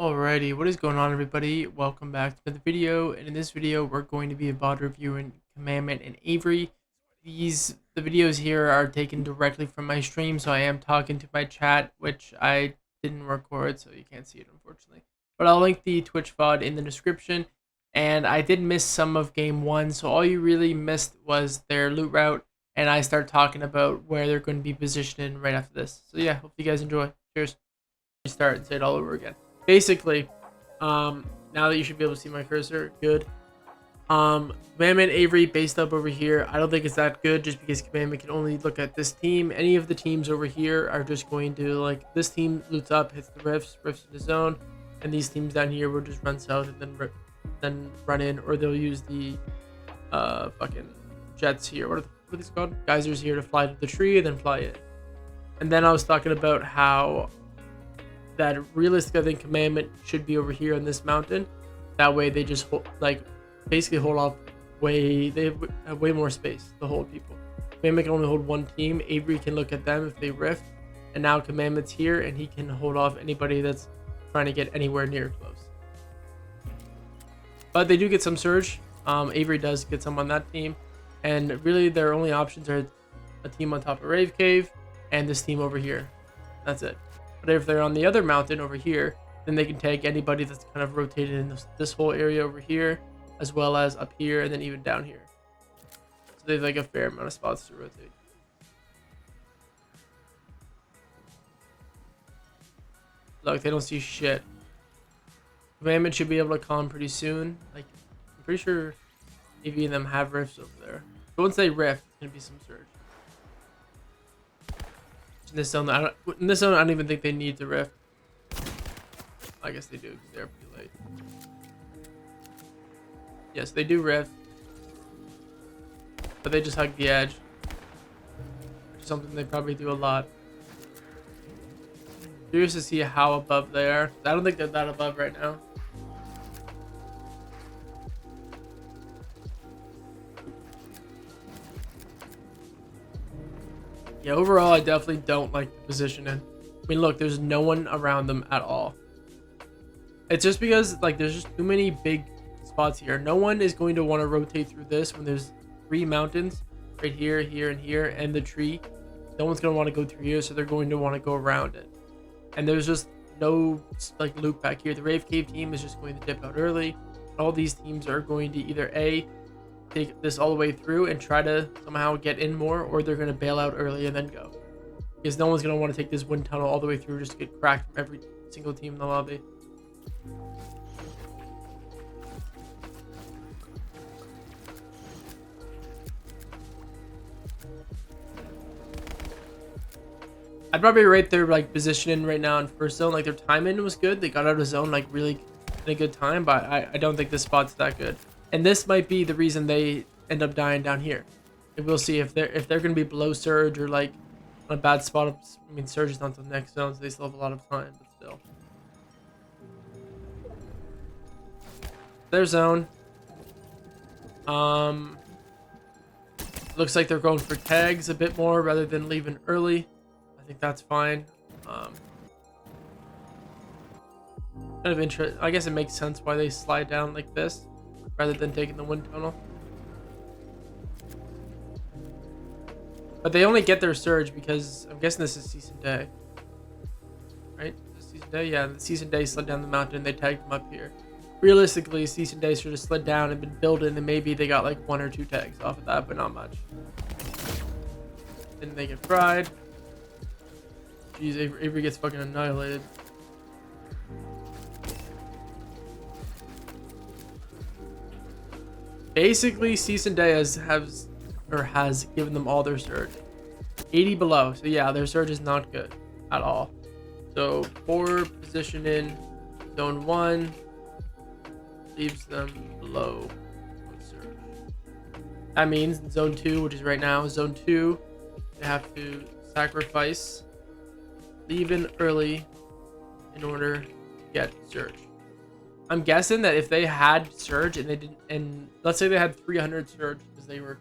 Alrighty, what is going on, everybody? Welcome back to another video, and in this video we're going to be VOD reviewing Commandment and Avery. The videos here are taken directly from my stream, so I am talking to my chat, which I didn't record, so you can't see it unfortunately. But I'll link the Twitch VOD in the description, and I did miss some of game 1, so all you really missed was their loot route, and I start talking about where they're going to be positioned right after this. So yeah, hope you guys enjoy. Cheers. Start and say it all over again. Basically, now that you should be able to see my cursor, good. Commandment Avery based up over here. I don't think it's that good just because Commandment can only look at this team. Any of the teams over here are just going to, like, this team loots up, hits the rifts in the zone, and these teams down here will just run south and then run in, or they'll use the fucking jets here. What are these called? Geysers here to fly to the tree and then fly in. And then I was talking about how that realistically, I think Commandment should be over here on this mountain. That way they just basically hold off they have way more space to hold people. Commandment can only hold one team. Avery can look at them if they rift, and now Commandment's here and he can hold off anybody that's trying to get anywhere near close. But they do get some surge. Avery does get some on that team, and really their only options are a team on top of Rave Cave and this team over here. That's it. But if they're on the other mountain over here, then they can tag anybody that's kind of rotated in this whole area over here, as well as up here, and then even down here. So they have like a fair amount of spots to rotate. Look, they don't see shit. Commandment should be able to calm pretty soon. Like, I'm pretty sure AV and them have rifts over there. But once they rift, it's gonna be some surge. In this zone, I don't even think they need to rift. I guess they do because they're pretty late. Yes, they do rift, but they just hug the edge, which is something they probably do a lot. Curious to see how above they are. I don't think they're that above right now. Yeah, overall, I definitely don't like the positioning. I mean, look, there's no one around them at all. It's just because, like, there's just too many big spots here. No one is going to want to rotate through this when there's 3 mountains right here, here, and here, and the tree. No one's going to want to go through here, so they're going to want to go around it. And there's just no, like, loop back here. The Rave Cave team is just going to dip out early. All these teams are going to either A, take this all the way through and try to somehow get in more, or they're going to bail out early and then go, because no one's going to want to take this wind tunnel all the way through just to get cracked from every single team in the lobby. I'd probably rate their positioning right now in first zone. Like, their timing was good. They got out of zone really in a good time, but I don't think this spot's that good. And this might be the reason they end up dying down here. And we'll see if they're going to be below surge or on a bad spot. I mean, surge is not the next zone, so they still have a lot of time, but still. Their zone. Looks like they're going for tags a bit more rather than leaving early. I think that's fine. Kind of interest. I guess it makes sense why they slide down like this rather than taking the wind tunnel. But they only get their surge because I'm guessing this is season day, right? Is this season day? Yeah, the season day slid down the mountain. They tagged them up here. Realistically, season day should have slid down and been building, and maybe they got like 1 or 2 tags off of that, but not much. Then they get fried. Jeez, Avery gets fucking annihilated. Basically, season day has given them all their surge. 80 below, so yeah, their surge is not good at all. So poor position in zone 1 leaves them below surge. That means in zone 2, which is right now, zone 2, they have to sacrifice leaving early in order to get surge. I'm guessing that if they had surge and they didn't, and let's say they had 300 surge because they were,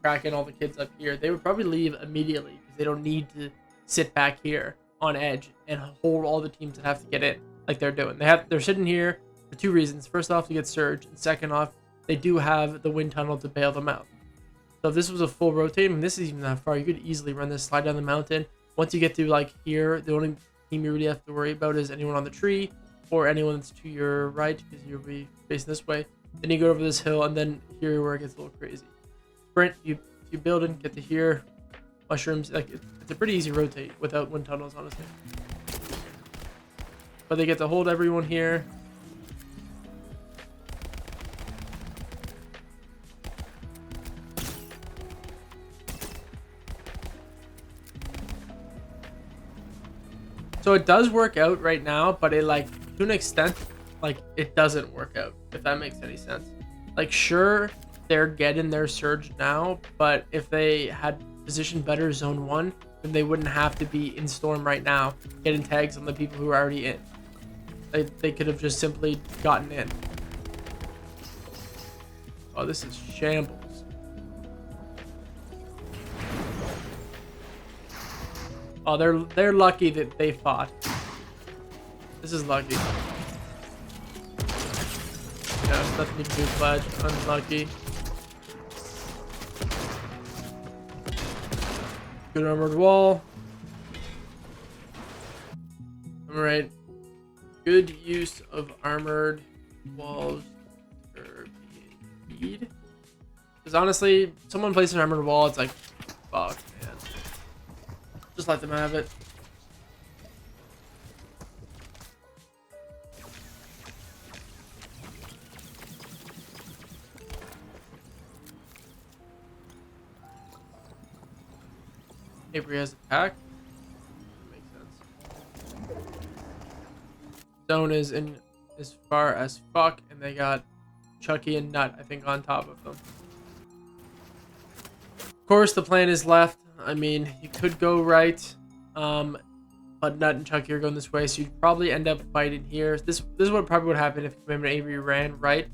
cracking all the kids up here, they would probably leave immediately because they don't need to sit back here on edge and hold all the teams that have to get in. like they're doing. They're sitting here for two reasons. First off, to get surge, and second off, they do have the wind tunnel to bail them out. So if this was a full rotate, I mean, this is even that far, you could easily run this, slide down the mountain. Once you get to like here, the only team you really have to worry about is anyone on the tree or anyone that's to your right, because you'll be facing this way. Then you go over this hill, and then here where it gets a little crazy. Sprint, you build and get to here. Mushrooms, like it's a pretty easy rotate without wind tunnels, honestly. But they get to hold everyone here. So it does work out right now, but it like to an extent, like it doesn't work out, if that makes any sense. Like sure, they're getting their surge now, but if they had positioned better zone 1, then they wouldn't have to be in storm right now, getting tags on the people who are already in. They could have just simply gotten in. Oh, this is shambles. Oh, they're lucky that they fought. This is lucky. Yeah, nothing you can do, Pledge. Unlucky. Good armored wall. Alright. Good use of armored walls for speed. Because honestly, someone places an armored wall, it's like, fuck, man. Just let them have it. Avery has attack. Makes sense. Zone is in as far as fuck, and they got Chucky and Nut, I think, on top of them. Of course, the plan is left. I mean, you could go right, but Nut and Chucky are going this way, so you'd probably end up fighting here. This is what probably would happen if Commandment Avery ran right.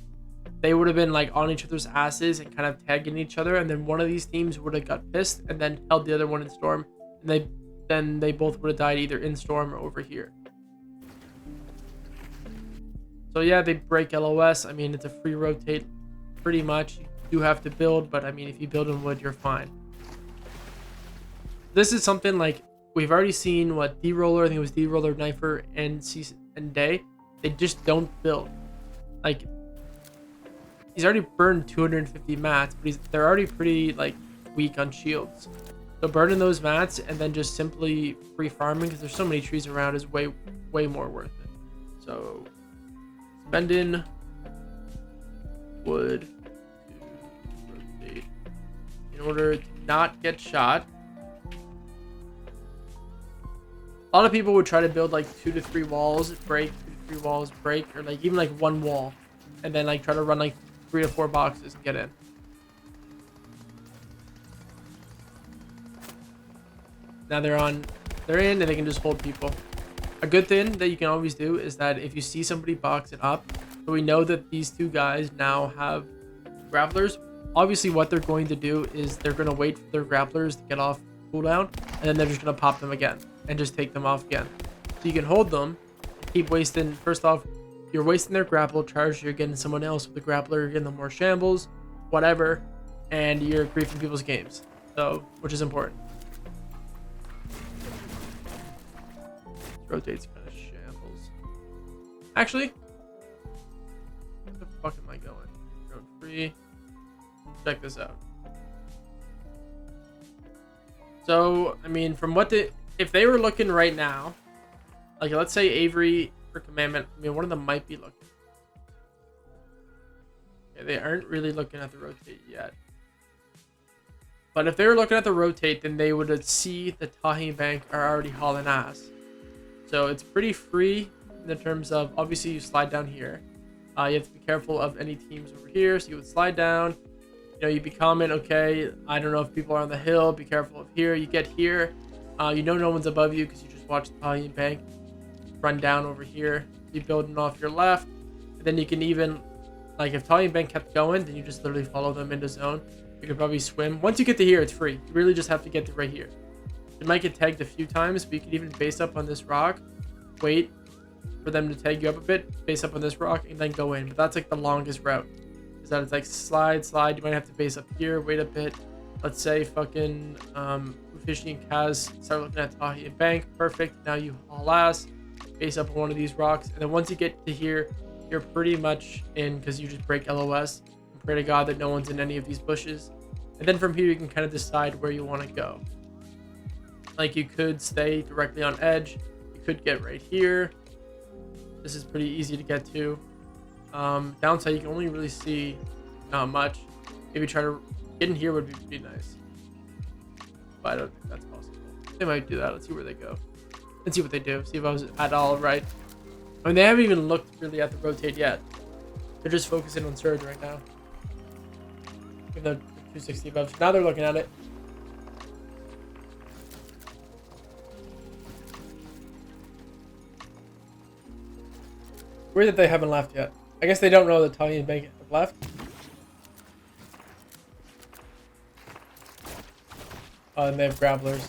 They would have been like on each other's asses and kind of tagging each other, and then one of these teams would have got pissed and then held the other one in storm, and then they both would have died either in storm or over here. So yeah, they break LOS. I mean, it's a free rotate pretty much. You do have to build, but I mean, if you build in wood, you're fine. This is something like we've already seen what D-Roller, I think it was D-Roller, Knifer, and Day. They just don't build. Like, he's already burned 250 mats, but they're already pretty like weak on shields. So burning those mats and then just simply free farming, because there's so many trees around, is way more worth it. So spending wood to rotate in order to not get shot. A lot of people would try to build like 2 to 3 walls, break, 2 to 3 walls, break, or like even like one wall, and then like try to run like 3 to 4 boxes and get in. Now they're in and they can just hold people. A good thing that you can always do is that if you see somebody boxing up, so we know that these two guys now have grapplers, obviously what they're going to do is they're going to wait for their grapplers to get off cooldown, and then they're just going to pop them again and just take them off again. So you can hold them, keep wasting. First off, you're wasting their grapple charge, you're getting someone else with the grappler, you're getting them more shambles, whatever, and you're griefing people's games, so, which is important. Rotates kind of shambles. Actually, where the fuck am I going? Road free. Check this out. So, I mean, from what if they were looking right now, like let's say Avery for Commandment, I mean, one of them might be looking. Okay, they aren't really looking at the rotate yet. But if they were looking at the rotate, then they would see the Tahini Bank are already hauling ass. So it's pretty free in the terms of, obviously you slide down here. You have to be careful of any teams over here. So you would slide down, you know, you be comment, okay, I don't know if people are on the hill, be careful of here. You get here, you know no one's above you because you just watch the Tahini Bank. Run down over here, be building off your left. And then you can even, like if Tahini Bank kept going, then you just literally follow them into zone. You could probably swim. Once you get to here, it's free. You really just have to get to right here. You might get tagged a few times, but you can even base up on this rock, wait for for them to tag you up a bit, base up on this rock, and then go in. But that's like the longest route. Is that it's like slide. You might have to base up here, wait a bit. Let's say fucking Fishy and Kaz start looking at Tahi and Bank. Perfect. Now you haul ass, base up on one of these rocks, and then once you get to here, you're pretty much in because you just break LOS and pray to God that no one's in any of these bushes. And then from here, you can kind of decide where you want to go. Like you could stay directly on edge. You could get right here. This is pretty easy to get to. Downside, you can only really see not much. Maybe try to get in here would be pretty nice. But I don't think that's possible. They might do that. Let's see where they go. Let's see what they do. See if I was at all right. I mean, they haven't even looked really at the rotate yet. They're just focusing on surge right now. Even though 260 above. So now they're looking at it. Weird that they haven't left yet. I guess they don't know that Tony and Bank have left. Oh, and they have grapplers.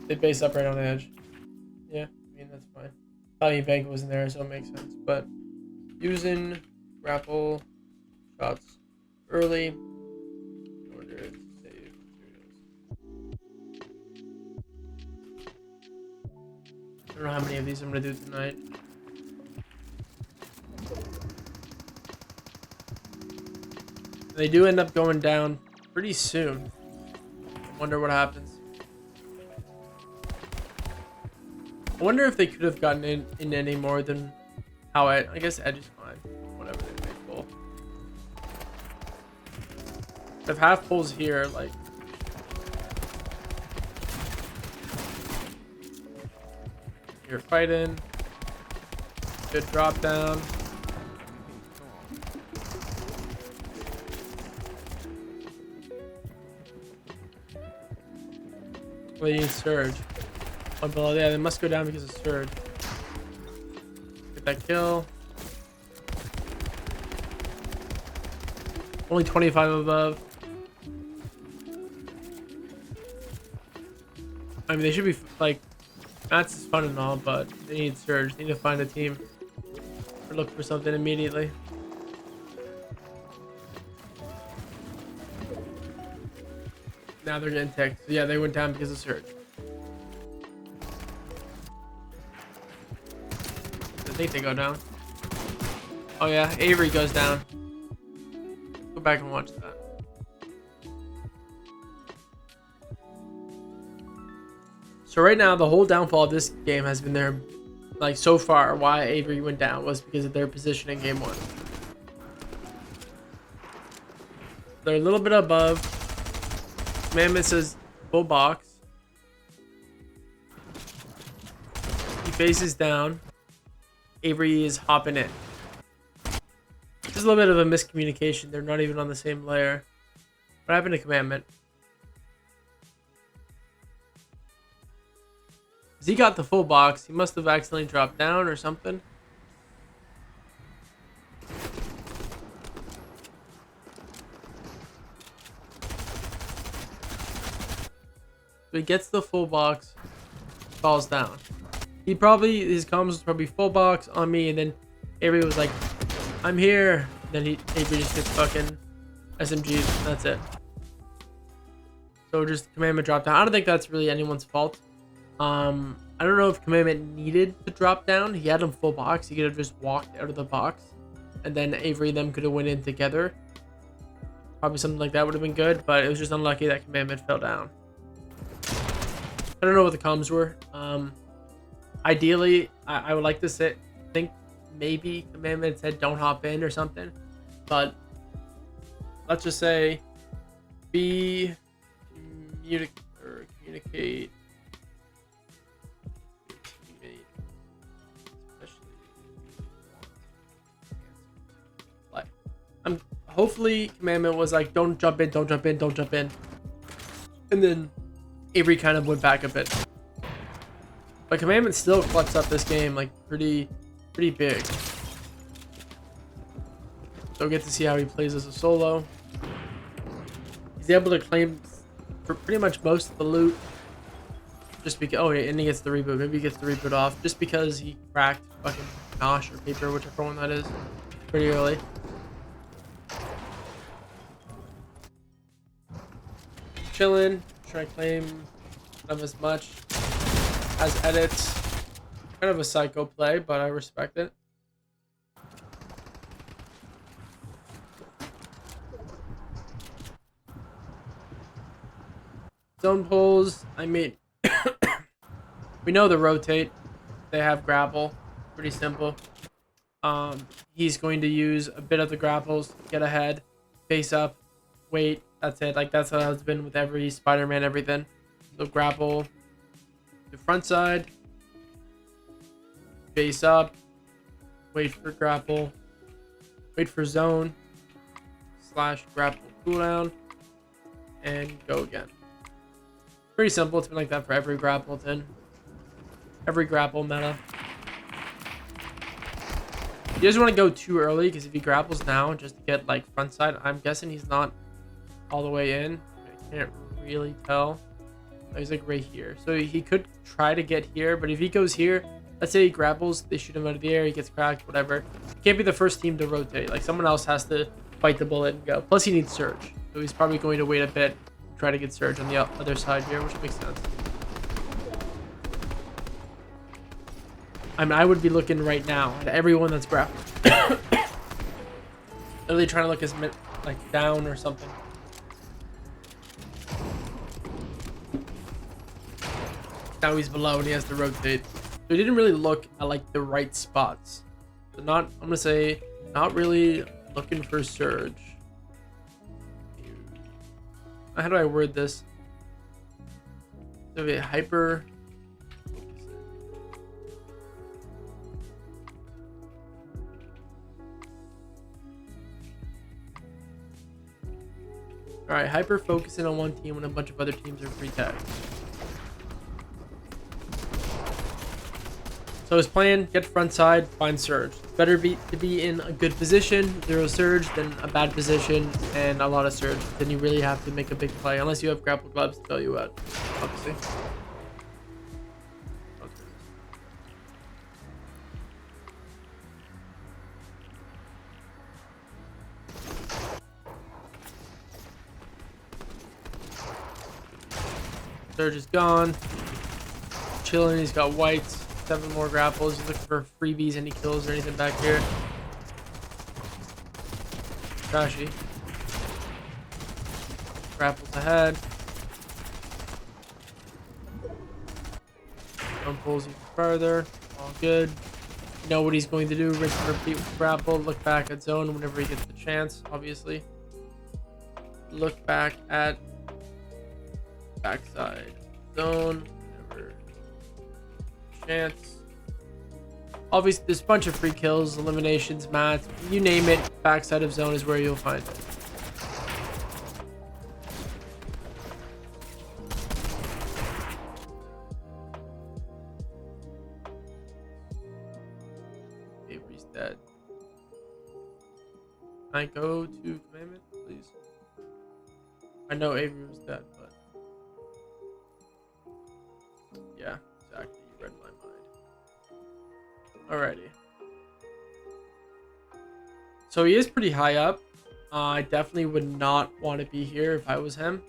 They base up right on the edge. Yeah, I mean, that's fine. Tony and Bank wasn't there, so it makes sense. But using grapple shots early in order to save materials. I don't know how many of these I'm going to do tonight. They do end up going down pretty soon. I wonder what happens. I wonder if they could have gotten in any more than how I guess edge is fine. Whatever they may pull. If half pulls here, like you're fighting. Good drop down. Well, you need surge. Oh, below, yeah, they must go down because of surge. Get that kill. Only 25 above. I mean, they should be like. Mats is fun and all, but they need surge. They need to find a team or look for something immediately. Now they're getting ticked. So yeah, they went down because of surge. I think they go down. Oh yeah, Avery goes down. Go back and watch that. So right now, the whole downfall of this game has been their, like so far, why Avery went down was because of their position in game 1. They're a little bit above. Commandment says full box. He faces down. Avery is hopping in. There's a little bit of a miscommunication. They're not even on the same layer. What happened to Commandment? He got the full box. He must have accidentally dropped down or something. So he gets the full box, falls down. His comms was probably full box on me, and then Avery was like, I'm here. Then Avery just gets fucking SMG'd. That's it. So just Commandment dropped down. I don't think that's really anyone's fault. I don't know if Commandment needed to drop down. He had him full box. He could have just walked out of the box, and then Avery and them could have went in together. Probably something like that would have been good, but it was just unlucky that Commandment fell down. I don't know what the comms were. Ideally, I would like to think maybe Commandment said don't hop in or something, but let's just say communicate. Hopefully Commandment was like, don't jump in. And then Avery kind of went back a bit. But Commandment still clutched up this game like pretty big. So we'll get to see how he plays as a solo. He's able to claim for pretty much most of the loot. Just because, oh yeah, and he gets the reboot. Maybe he gets the reboot off just because he cracked fucking Nosh or Paper, whichever one that is, pretty early. Chilling, trying to claim kind of as much as edits. Kind of a psycho play, but I respect it. Zone pulls, I mean, we know the rotate. They have grapple, pretty simple. He's going to use a bit of the grapples, get ahead, face up, wait. That's it. Like that's how it's been with every Spider-Man, everything. So grapple, the front side, face up, wait for grapple, wait for zone, slash grapple cooldown, and go again. Pretty simple. It's been like that for every grapple meta. He doesn't want to go too early because if he grapples now just to get like front side, I'm guessing he's not all the way in. I can't really tell. Oh, he's like right here. So he could try to get here, but if he goes here, let's say he grapples, they shoot him out of the air, he gets cracked, whatever. He can't be the first team to rotate. Like someone else has to bite the bullet and go. Plus he needs surge. So he's probably going to wait a bit, try to get surge on the other side here, which makes sense. I mean, I would be looking right now at everyone that's grappling. Literally trying to look as like down or something. Now he's below and he has to rotate. So he didn't really look at like the right spots. So I'm gonna say not really looking for surge. How do I word this? So hyper. Alright, hyper focusing on one team when a bunch of other teams are free tagged. So his plan, get front side, find surge. Better to be in a good position, 0 surge, than a bad position and a lot of surge. Then you really have to make a big play, unless you have grapple gloves to bail you out, obviously. Surge is gone. Chilling, he's got whites. 7 more grapples. He's looking for freebies, any kills or anything back here. Trashy. Grapples ahead. One pulls even further. All good. You know what he's going to do. Rinse and repeat with grapple. Look back at zone whenever he gets the chance, obviously. Look back at backside zone whenever chance. Obviously, there's a bunch of free kills, eliminations, mats, you name it. Backside of zone is where you'll find it. Avery's dead. Can I go to Commandment, please? I know Avery was dead, but yeah, exactly. You read my mind. Alrighty. So he is pretty high up. I definitely would not want to be here if I was him.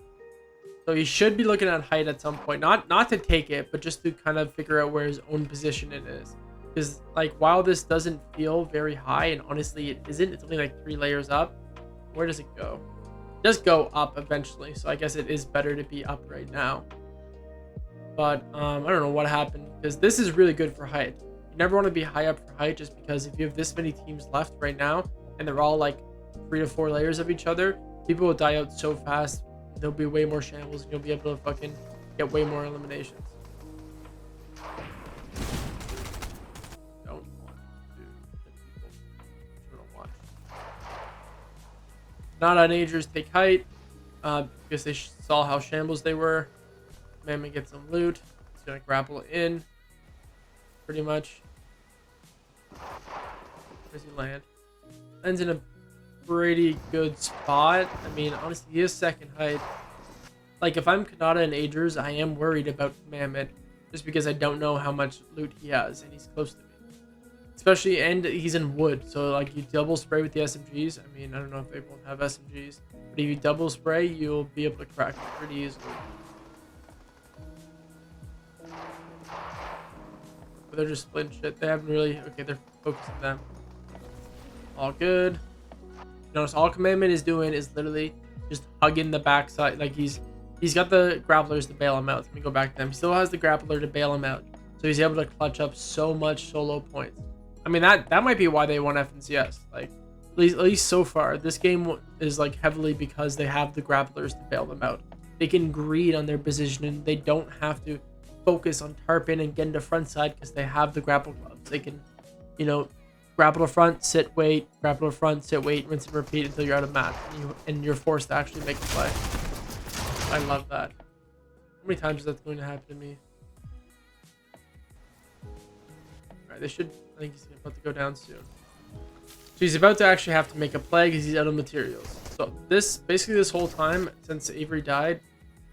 So he should be looking at height at some point. Not to take it, but just to kind of figure out where his own position it is. Because like while this doesn't feel very high, and honestly it isn't, it's only like 3 layers up. Where does it go? It does go up eventually, so I guess it is better to be up right now. But I don't know what happened, because this is really good for height. You never want to be high up for height, just because if you have this many teams left right now and they're all like 3 to 4 layers of each other, people will die out so fast. There'll be way more shambles and you'll be able to fucking get way more eliminations. Don't want to watch. Non-teenagers take height because they saw how shambles they were. Commandment gets some loot. He's gonna grapple in, pretty much. Where's he land? Lands in a pretty good spot. I mean, honestly, he is second height. Like, if I'm Kanata and Agers, I am worried about Commandment. just because I don't know how much loot he has, and he's close to me. Especially, and he's in wood, so like you double spray with the SMGs. I mean, I don't know if they won't have SMGs, but if you double spray, you'll be able to crack it pretty easily. But they're just splitting shit. They haven't really. Okay, they're focusing them. All good. Notice all Commandment is doing is literally just hugging the backside. Like he's got the grapplers to bail him out. Let me go back to them. He still has the grappler to bail him out, so he's able to clutch up so much solo points. I mean, that might be why they won FNCS. Like, at least so far, this game is like heavily because they have the grapplers to bail them out. They can greed on their position, and they don't have to focus on tarping and getting to front side because they have the grapple gloves. They can, you know, grapple to front, sit, wait, grapple to front, sit, wait, rinse and repeat until you're out of match, and you're forced to actually make a play. I love that. How many times is that going to happen to me? Alright, they should. I think he's about to go down soon. So he's about to actually have to make a play because he's out of materials. So basically this whole time since Avery died,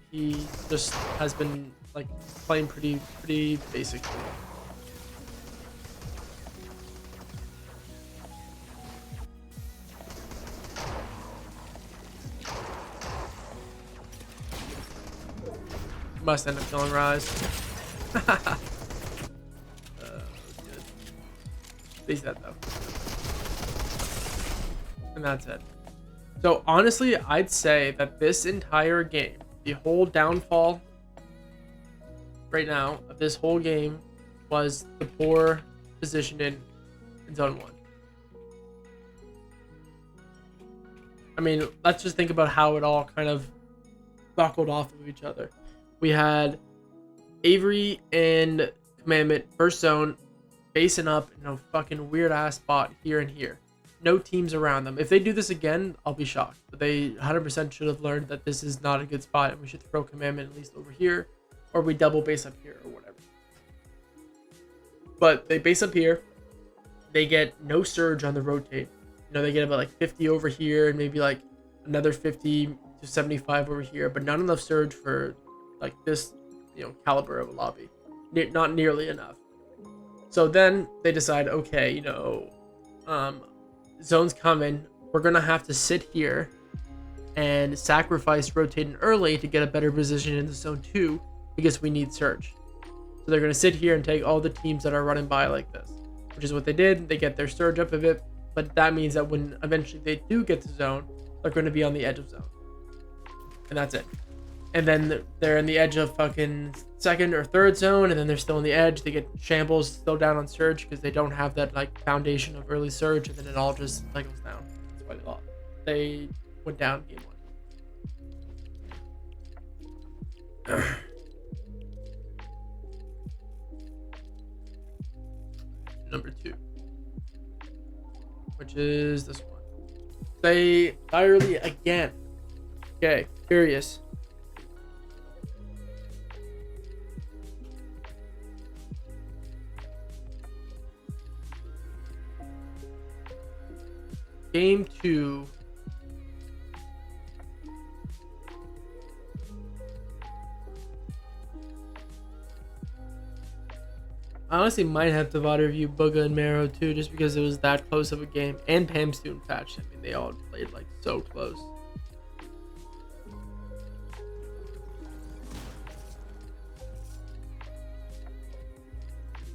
he just has been like playing pretty basically. Must end up killing Rise. He's dead though. And that's it. So honestly, I'd say that this entire game, the whole downfall right now of this whole game was the poor positioning in Zone 1. I mean, let's just think about how it all kind of buckled off of each other. We had Avery and Commandment first zone basing up in a fucking weird ass spot here and here. No teams around them. If they do this again, I'll be shocked. But they 100% should have learned that this is not a good spot and we should throw Commandment at least over here, or we double base up here or whatever. But they base up here. They get no surge on the rotate. You know, they get about like 50 over here and maybe like another 50 to 75 over here, but not enough surge for like this, you know, caliber of a lobby. Not nearly enough. So then they decide, okay, you know, zone's coming. We're gonna have to sit here and sacrifice rotating early to get a better position into zone 2 because we need surge. So they're gonna sit here and take all the teams that are running by like this, which is what they did. They get their surge up a bit, but that means that when eventually they do get to zone, they're going to be on the edge of zone, and that's it. And then they're in the edge of fucking second or third zone, and then they're still on the edge. They get shambles still down on surge because they don't have that like foundation of early surge, and then it all just cycles down. That's why they lost. They went down game 1. Number 2, which is this one. Say entirely again. Okay, curious. Game 2. I honestly might have to VOD review Bugha and Mero too, just because it was that close of a game. And Pam's doing patch. I mean, they all played like so close.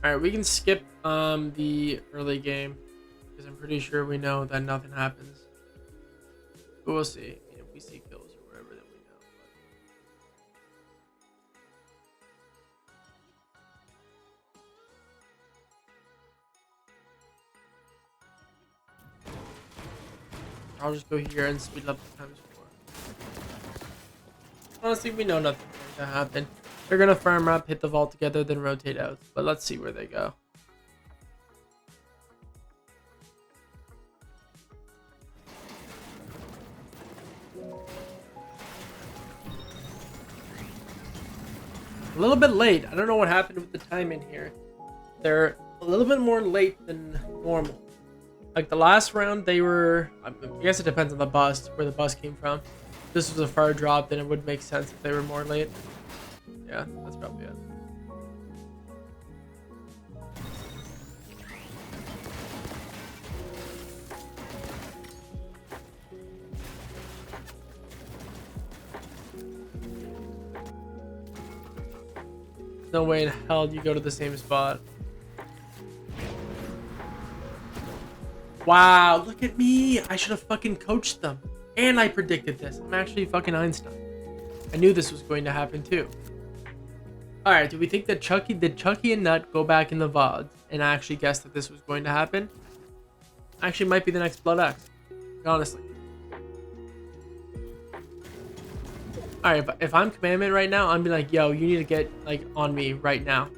Alright, we can skip the early game because I'm pretty sure we know that nothing happens. But we'll see. I mean, if we see kills or whatever, then we know. But I'll just go here and speed up the times 4. Honestly, we know nothing's going to happen. They're going to farm up, hit the vault together, then rotate out. But let's see where they go. A little bit late. I don't know what happened with the timing here. They're a little bit more late than normal. Like the last round, they were... I guess it depends on the bus, where the bus came from. If this was a far drop, then it would make sense if they were more late. Yeah, that's probably it. No way in hell you go to the same spot. Wow, look at me. I should have fucking coached them. And I predicted this. I'm actually fucking Einstein. I knew this was going to happen too. Alright, do we think that did Chucky and Nut go back in the VODs and actually guess that this was going to happen? Actually might be the next Blood X. Honestly. Alright, if I'm Commandment right now, I'm be like, yo, you need to get like on me right now.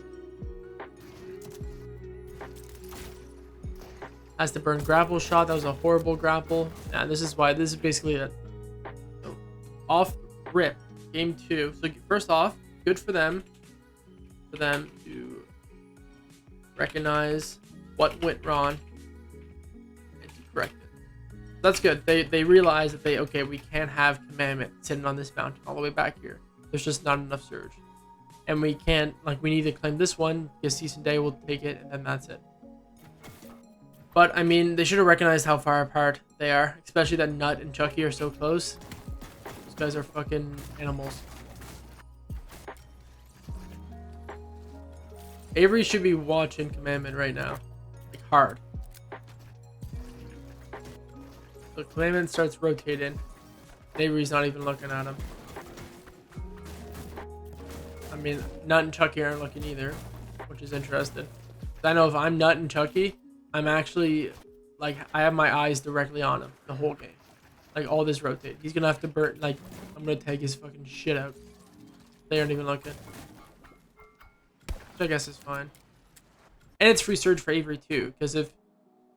Has to burn grapple shot. That was a horrible grapple. And this is why this is basically a off rip game 2. So first off, good for them to recognize what went wrong and to correct it. That's good. They realize that okay, we can't have Commandment sitting on this mountain all the way back here. There's just not enough surge, and we can't, like, we need to claim this one because Cease and Day will take it, and then that's it. But I mean, they should have recognized how far apart they are, especially that Nut and Chucky are so close. Those guys are fucking animals. Avery should be watching Commandment right now, like hard. So Commandment starts rotating. Avery's not even looking at him. I mean, Nut and Chucky aren't looking either, which is interesting. I know if I'm Nut and Chucky, I'm actually, like, I have my eyes directly on him the whole game. Like, all this rotate. He's gonna have to burn, like, I'm gonna take his fucking shit out. They aren't even looking. Which I guess is fine. And it's free surge for Avery too, because if,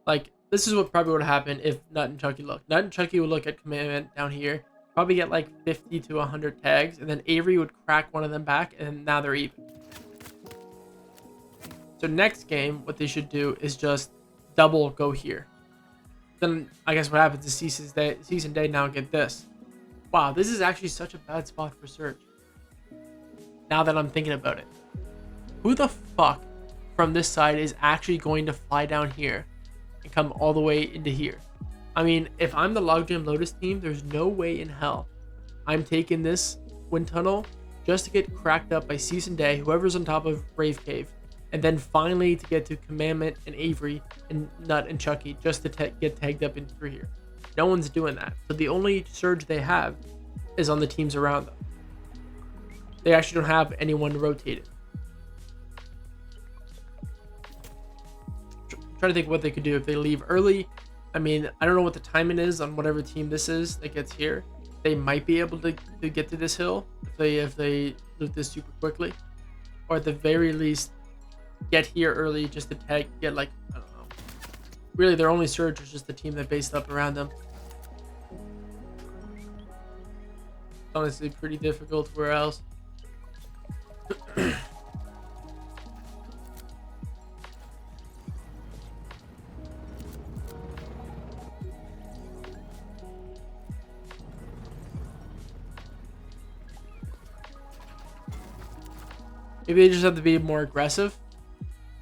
like, this is what probably would happen if Nut and Chucky look. Nut and Chucky would look at Commandment down here, probably get like 50 to 100 tags, and then Avery would crack one of them back, and now they're even. So next game, what they should do is just double go here. Then I guess what happens is Cease and Day now get this. Wow, this is actually such a bad spot for Surge. Now that I'm thinking about it. Who the fuck from this side is actually going to fly down here and come all the way into here? I mean, if I'm the Logjam Lotus team, there's no way in hell I'm taking this wind tunnel just to get cracked up by Cease and Day, whoever's on top of Brave Cave, and then finally to get to Commandment and Avery and Nut and Chucky just to get tagged up in through here. No one's doing that. So the only surge they have is on the teams around them. They actually don't have anyone rotated. Trying to think what they could do if they leave early. I mean, I don't know what the timing is on whatever team this is that gets here. They might be able to get to this hill if they loot this super quickly, or at the very least get here early just to get, like, I don't know. Really, their only surge is just the team that based up around them. Honestly, pretty difficult. Where else? Maybe they just have to be more aggressive.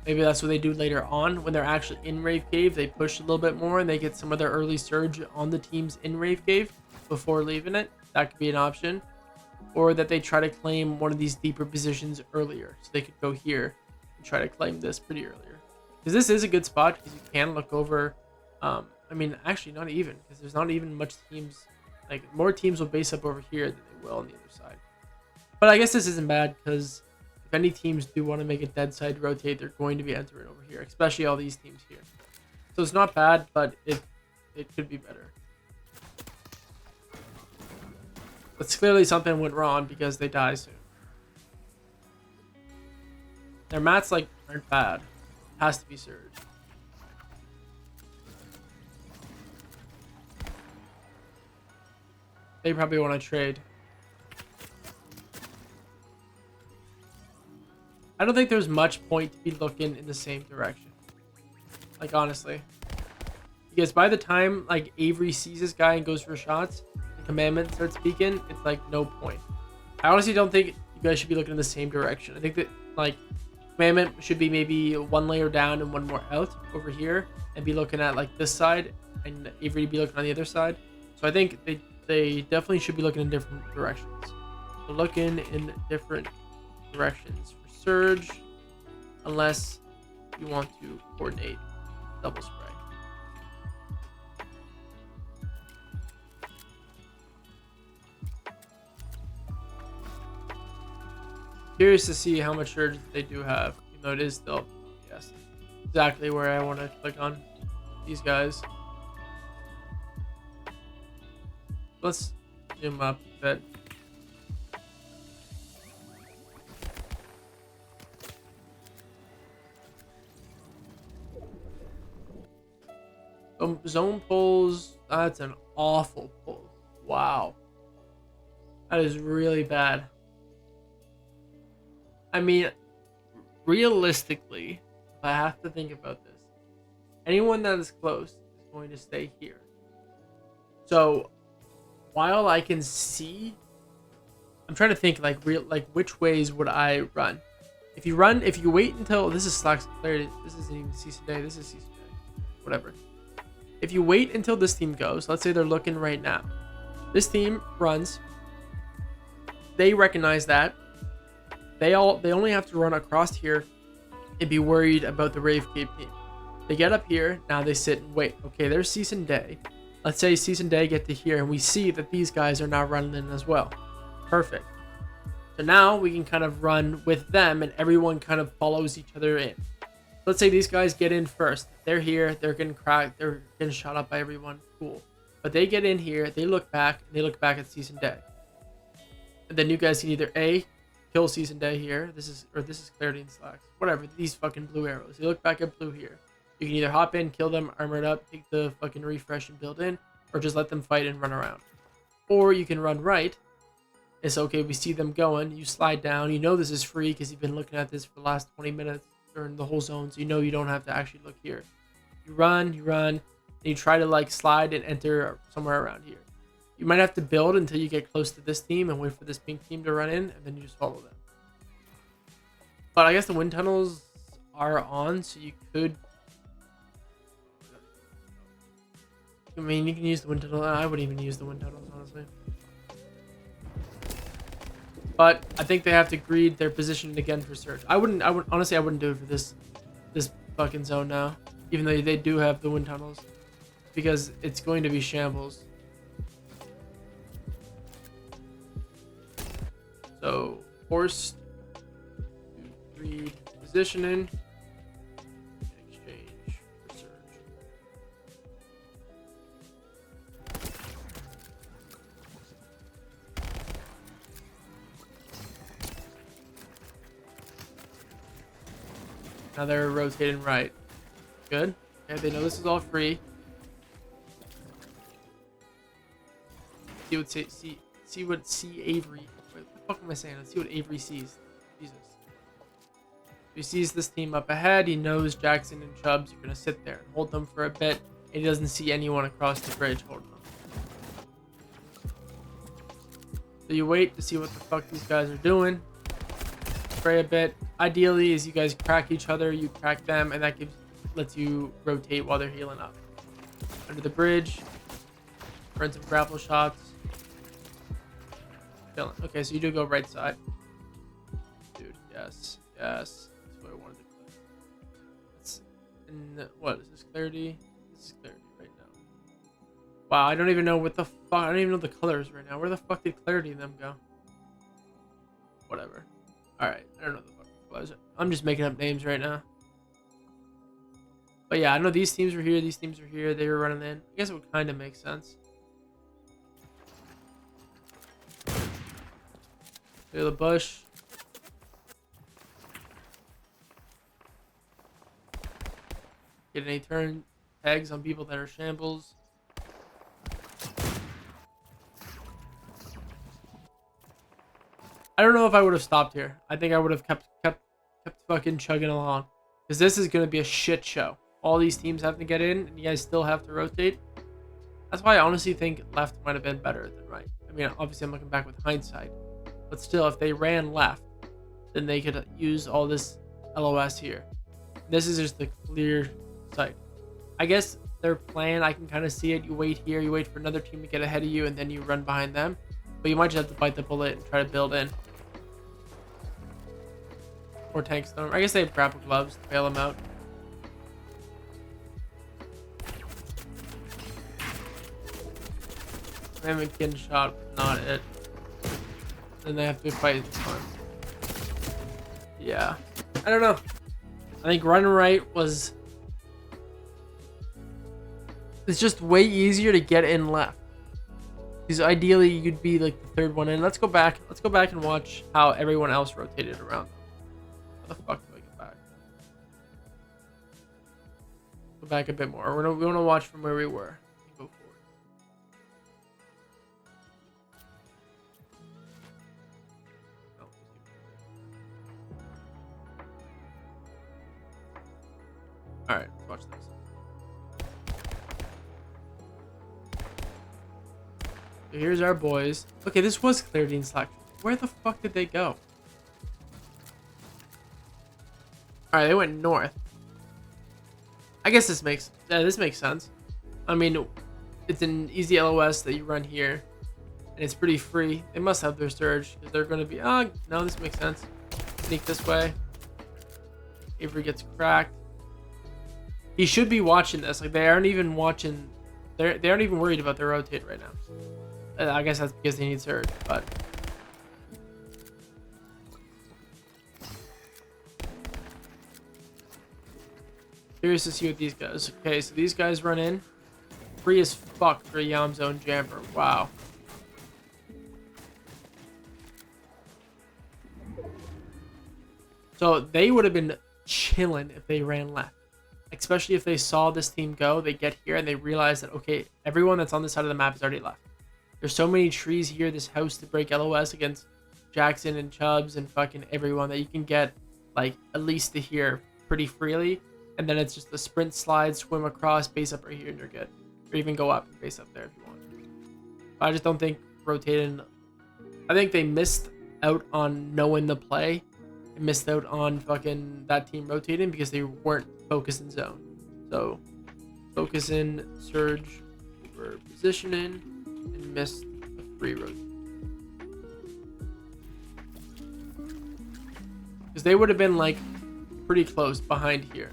Maybe that's what they do later on when they're actually in Rave Cave. They push a little bit more and they get some of their early surge on the teams in Rave Cave before leaving it. That could be an option. Or that they try to claim one of these deeper positions earlier, so they could go here and try to claim this pretty earlier. Because this is a good spot because you can look over. I mean, actually not even, because there's not even much teams. Like, more teams will base up over here than they will on the other side. But I guess this isn't bad because if any teams do want to make a dead side rotate, they're going to be entering over here, especially all these teams here. So it's not bad, but it could be better. But clearly something went wrong because they die soon. Their mats, like, aren't bad. It has to be surge. They probably want to trade. I don't think there's much point to be looking in the same direction. Like, honestly. Because by the time, like, Avery sees this guy and goes for shots, the Commandment starts peeking, it's like no point. I honestly don't think you guys should be looking in the same direction. I think that, like, Commandment should be maybe one layer down and one more out over here, and be looking at, like, this side, and Avery be looking on the other side. So I think they definitely should be looking in different directions. So looking in different directions for surge unless you want to coordinate double spray. Curious to see how much surge they do have, even though it is still, yes, exactly where I want to click on these guys. Let's zoom up a bit. Zone pulls, that's an awful pull. Wow. That is really bad. I mean, realistically, if I have to think about this, anyone that is close is going to stay here. So, while I can see, I'm trying to think like which ways would I run? If you wait until this is Slack's clarity, this isn't even season day, this is season day, whatever. If you wait until this team goes, let's say they're looking right now. This team runs. They recognize that. They only have to run across here and be worried about the Rave Cape team. They get up here, now they sit and wait. Okay, there's season day. Let's say season day get to here and we see that these guys are now running in as well. Perfect. So now we can kind of run with them and everyone kind of follows each other in. Let's say these guys get in first. They're here, they're getting cracked, they're getting shot up by everyone. Cool. But they get in here, they look back, and they look back at season day. And then you guys can either A, kill season day here. This is clarity and slacks. Whatever, these fucking blue arrows. You look back at blue here. You can either hop in, kill them, armor it up, take the fucking refresh and build in, or just let them fight and run around. Or you can run right. It's okay, we see them going, you slide down, you know this is free because you've been looking at this for the last 20 minutes during the whole zone, so you know you don't have to actually look here. You run, and you try to like slide and enter somewhere around here. You might have to build until you get close to this team and wait for this pink team to run in, and then you just follow them. But I guess the wind tunnels are on, so you could... I mean, you can use the wind tunnel. I wouldn't even use the wind tunnels, honestly. But I think they have to greed their position again for surge. I wouldn't honestly do it for this fucking zone now, even though they do have the wind tunnels, because it's going to be shambles. So forced to greed positioning in exchange for surge. Now they're rotating right. Good. Okay, they know this is all free. See what Avery. What the fuck am I saying? Let's see what Avery sees. Jesus. He sees this team up ahead. He knows Jackson and Chubbs are gonna sit there and hold them for a bit. And he doesn't see anyone across the bridge holding them. So you wait to see what the fuck these guys are doing. Spray a bit. Ideally, is you guys crack each other, you crack them, and that lets you rotate while they're healing up. Under the bridge, burn some grapple shots. Chilling. Okay, so you do go right side. Dude, yes. That's what I wanted to click. What is this? Clarity? This is clarity right now. Wow, I don't even know what the fuck. I don't even know the colors right now. Where the fuck did clarity in them go? Whatever. Alright, I don't know the fuck. I'm just making up names right now. But yeah, I know these teams were here, these teams were here, they were running in. I guess it would kind of make sense. Clear the bush. Get any turn tags on people that are shambles. I don't know if I would have stopped here. I think I would have kept fucking chugging along, because this is going to be a shit show. All these teams have to get in, and you guys still have to rotate. That's why I honestly think left might have been better than right. I mean, obviously I'm looking back with hindsight, but still, if they ran left, then they could use all this LOS here. This is just the clear sight. I guess their plan, I can kind of see it. You wait here, you wait for another team to get ahead of you, and then you run behind them. But you might just have to bite the bullet and try to build in. Or tank storm. I guess they have grapple gloves to bail them out. Commandment getting shot, not it. Then they have to fight this one. Yeah. I don't know. I think run right was... It's just way easier to get in left. Because ideally you'd be like the third one in. Let's go back and watch how everyone else rotated around them. How the fuck do I get back? Go back a bit more. We want to watch from where we were. Go forward. All right, let's watch this. So here's our boys. Okay, this was clarity and selection. Where the fuck did they go? All right, they went north. I guess this makes sense. I mean, it's an easy LOS that you run here, and it's pretty free. They must have their surge because they're going to be. No, this makes sense. Sneak this way. Avery gets cracked. He should be watching this. Like they aren't even watching. They aren't even worried about their rotate right now. I guess that's because they need surge, but. Curious to see what these guys. Okay, so these guys run in. Free as fuck for a Yamzo and Jamper. Wow. So they would have been chilling if they ran left. Especially if they saw this team go, they get here and they realize that, okay, everyone that's on this side of the map is already left. There's so many trees here, this house to break LOS against Jackson and Chubbs and fucking everyone that you can get like at least to here pretty freely. And then it's just a sprint slide, swim across, base up right here and you're good. Or even go up and base up there if you want. But I just don't think rotating. I think they missed out on knowing the play. They missed out on fucking that team rotating because they weren't focused in zone. So focus in, surge, for positioning, and missed a free rotate. Because they would have been like pretty close behind here.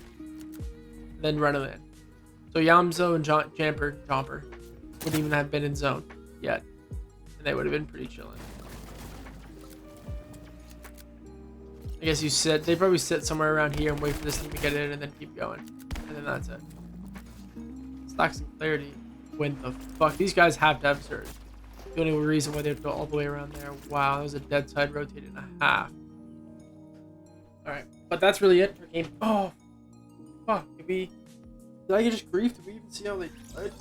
Then run them in. So Yamzo and Jomper wouldn't even have been in zone yet. And they would have been pretty chilling. I guess you sit, they probably sit somewhere around here and wait for this team to get in and then keep going. And then that's it. Stocks and clarity. When the fuck? These guys have to have surge. The only reason why they have to go all the way around there. Wow, that was a dead side rotate and a half. Alright, but that's really it for game. Oh, fuck. Did I get just grief? Did we even see how they died?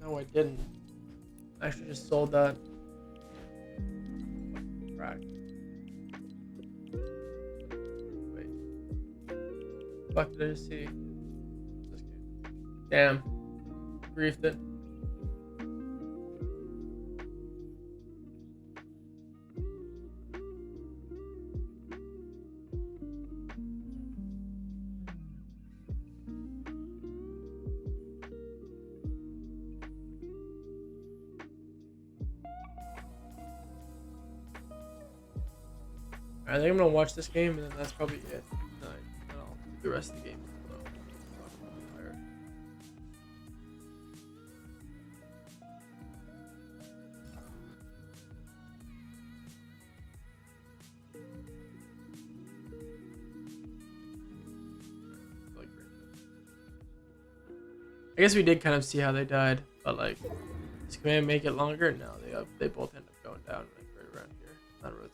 No, I didn't. I actually just sold that. Right. Wait. Fuck did I just see? This game. Damn. Griefed it. I think I'm gonna watch this game, and then that's probably it. And I'll do the rest of the game. I guess we did kind of see how they died, but like, does command make it longer? No, they both end up going down like right around here. Not rotate.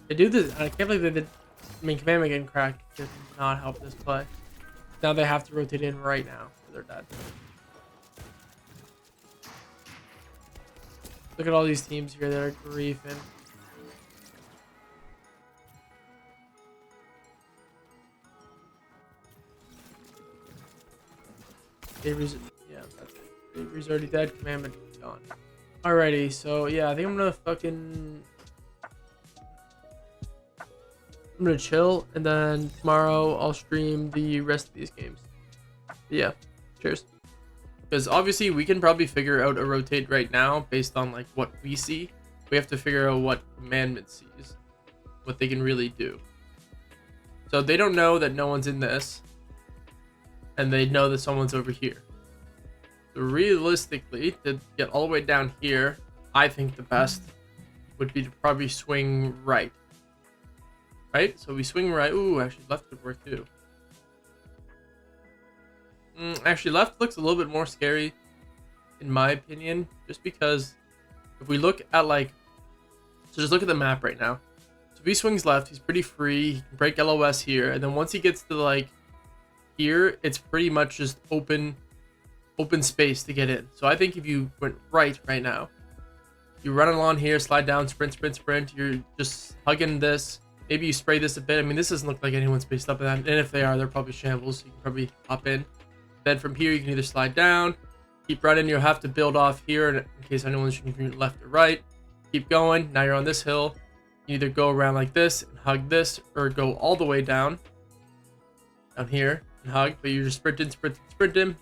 They do this. I can't believe they did. I mean, command getting cracked did not help this play. Now they have to rotate in right now, or they're dead. Look at all these teams here that are griefing. Avery's, yeah, that's it. Avery's already dead. Commandment gone. Alrighty, so yeah, I think I'm gonna chill, and then tomorrow I'll stream the rest of these games. But yeah, cheers. Because obviously we can probably figure out a rotate right now based on like what we see. We have to figure out what Commandment sees, what they can really do. So they don't know that no one's in this, and they know that someone's over here. So realistically, to get all the way down here, I think the best would be to probably swing right. Right? So we swing right. Ooh, actually left could work too. Actually, left looks a little bit more scary, in my opinion, just because if we look at like, so just look at the map right now. So if he swings left, he's pretty free. He can break LOS here, and then once he gets to like here, it's pretty much just open space to get in. So I think if you went right now, you run along here, slide down, sprint. You're just hugging this. Maybe you spray this a bit. I mean, this doesn't look like anyone's spaced up in that, and if they are, they're probably shambles. So you can probably hop in. Then from here, you can either slide down, keep running. You'll have to build off here in case anyone's shooting from your left or right. Keep going. Now you're on this hill. You either go around like this and hug this, or go all the way down here and hug. But you're just sprinting.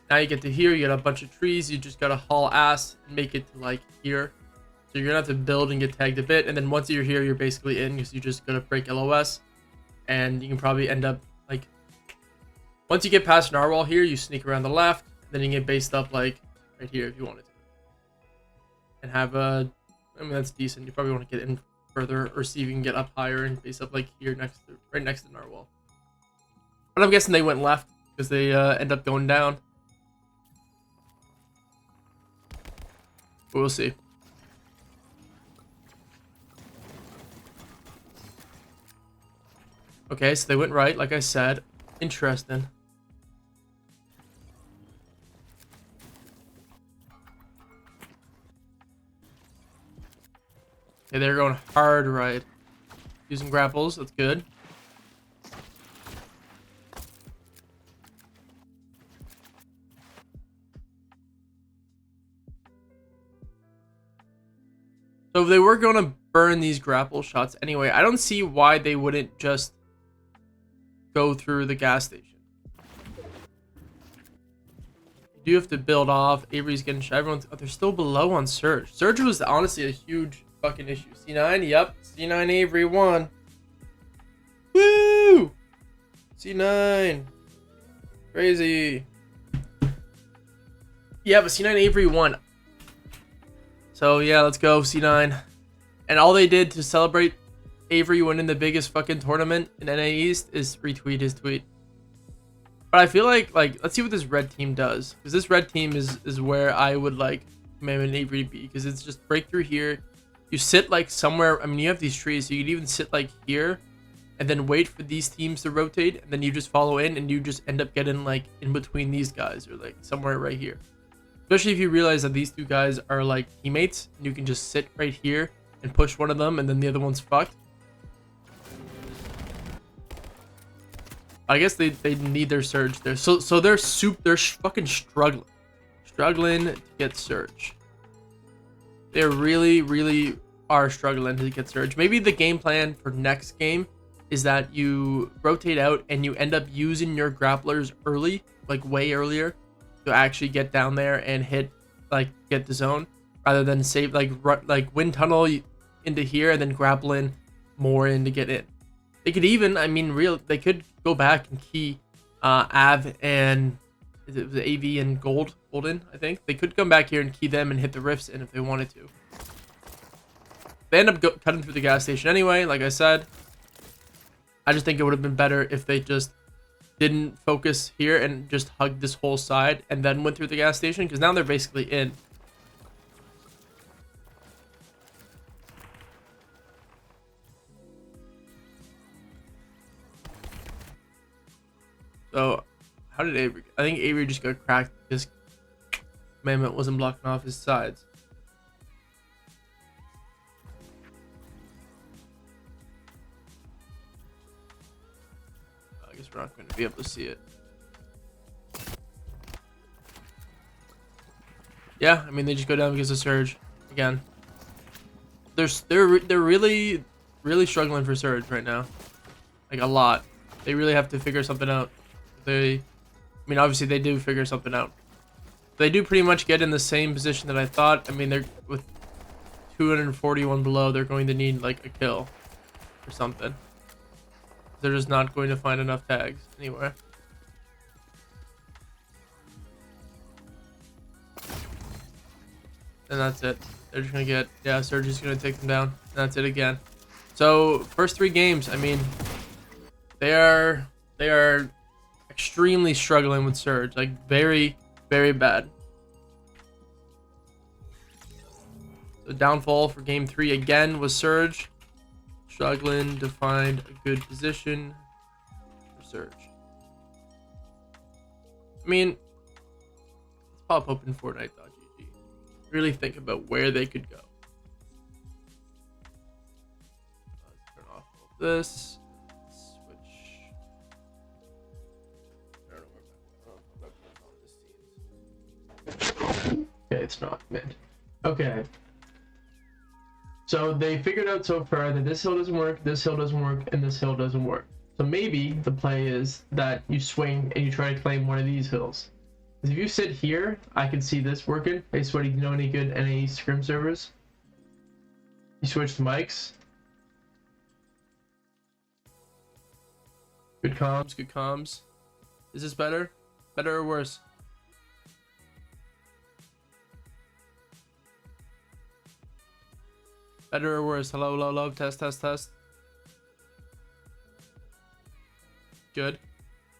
Now you get to here. You got a bunch of trees. You just gotta haul ass and make it to like here. So you're gonna have to build and get tagged a bit. And then once you're here, you're basically in because you just gotta break LOS, and you can probably end up like. Once you get past Narwhal here, you sneak around the left, then you get based up like right here if you wanted to. And have a, I mean that's decent. You probably want to get in further or see if you can get up higher and base up like here right next to Narwhal. But I'm guessing they went left because they end up going down. But we'll see. Okay, so they went right, like I said. Interesting. Okay, they're going hard right. Using grapples, that's good. So if they were going to burn these grapple shots anyway, I don't see why they wouldn't just go through the gas station. You do have to build off. Avery's getting shot. They're still below on Surge. Surge was honestly a huge fucking issue. C9, yep. C9 Avery won. Woo! C9. Crazy. Yeah, but C9 Avery won. So yeah, let's go C9. And all they did to celebrate Avery winning the biggest fucking tournament in NAE East is retweet his tweet. But I feel like let's see what this red team does, because this red team is where I would like Commandment Avery to be, because it's just break through here. You sit like somewhere. I mean, you have these trees, so you could even sit like here, and then wait for these teams to rotate, and then you just follow in, and you just end up getting like in between these guys or like somewhere right here. Especially if you realize that these two guys are like teammates, and you can just sit right here and push one of them, and then the other one's fucked. I guess they need their Surge there. So they're fucking struggling to get Surge. They really are struggling to get Surge. Maybe the game plan for next game is that you rotate out and you end up using your grapplers early, like way earlier, to actually get down there and hit, like get the zone, rather than save like wind tunnel into here and then grapple in more in to get in. They could even, I mean, they could go back and key Av and is it the AV and Golden, I think. They could come back here and key them and hit the rifts in if they wanted to. They end up cutting through the gas station anyway, like I said. I just think it would have been better if they just didn't focus here and just hugged this whole side and then went through the gas station, because now they're basically in. So, how did Avery? I think Avery just got cracked because Commandment wasn't blocking off his sides. I guess we're not going to be able to see it. Yeah, I mean they just go down because of Surge again. They're really struggling for Surge right now, like a lot. They really have to figure something out. I I mean, obviously they do figure something out. They do pretty much get in the same position that I thought. I mean, they're with 241 below. They're going to need like a kill or something. They're just not going to find enough tags anywhere. And that's it. They're just gonna get, yeah, Surge is gonna take them down. And that's it again. So first 3 games, I mean, they are extremely struggling with Surge, like very, very bad. The downfall for game 3 again was Surge, struggling to find a good position for Surge. I mean, let's pop open Fortnite.gg. Really think about where they could go. Let's turn off all this. Switch. I don't know where my on this scene. Okay, it's not mid. Okay. So they figured out so far that this hill doesn't work, this hill doesn't work, and this hill doesn't work. So maybe the play is that you swing and you try to claim one of these hills. If you sit here, I can see this working. Hey, Sweaty, you know any good NAE scrim servers? You switch to mics. Good comms, good comms. Is this better? Better or worse? Better or worse? Hello, hello, hello. Test, test, test. Good.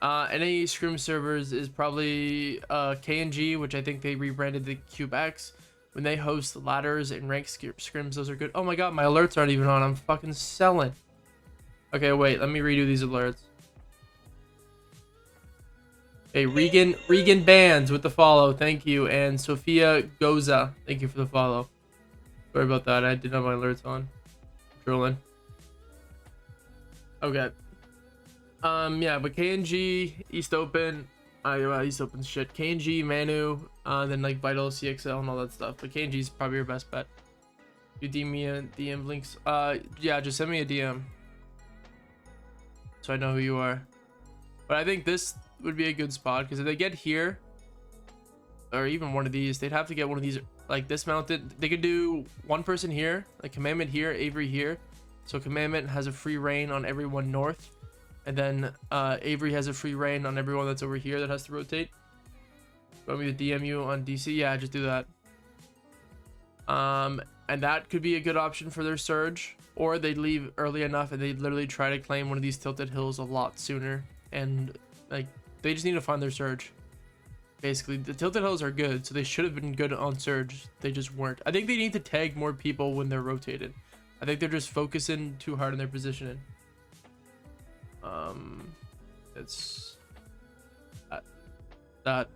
NAE scrim servers is probably KNG, which I think they rebranded the CubeX. When they host ladders and rank scrims, those are good. Oh my god, my alerts aren't even on. I'm fucking selling. Okay, wait, let me redo these alerts. Hey, Regan Bands with the follow, thank you. And Sophia Goza, thank you for the follow. Sorry about that, I didn't have my alerts on. Trolling. Okay. Yeah, but KNG, East Open, East Open shit. KNG, Manu, then like Vital, CXL, and all that stuff. But KNG is probably your best bet. You DM me a DM links. Yeah, just send me a DM so I know who you are. But I think this would be a good spot because if they get here, or even one of these, they'd have to get one of these like this mounted. They could do one person here, like Commandment here, Avery here. So Commandment has a free reign on everyone north. And then Avery has a free reign on everyone that's over here that has to rotate. Want me to DM you on DC? Yeah, just do that. And that could be a good option for their Surge. Or they'd leave early enough and they'd literally try to claim one of these tilted hills a lot sooner. And like they just need to find their Surge. Basically, the tilted hills are good, so they should have been good on Surge. They just weren't. I think they need to tag more people when they're rotated. I think they're just focusing too hard on their positioning. It's that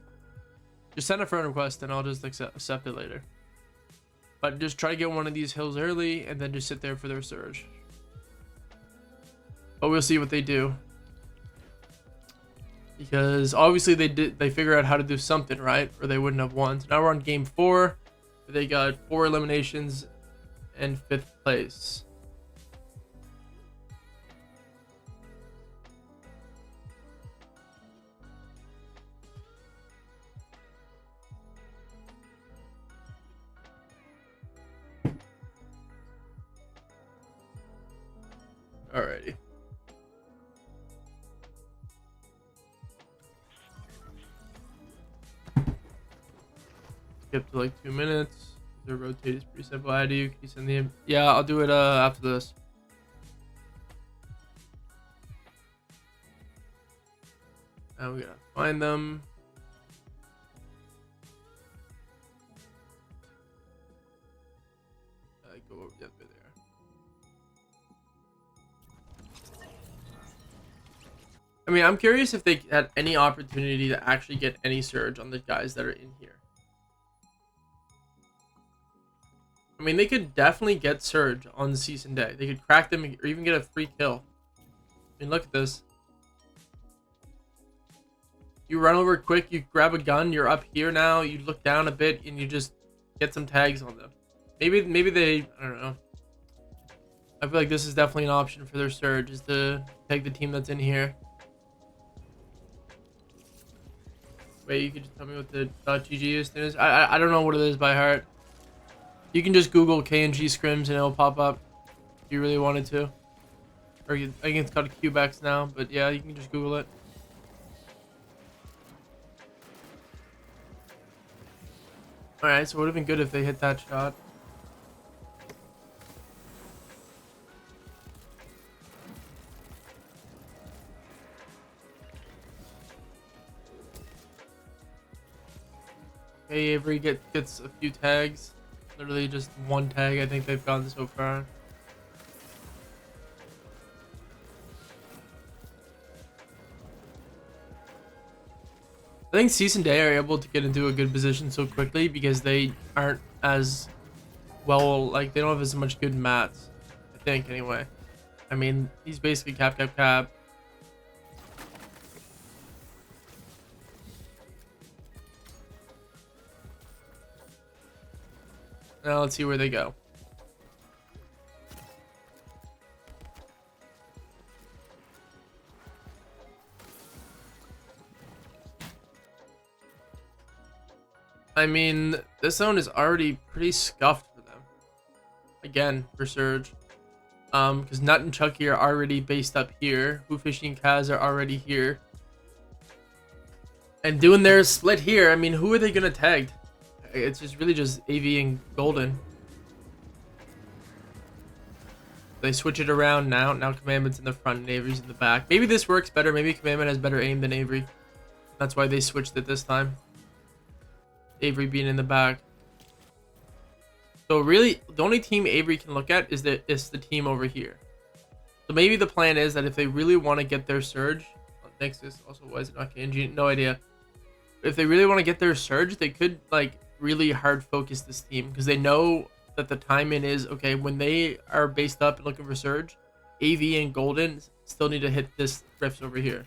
just send a friend request and I'll just accept it later, but just try to get one of these hills early and then just sit there for their Surge. But we'll see what they do, because obviously they figure out how to do something, right? Or they wouldn't have won. So now we're on game 4. They got 4 eliminations and 5th place. Alrighty. Skip to like 2 minutes. The rotate is pretty simple. Can you send the? Yeah, I'll do it after this. And we gotta find them. Go over that bit there. I mean, I'm curious if they had any opportunity to actually get any Surge on the guys that are in here. I mean, they could definitely get Surge on the season day. They could crack them or even get a free kill. I mean, look at this. You run over quick, you grab a gun, you're up here now, you look down a bit, and you just get some tags on them. Maybe they, I don't know. I feel like this is definitely an option for their Surge, is to tag the team that's in here. Wait, you can just tell me what the .gg is? I don't know what it is by heart. You can just Google KNG scrims and it'll pop up if you really wanted to. Or I think it's called QBEX now, but yeah, you can just Google it. Alright, so it would have been good if they hit that shot. Okay, Avery gets a few tags. Literally just one tag I think they've gotten so far. I think Cease and Day are able to get into a good position so quickly because they aren't as well, like, they don't have as much good mats. I think, anyway. I mean, he's basically cap. Now let's see where they go. I mean, this zone is already pretty scuffed for them. Again, for Surge. Because Nut and Chucky are already based up here. Whoofishy and Kaz are already here. And doing their split here, I mean, who are they going to tag? It's just really just AV and Golden. They switch it around now. Now Commandment's in the front and Avery's in the back. Maybe this works better. Maybe Commandment has better aim than Avery. That's why they switched it this time. Avery being in the back. So really, the only team Avery can look at is the team over here. So maybe the plan is that if they really want to get their Surge, Nexus also, why is it not KNG? No idea. If they really want to get their Surge, they could like really hard focus this team because they know that the timing is okay when they are based up and looking for Surge. AV and Golden still need to hit this Rifts over here.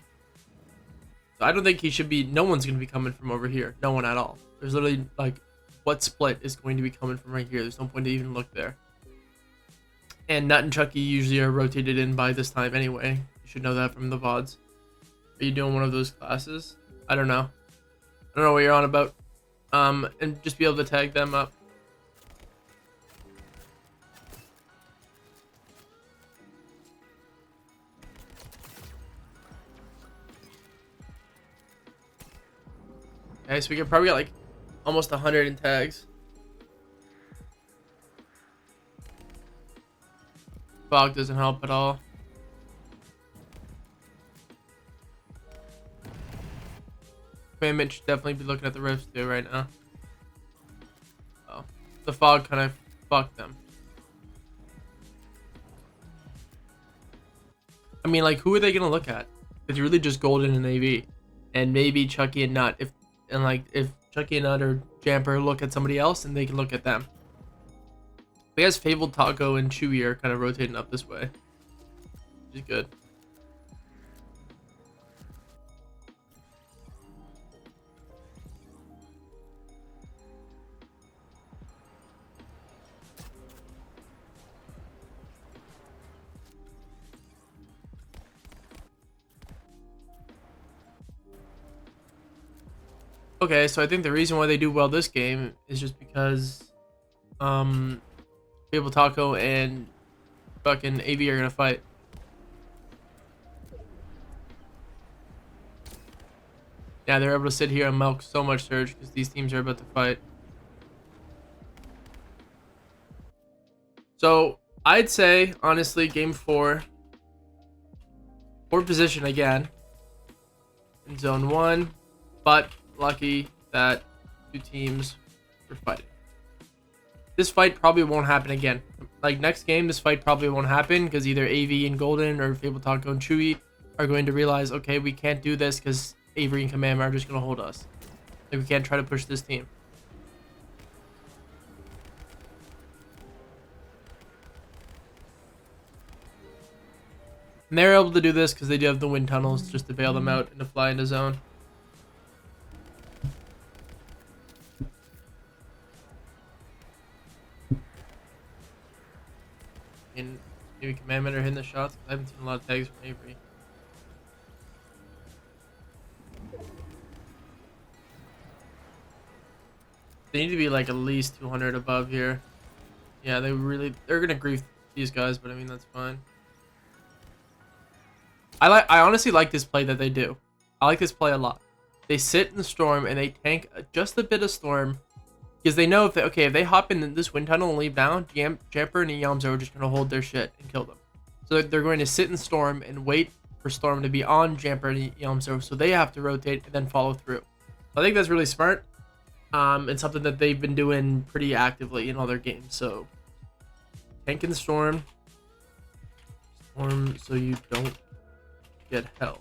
So I don't think he should be. No one's going to be coming from over here. No one at all. There's literally like, what split is going to be coming from right here? There's no point to even look there. And Nut and Chucky usually are rotated in by this time anyway. You should know that from the VODs. Are you doing one of those classes? I don't know. I don't know what you're on about. And just be able to tag them up. Okay, so we could probably get like almost 100 in tags. Fog doesn't help at all. Commandment should definitely be looking at the rifts too right now. Oh, the fog kind of fucked them. I mean, like, who are they gonna look at? It's really just Golden and AV, and maybe Chucky and Nut. If Chucky and Nut or Jamper look at somebody else, and they can look at them. I guess Fabled Taco and Chewy are kind of rotating up this way, which is good. Okay, so I think the reason why they do well this game is just because Fabled Taco and fucking AV are gonna fight. Yeah, they're able to sit here and milk so much Surge because these teams are about to fight. So I'd say, honestly, game 4, position again in zone 1, but lucky that 2 teams were fighting. This fight probably won't happen again. Like, next game, this fight probably won't happen because either AV and Golden or Fabled Taco and Chewy are going to realize, okay, we can't do this because Avery and Commandment are just going to hold us. Like, we can't try to push this team. And they're able to do this because they do have the wind tunnels just to bail them out and to fly into zone. And maybe Commandment are hitting the shots. I haven't seen a lot of tags from Avery. They need to be like at least 200 above here. Yeah, they're gonna grief these guys, but I mean that's fine. I honestly like this play that they do. I like this play a lot. They sit in the storm and they tank just a bit of storm because they know if they hop in this wind tunnel and leave down, Jamper and Yamzo are just gonna hold their shit and kill them. So they're going to sit in storm and wait for storm to be on Jamper and Yamzo, so they have to rotate and then follow through. So I think that's really smart. It's something that they've been doing pretty actively in all their games. So tank in the storm so you don't get held.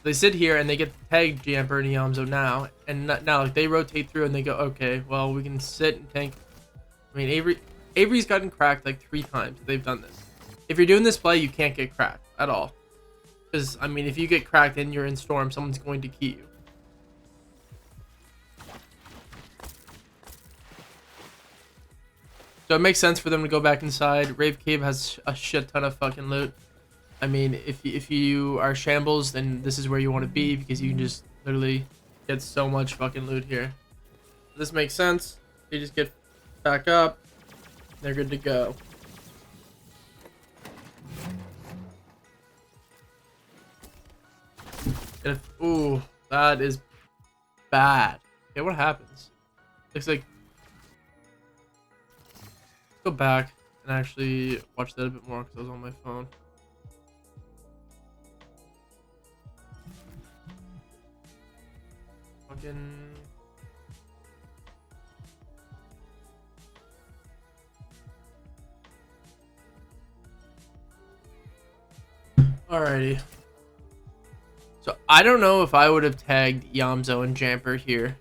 They sit here and they get tagged Jamper and Yamzo now, and now like they rotate through and they go, okay, well we can sit and tank. I mean Avery's gotten cracked like 3 times. They've done this. If you're doing this play, you can't get cracked at all. Because I mean, if you get cracked and you're in storm, someone's going to key you. So it makes sense for them to go back inside. Rave Cave has a shit ton of fucking loot. I mean, if you are shambles, then this is where you want to be because you can just literally get so much fucking loot here. This makes sense. They just get back up. They're good to go. Ooh, that is bad. Okay, what happens? Looks like... Let's go back and actually watch that a bit more because I was on my phone. Fucking... Alrighty. So I don't know if I would have tagged Yamzo and Jamper here.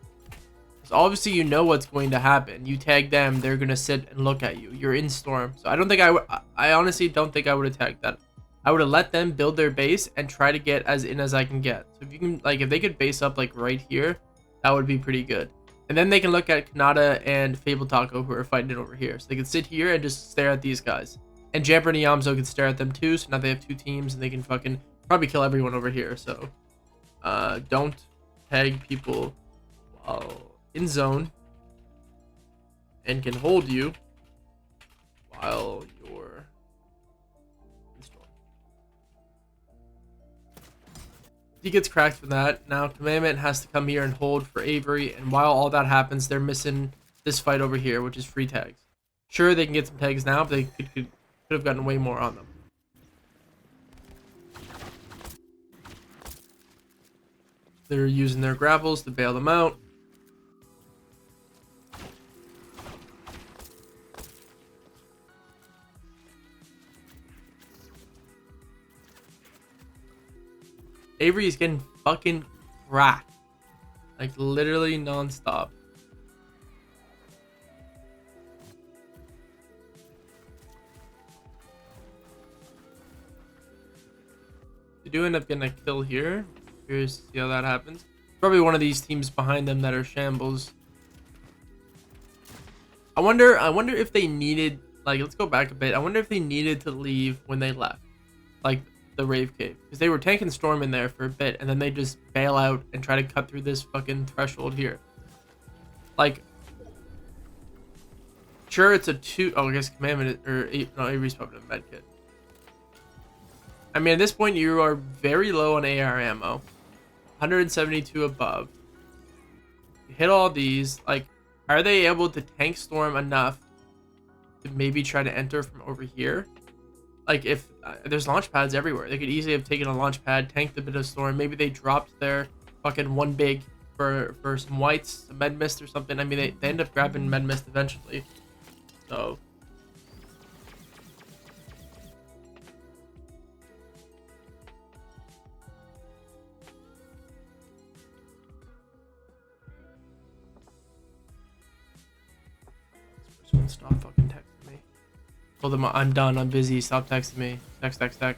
Because obviously you know what's going to happen. You tag them, they're going to sit and look at you. You're in storm. So I don't think I honestly don't think I would have tagged that. I would have let them build their base and try to get as in as I can get. So if you can, like, if they could base up like right here, that would be pretty good. And then they can look at Kanata and Fable Taco who are fighting it over here. So they can sit here and just stare at these guys. And Jamper and Yamzo can stare at them too. So now they have 2 teams and they can fucking probably kill everyone over here. So don't tag people while in zone and can hold you while you're in storm. He gets cracked from that. Now Commandment has to come here and hold for Avery, and while all that happens, they're missing this fight over here, which is free tags. Sure, they can get some tags now, but they could have gotten way more on them. They're using their grapples to bail them out. Avery is getting fucking cracked. Like literally non-stop. They do end up getting a kill here. Curious to see how that happens. Probably one of these teams behind them that are shambles. I wonder if they needed, like, let's go back a bit. I wonder if they needed to leave when they left, like the Rave Cave, because they were tanking storm in there for a bit, and then they just bail out and try to cut through this fucking threshold here. Like, sure, it's a 2. Oh, I guess Commandment no, Avery's probably a med kit. I mean, at this point, you are very low on AR ammo. 172 above. You hit all these. Like, are they able to tank storm enough to maybe try to enter from over here? Like, if there's launch pads everywhere, they could easily have taken a launch pad, tanked a bit of storm. Maybe they dropped their fucking one big for some whites, some med mist or something. I mean, they end up grabbing med mist eventually. So. Stop fucking texting me. Told them I'm done, I'm busy, stop texting me. Text. I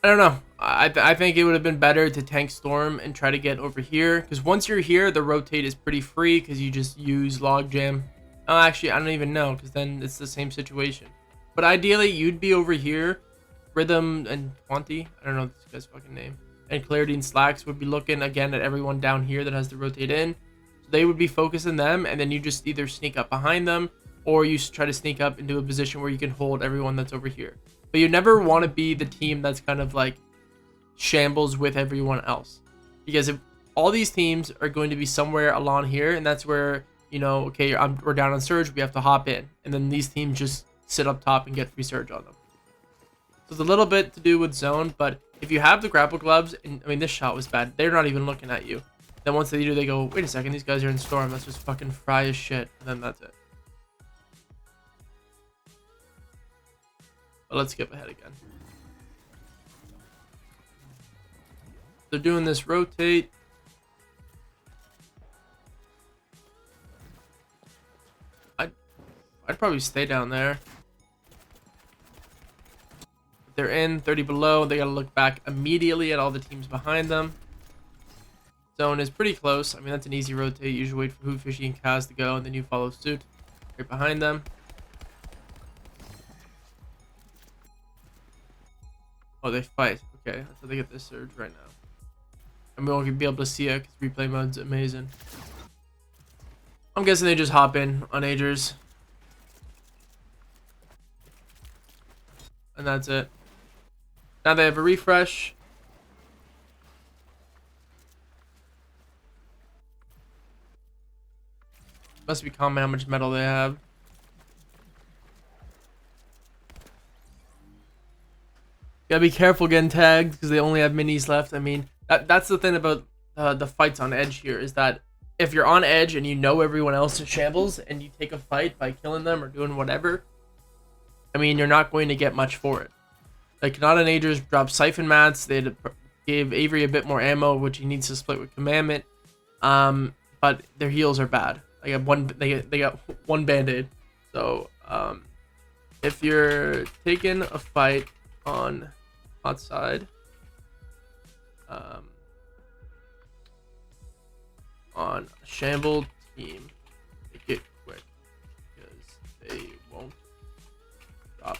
don't know. I think it would have been better to tank storm and try to get over here, because once you're here, the rotate is pretty free because you just use logjam. Oh, actually, I don't even know, because then it's the same situation. But ideally, you'd be over here. Rhythm and Quanti, I don't know this guy's fucking name, and Clarity and Slacks would be looking again at everyone down here that has to rotate in. So they would be focusing them, and then you just either sneak up behind them, or you try to sneak up into a position where you can hold everyone that's over here. But you never want to be the team that's kind of like shambles with everyone else, because if all these teams are going to be somewhere along here, and that's where, you know, okay, we're down on Surge, we have to hop in, and then these teams just sit up top and get free Surge on them. So it's a little bit to do with zone, but if you have the grapple gloves, and I mean, this shot was bad. They're not even looking at you. Then once they do, they go, wait a second, these guys are in Storm. Let's just fucking fry as shit. And then that's it. But let's skip ahead again. They're doing this rotate. I'd probably stay down there. They're in 30 below. They gotta look back immediately at all the teams behind them. Zone is pretty close. I mean, that's an easy rotate. You usually wait for Hoot, Fishy, and Kaz to go, and then you follow suit right behind them. Oh, they fight. Okay, that's how they get this Surge right now. And we won't be able to see it because replay mode's amazing. I'm guessing they just hop in on Agers. And that's it. Now they have a refresh. Must be common how much metal they have. Gotta be careful getting tagged because they only have minis left. I mean, that's the thing about the fights on Edge here, is that if you're on Edge and you know everyone else is shambles and you take a fight by killing them or doing whatever, I mean, you're not going to get much for it. Like, not an Agers dropped Siphon Mats. They gave Avery a bit more ammo, which he needs to split with Commandment. But their heals are bad. They got one band-aid. So if you're taking a fight on hot side, on a shambled team, make it quick because they won't drop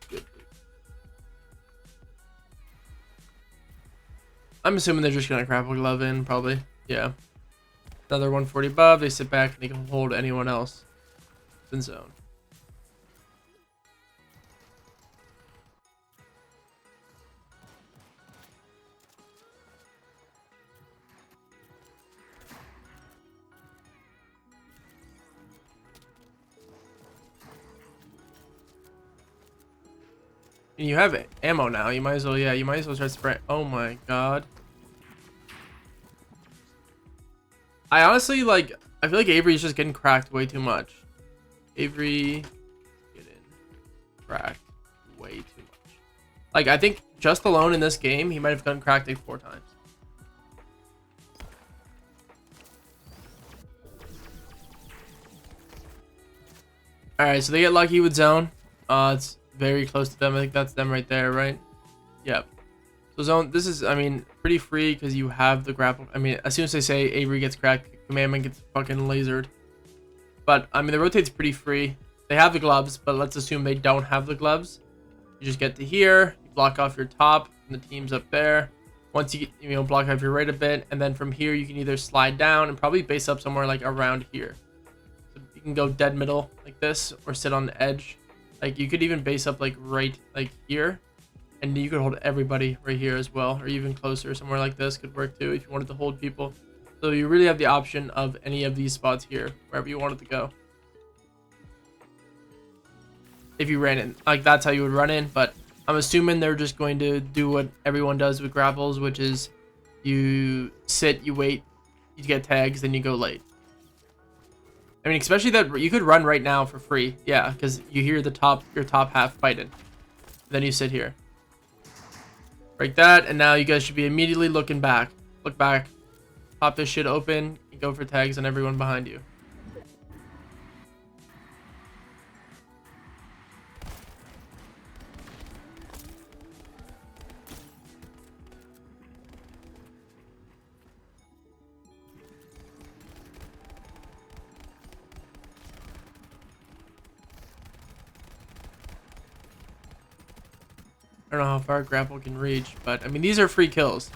good loot. I'm assuming they're just gonna grapple glove in, probably. Yeah. Another 140 above. They sit back and they can hold anyone else in zone. And you have ammo now. You might as well, yeah, you might as well start spraying. Oh my god. I honestly, like, I feel like Avery's just getting cracked way too much. Avery getting cracked way too much. Like, I think just alone in this game, he might have gotten cracked like 4 times. Alright, so they get lucky with zone. It's very close to them. I think that's them right there, right? Yep. So zone, this is, I mean, pretty free because you have the grapple. I mean, as soon as they say Avery gets cracked, Commandment gets fucking lasered. But, I mean, the rotate's pretty free. They have the gloves, but let's assume they don't have the gloves. You just get to here, you block off your top, and the team's up there. Once you get, you know, block off your right a bit, and then from here you can either slide down and probably base up somewhere like around here. So you can go dead middle like this, or sit on the edge. Like, you could even base up like right like here, and you could hold everybody right here as well, or even closer somewhere like this could work too if you wanted to hold people. So you really have the option of any of these spots here, wherever you wanted to go. If you ran in, like, that's how you would run in, but I'm assuming they're just going to do what everyone does with grapples, which is you sit, you wait, you get tags, then you go late. I mean, especially that you could run right now for free. Yeah, because you hear the your top half fighting. Then you sit here. Break that, and now you guys should be immediately looking back. Look back. Pop this shit open, and go for tags on everyone behind you. I don't know how far grapple can reach, but I mean, these are free kills.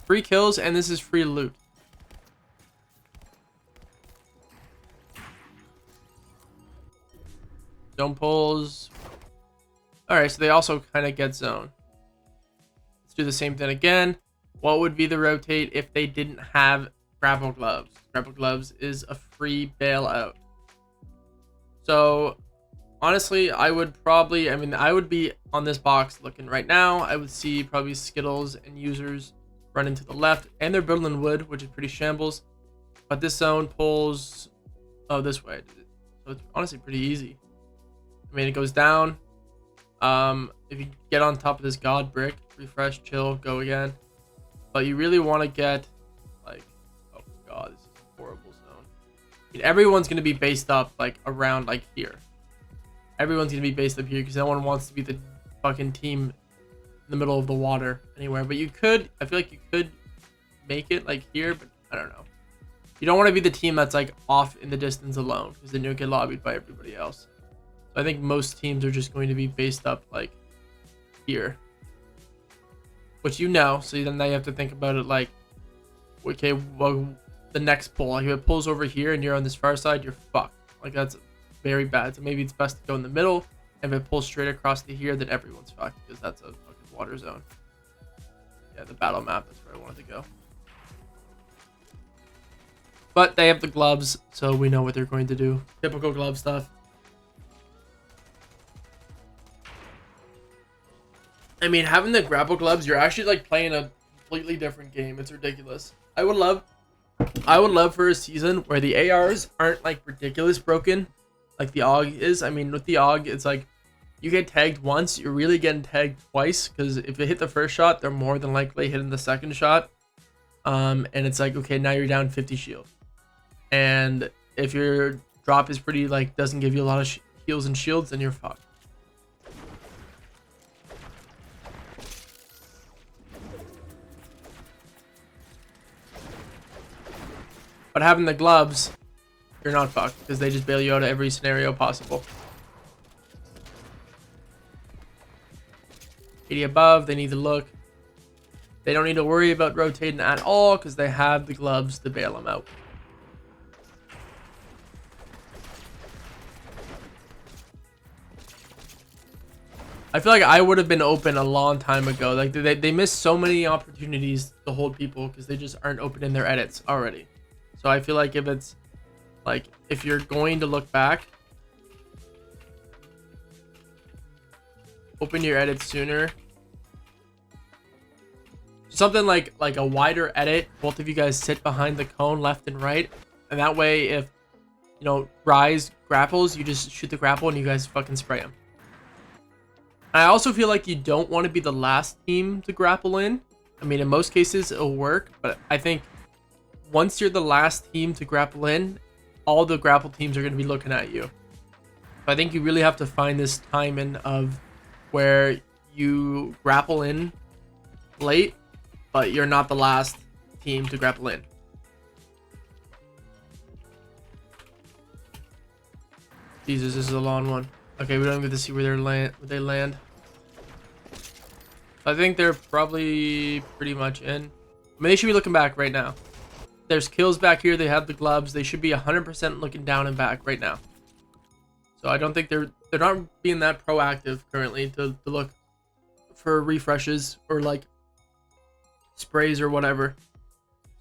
Free kills, and this is free loot. Zone pulls. Alright, so they also kind of get zone. Let's do the same thing again. What would be the rotate if they didn't have grapple gloves? Grapple gloves is a free bailout. So, honestly, I would probably, I would be on this box looking right now. I would see probably Skittles and users running to the left, and they're building wood, which is pretty shambles. But this zone pulls, this way. So it's honestly pretty easy. I mean, it goes down. If you get on top of this god brick, refresh, chill, go again. But you really want to get, like, oh god, this is a horrible zone. I mean, everyone's going to be based up, like, around, like, here. Everyone's going to be based up here because no one wants to be the fucking team in the middle of the water anywhere. But you could, I feel like you could make it, like, here, but I don't know. You don't want to be the team that's, like, off in the distance alone because then you'll get lobbied by everybody else. So I think most teams are just going to be based up, like, here. Which you know, so then now you have to think about it like, okay, well, the next pull, like if it pulls over here and you're on this far side, you're fucked. Like that's very bad. So maybe it's best to go in the middle, and if it pulls straight across to here, then everyone's fucked because that's a fucking water zone. Yeah, the battle map, that's where I wanted to go. But they have the gloves, so we know what they're going to do. Typical glove stuff. I mean, having the grapple gloves, you're actually like playing a completely different game. It's ridiculous. I would love for a season where the ARs aren't like ridiculous broken like the AUG is. I mean, with the AUG, it's like you get tagged once, you're really getting tagged twice because if you hit the first shot, they're more than likely hitting the second shot. And it's like, okay, now you're down 50 shield. And if your drop is pretty like doesn't give you a lot of heals and shields, then you're fucked. But having the gloves, you're not fucked because they just bail you out of every scenario possible. 80 above, they need to look. They don't need to worry about rotating at all because they have the gloves to bail them out. I feel like I would have been open a long time ago. Like they missed so many opportunities to hold people because they just aren't open in their edits already. So I feel like if it's like if you're going to look back, open your edits sooner. Something like a wider edit. Both of you guys sit behind the cone left and right, and that way if you know Rise grapples, you just shoot the grapple and you guys fucking spray him. I also feel like you don't want to be the last team to grapple in. I mean, in most cases it'll work, but I think once you're the last team to grapple in, all the grapple teams are going to be looking at you. So I think you really have to find this timing of where you grapple in late, but you're not the last team to grapple in. Jesus, this is a long one. Okay, we don't get to see where they land. I think they're probably pretty much in. I mean, they should be looking back right now. There's kills back here. They have the gloves. They should be 100% looking down and back right now. So I don't think they're not being that proactive currently to look for refreshes or like sprays or whatever.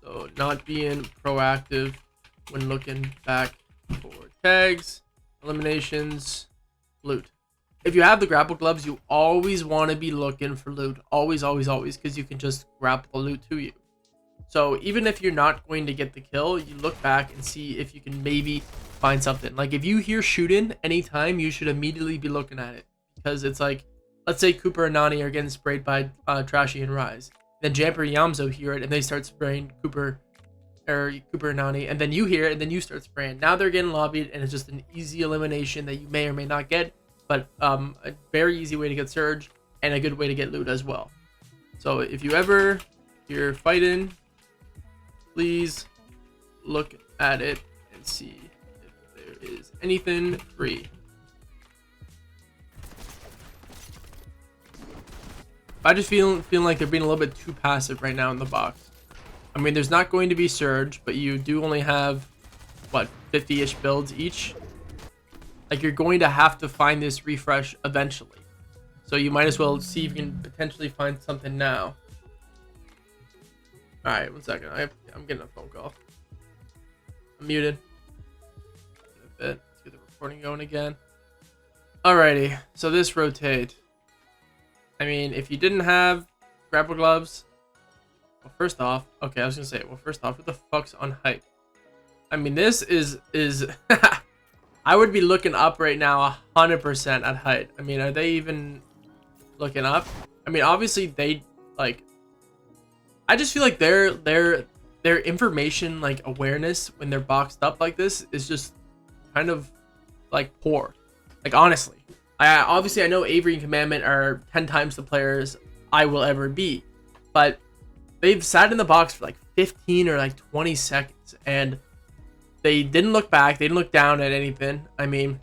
So not being proactive when looking back for tags, eliminations, loot. If you have the grapple gloves, you always want to be looking for loot. Always, always, always, because you can just grapple the loot to you. So even if you're not going to get the kill, you look back and see if you can maybe find something. Like if you hear shooting anytime, you should immediately be looking at it. Because it's like, let's say Cooper and Nani are getting sprayed by Trashy and Rise. Then Jamper and Yamzo hear it and they start spraying Cooper and Nani. And then you hear it and then you start spraying. Now they're getting lobbied and it's just an easy elimination that you may or may not get. But a very easy way to get Surge and a good way to get loot as well. So if you're fighting, please look at it and see if there is anything free. I just feeling like they're being a little bit too passive right now in the box. I mean, there's not going to be surge, but you do only have what, 50-ish builds each. Like, you're going to have to find this refresh eventually. So you might as well see if you can potentially find something now. Alright, 1 second. I'm getting a phone call. I'm muted. Let's get the recording going again. Alrighty, so this rotate. I mean, if you didn't have grapple gloves, well, first off, okay, I was gonna say, well, first off, what the fuck's on height? I mean, this is I would be looking up right now 100% at height. I mean, are they even looking up? I mean, obviously they like. I just feel like their information like awareness when they're boxed up like this is just kind of like poor. Like, honestly, I know Avery and Commandment are 10 times the players I will ever be, but they've sat in the box for like 15 or like 20 seconds and they didn't look back. They didn't look down at anything. I mean,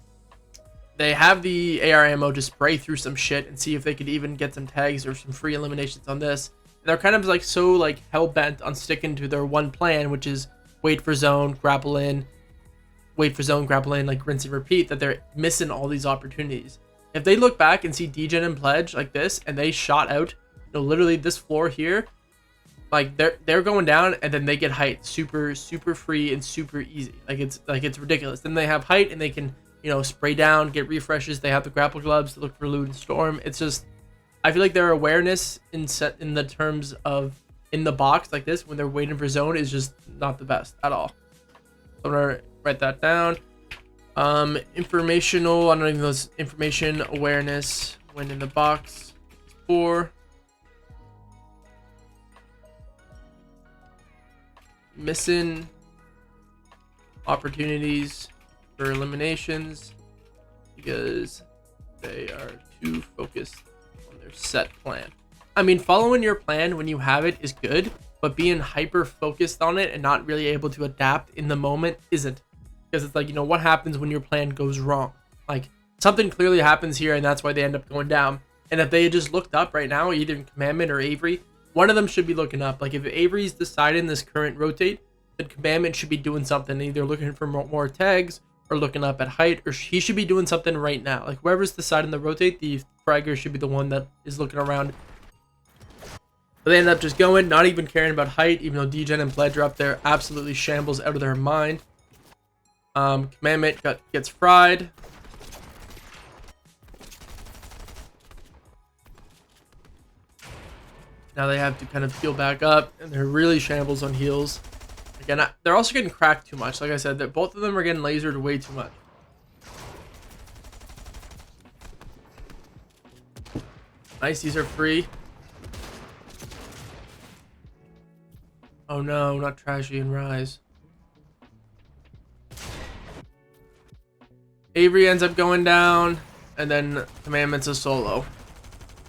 they have the AR ammo to spray through some shit and see if they could even get some tags or some free eliminations on this. And they're kind of like so like hell bent on sticking to their one plan, which is wait for zone, grapple in, wait for zone, grapple in, like rinse and repeat, that they're missing all these opportunities. If they look back and see Degen and Pledge like this and they shot out, you know, literally this floor here, like they're going down and then they get height super free and super easy. Like it's ridiculous. Then they have height and they can, you know, spray down, get refreshes. They have the grapple gloves to look for loot and storm. It's just, I feel like their awareness in the terms of in the box like this when they're waiting for zone is just not the best at all. So I'm gonna write that down. Informational, I don't even know this information awareness when in the box. 4. Missing opportunities for eliminations because they are too focused on their set plan. I mean, following your plan when you have it is good, but being hyper focused on it and not really able to adapt in the moment isn't. Because it's like, you know, what happens when your plan goes wrong? Like, something clearly happens here and that's why they end up going down. And if they had just looked up right now, either in Commandment or Avery, one of them should be looking up. Like, if Avery's deciding this current rotate, then Commandment should be doing something, either looking for more tags or looking up at height, or he should be doing something right now. Like, whoever's deciding the rotate, the fragger should be the one that is looking around. But they end up just going, not even caring about height, even though Degen and Pledge are up there, absolutely shambles out of their mind. Commandment gets fried. Now they have to kind of heal back up, and they're really shambles on heals. Again, they're also getting cracked too much. Like I said, that both of them are getting lasered way too much. Nice, these are free. Oh no, not Trashy and Rise. Avery ends up going down, and then Commandment's a solo.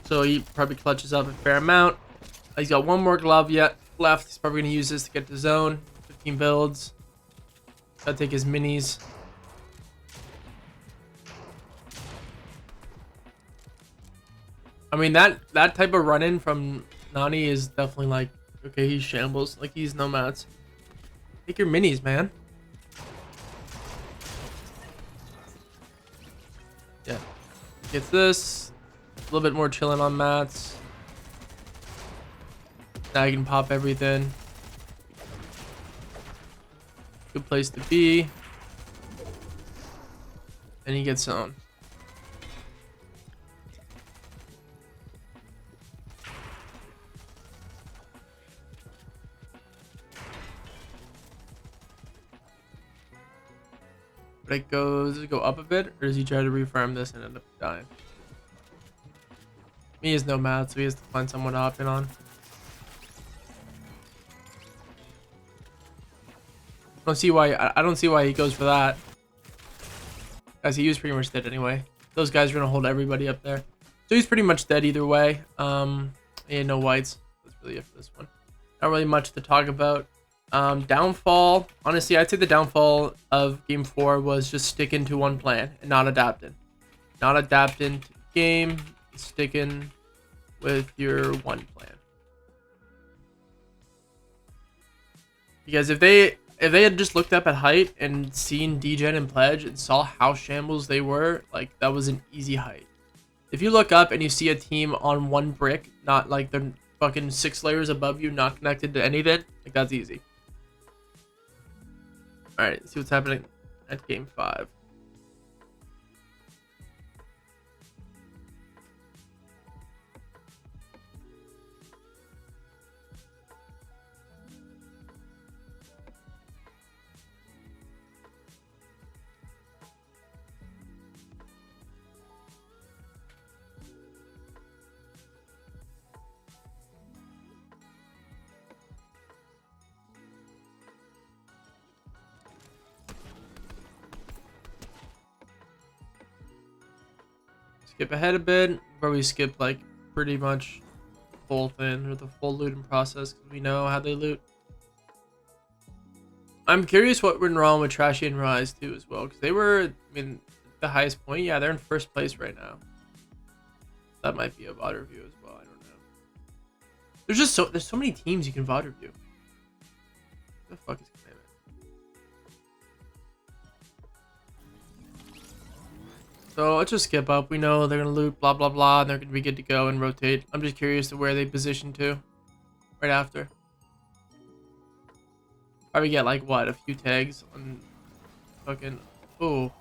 So he probably clutches up a fair amount. He's got one more glove yet left. He's probably going to use this to get to zone. 15 builds. Gotta take his minis. I mean, that type of run-in from Nani is definitely like, okay, he's shambles. Like, he's nomads. Take your minis, man. Yeah. Gets this. A little bit more chilling on mats. Now you can pop everything. Good place to be. And he gets on. But it goes, does it go up a bit, or does he try to refarm this and end up dying? He has no mat, so he has to find someone to hop in on. I don't see why he goes for that. As he was pretty much dead anyway. Those guys are gonna hold everybody up there. So he's pretty much dead either way. He had no whites. That's really it for this one. Not really much to talk about. Downfall, honestly, I'd say the downfall of game 4 was just sticking to one plan and not adapting. Not adapting to the game, sticking with your one plan. Because if they had just looked up at height and seen Degen and Pledge and saw how shambles they were, like, that was an easy height. If you look up and you see a team on one brick, not like they're fucking 6 layers above you, not connected to anything, like, that's easy. Alright, let's see what's happening at game 5. Skip ahead a bit, probably skip like pretty much the full thing or the full looting process because we know how they loot. I'm curious what went wrong with Trashy and Rise too as well, because they were, I mean, the highest point. Yeah, they're in first place right now. That might be a VOD review as well. I don't know. There's so many teams you can VOD review. What the fuck is Commandment? So let's just skip up. We know they're gonna loot, blah blah blah, and they're gonna be good to go and rotate. I'm just curious to where they position to right after. Probably get like what, a few tags on fucking. Oh,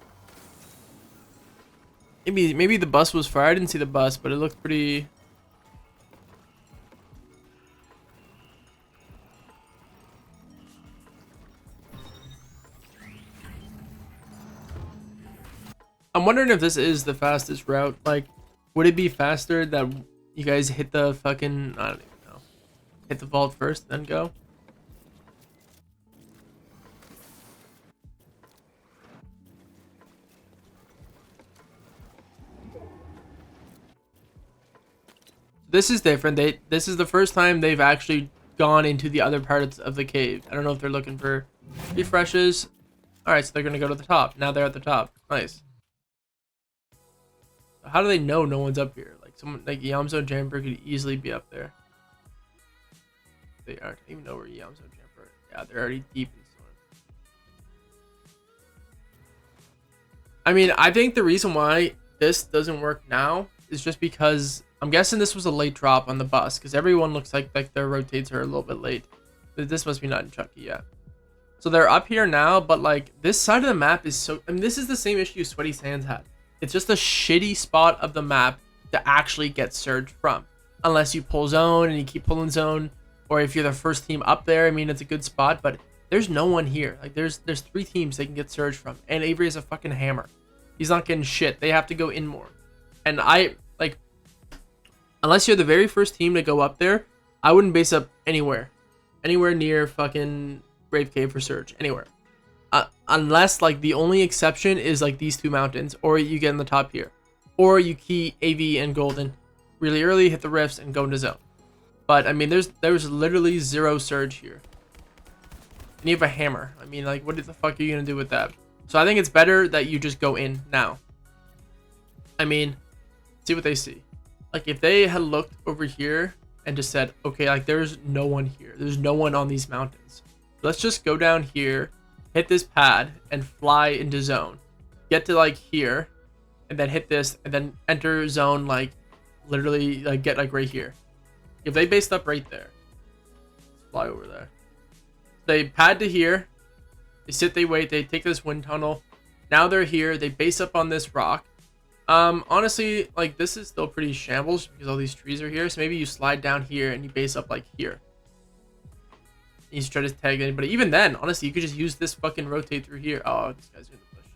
maybe the bus was fire. I didn't see the bus, but it looked pretty. I'm wondering if this is the fastest route. Like, would it be faster that you guys hit the fucking, I don't even know, hit the vault first, then go? This is different. This is the first time they've actually gone into the other parts of the cave. I don't know if they're looking for refreshes. All right, so they're gonna go to the top. Now they're at the top. Nice. How do they know no one's up here? Like someone like Yamzo and Jamper could easily be up there. They aren't even know where Yamzo and Jamper. Yeah, they're already deep in the storm. I mean, I think the reason why this doesn't work now is just because I'm guessing this was a late drop on the bus because everyone looks like their rotates are a little bit late. This must be not in Chucky yet. So they're up here now, but like this side of the map is so. I mean, this is the same issue Sweaty Sands had. It's just a shitty spot of the map to actually get surged from. Unless you pull zone and you keep pulling zone. Or if you're the first team up there, I mean, it's a good spot. But there's no one here. Like, there's 3 teams they can get surged from. And Avery is a fucking hammer. He's not getting shit. They have to go in more. And unless you're the very first team to go up there, I wouldn't base up anywhere. Anywhere near fucking Brave Cave for surge. Anywhere. Unless like the only exception is like these 2 mountains, or you get in the top here, or you key AV and Golden really early, hit the rifts and go into zone. But I mean, there's literally 0 surge here, and you have a hammer. I mean, like, what the fuck are you gonna do with that? So I think it's better that you just go in now. I mean, see what they see. Like if they had looked over here and just said, okay, like there's no one here, there's no one on these mountains. Let's just go down here, hit this pad and fly into zone, get to like here and then hit this and then enter zone, like literally like get like right here. If they based up right there, let's fly over there. They pad to here, they sit, they wait, they take this wind tunnel. Now they're here, they base up on this rock. Honestly, like this is still pretty shambles because all these trees are here. So maybe you slide down here and you base up like here. You just try to tag anybody. Even then, honestly, you could just use this fucking rotate through here. Oh, these guys are in the bush.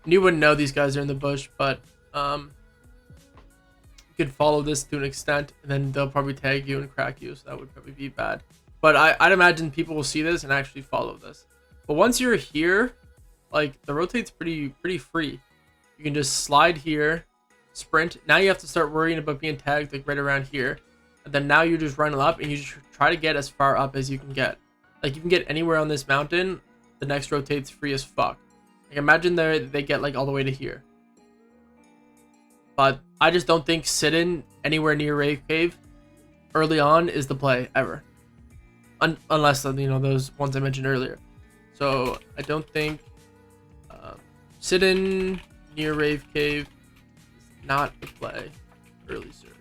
And you wouldn't know these guys are in the bush, but you could follow this to an extent, and then they'll probably tag you and crack you, so that would probably be bad. But I'd imagine people will see this and actually follow this. But once you're here, like the rotate's pretty free. You can just slide here, sprint. Now you have to start worrying about being tagged like right around here. And then now you just run up and you just try to get as far up as you can get. Like you can get anywhere on this mountain, the next rotate's free as fuck. Like imagine they get like all the way to here. But I just don't think sit-in anywhere near Rave Cave early on is the play ever. Unless, those ones I mentioned earlier. So I don't think sit-in near Rave Cave is not the play early surge.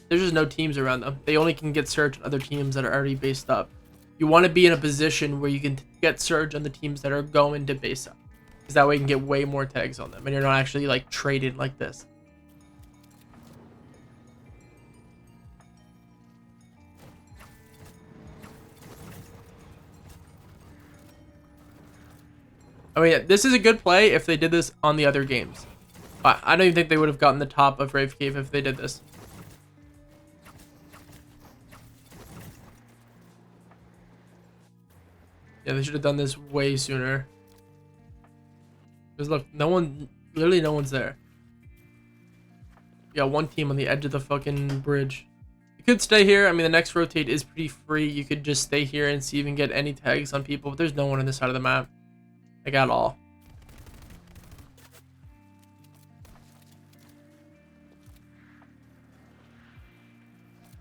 There's just no teams around them. They only can get surge on other teams that are already based up. You want to be in a position where you can get surge on the teams that are going to base up. Because that way you can get way more tags on them. And you're not actually like traded like this. I mean, this is a good play if they did this on the other games. But I don't even think they would have gotten the top of Rave Cave if they did this. Yeah, they should have done this way sooner. Because look, literally no one's there. Yeah, one team on the edge of the fucking bridge. You could stay here. I mean, the next rotate is pretty free. You could just stay here and see if you can get any tags on people. But there's no one on this side of the map. Like, at all.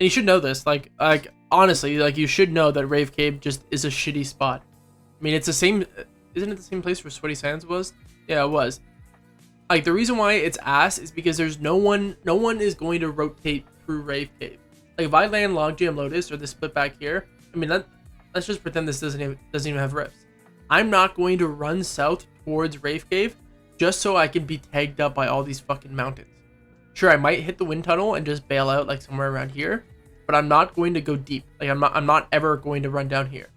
And you should know this. Like honestly, like, you should know that Rave Cave just is a shitty spot. I mean, it's the same. Isn't it the same place where Sweaty Sands was? Yeah, it was. Like, the reason why it's ass is because there's no one is going to rotate through Rave Cave. Like, if I land Logjam Lotus or the split back here, I mean, let's just pretend this doesn't even have rifts. I'm not going to run south towards Rave Cave just so I can be tagged up by all these fucking mountains. Sure, I might hit the wind tunnel and just bail out like somewhere around here, but I'm not going to go deep. Like, I'm not ever going to run down here.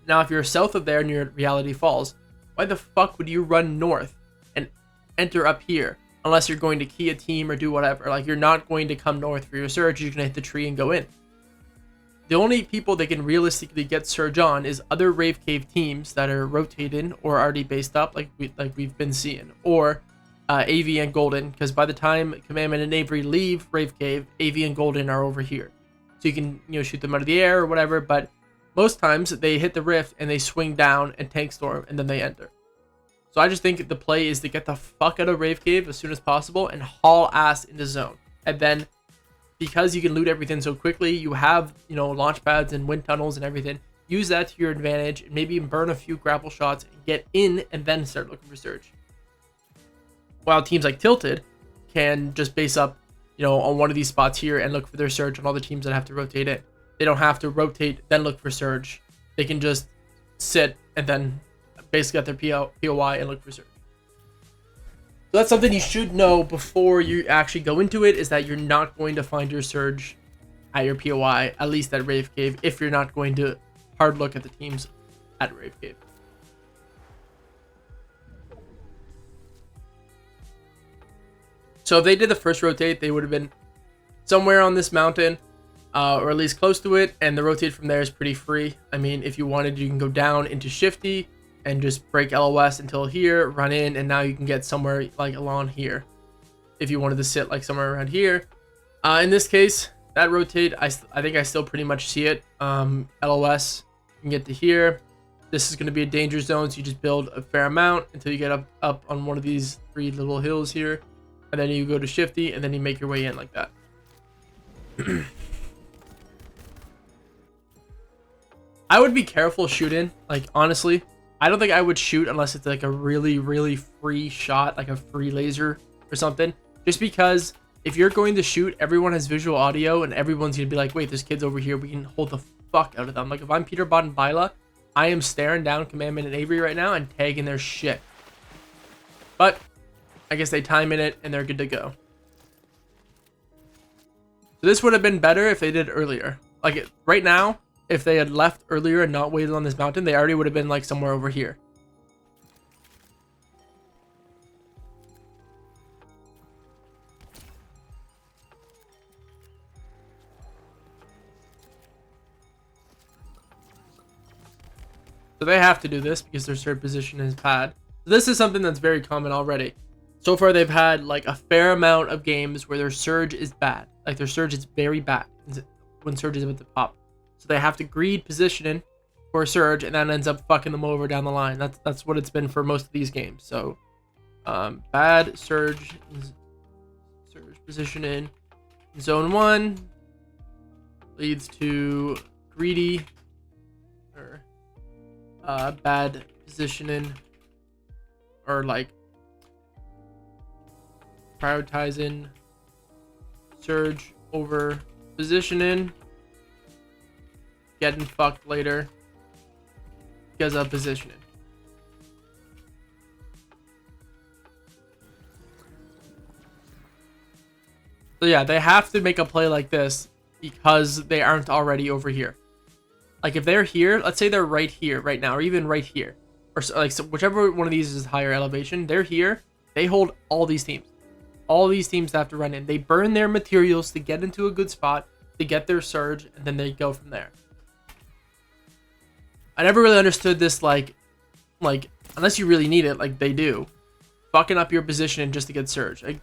Now, if you're south of there near Reality Falls, why the fuck would you run north and enter up here unless you're going to key a team or do whatever? Like, you're not going to come north for your surge. You're going to hit the tree and go in. The only people that can realistically get surge on is other Rave Cave teams that are rotating or already based up, like we've been seeing, or AV and Golden, because by the time Commandment and Avery leave Rave Cave, AV and Golden are over here. So you can, shoot them out of the air or whatever, but most times they hit the rift and they swing down and tank storm and then they enter. So I just think the play is to get the fuck out of Rave Cave as soon as possible and haul ass into zone. And then, because you can loot everything so quickly, you have, launch pads and wind tunnels and everything. Use that to your advantage and maybe even burn a few grapple shots and get in and then start looking for surge. While teams like Tilted can just base up, on one of these spots here and look for their surge on all the teams that have to rotate in. They don't have to rotate, then look for surge. They can just sit and then basically get their POI and look for surge. So that's something you should know before you actually go into it, is that you're not going to find your surge at your POI, at least at Rave Cave, if you're not going to hard look at the teams at Rave Cave. So if they did the first rotate, they would have been somewhere on this mountain, or at least close to it, and the rotate from there is pretty free. I mean, if you wanted, you can go down into Shifty and just break LOS until here, run in, and now you can get somewhere like along here if you wanted to sit like somewhere around here. In this case, that rotate, I think I still pretty much see it. LOS, you can get to here. This is going to be a danger zone, so you just build a fair amount until you get up on one of these 3 little hills here, and then you go to Shifty, and then you make your way in like that. I would be careful shooting. Like, honestly, I don't think I would shoot unless it's like a really, really free shot, like a free laser or something. Just because if you're going to shoot, everyone has visual audio and everyone's going to be like, wait, there's kids over here. We can hold the fuck out of them. Like, if I'm Peter Bot and Byla, I am staring down Commandment and Avery right now and tagging their shit. But I guess they time in it and they're good to go. So this would have been better if they did earlier. Like, right now, if they had left earlier and not waited on this mountain, they already would have been like somewhere over here. So they have to do this because their third position is bad. So this is something that's very common already. So far, they've had like a fair amount of games where their surge is bad. Like, their surge is very bad when surge is at the top. So they have to greed positioning for a surge, and that ends up fucking them over down the line. That's what it's been for most of these games. So Bad surge position in zone 1 leads to greedy or bad positioning, or like prioritizing surge over positioning, getting fucked later because of positioning. So yeah, they have to make a play like this because they aren't already over here. Like if they're here, let's say they're right here right now, or even right here, or like so whichever one of these is higher elevation, they're here. They hold all these teams. All these teams have to run in. They burn their materials to get into a good spot, to get their surge, and then they go from there. I never really understood this, like unless you really need it, like they do, fucking up your position just to get surge. Like,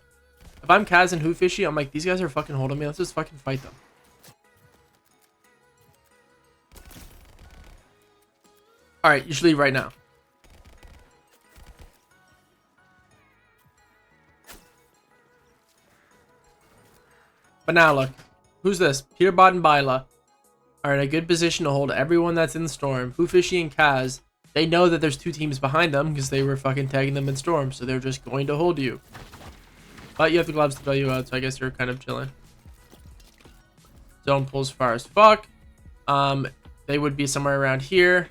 if I'm Kaz and Hoofishy, I'm like, these guys are fucking holding me. Let's just fucking fight them. All right, you should leave right now. But now look, who's this? Peterbot and Byla are in a good position to hold everyone that's in the storm. Hoofishy and Kaz, they know that there's two teams behind them because they were fucking tagging them in storm, so they're just going to hold you. But you have the gloves to bail you out, so I guess you're kind of chilling. Zone pulls far as fuck. They would be somewhere around here.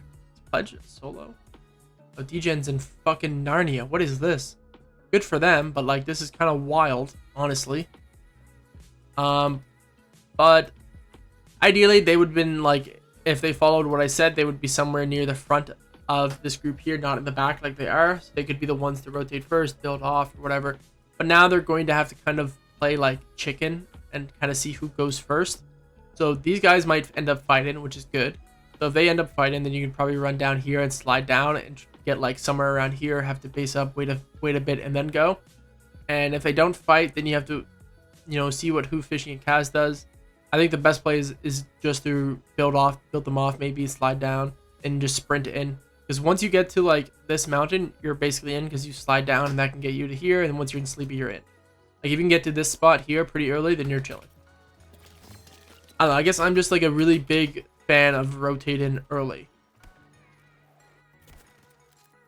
Pledge solo. Oh, Degen's in fucking Narnia. What is this? Good for them, but like this is kind of wild, honestly. But ideally they would have been like, if they followed what I said, they would be somewhere near the front of this group here, not in the back like they are. So they could be the ones to rotate first, build off, or whatever. But now they're going to have to kind of play like chicken and kind of see who goes first. So these guys might end up fighting, which is good. So if they end up fighting, then you can probably run down here and slide down and get like somewhere around here, have to base up, wait a bit, and then go. And if they don't fight, then you have to, you know, see what Hoofishy and Kaz does. I think the best play is just to build them off, maybe slide down and just sprint in. Because once you get to like this mountain, you're basically in because you slide down and that can get you to here. And then once you're in Sleepy, you're in. Like if you can get to this spot here pretty early, then you're chilling. I don't know, I guess I'm just like a really big fan of rotating early.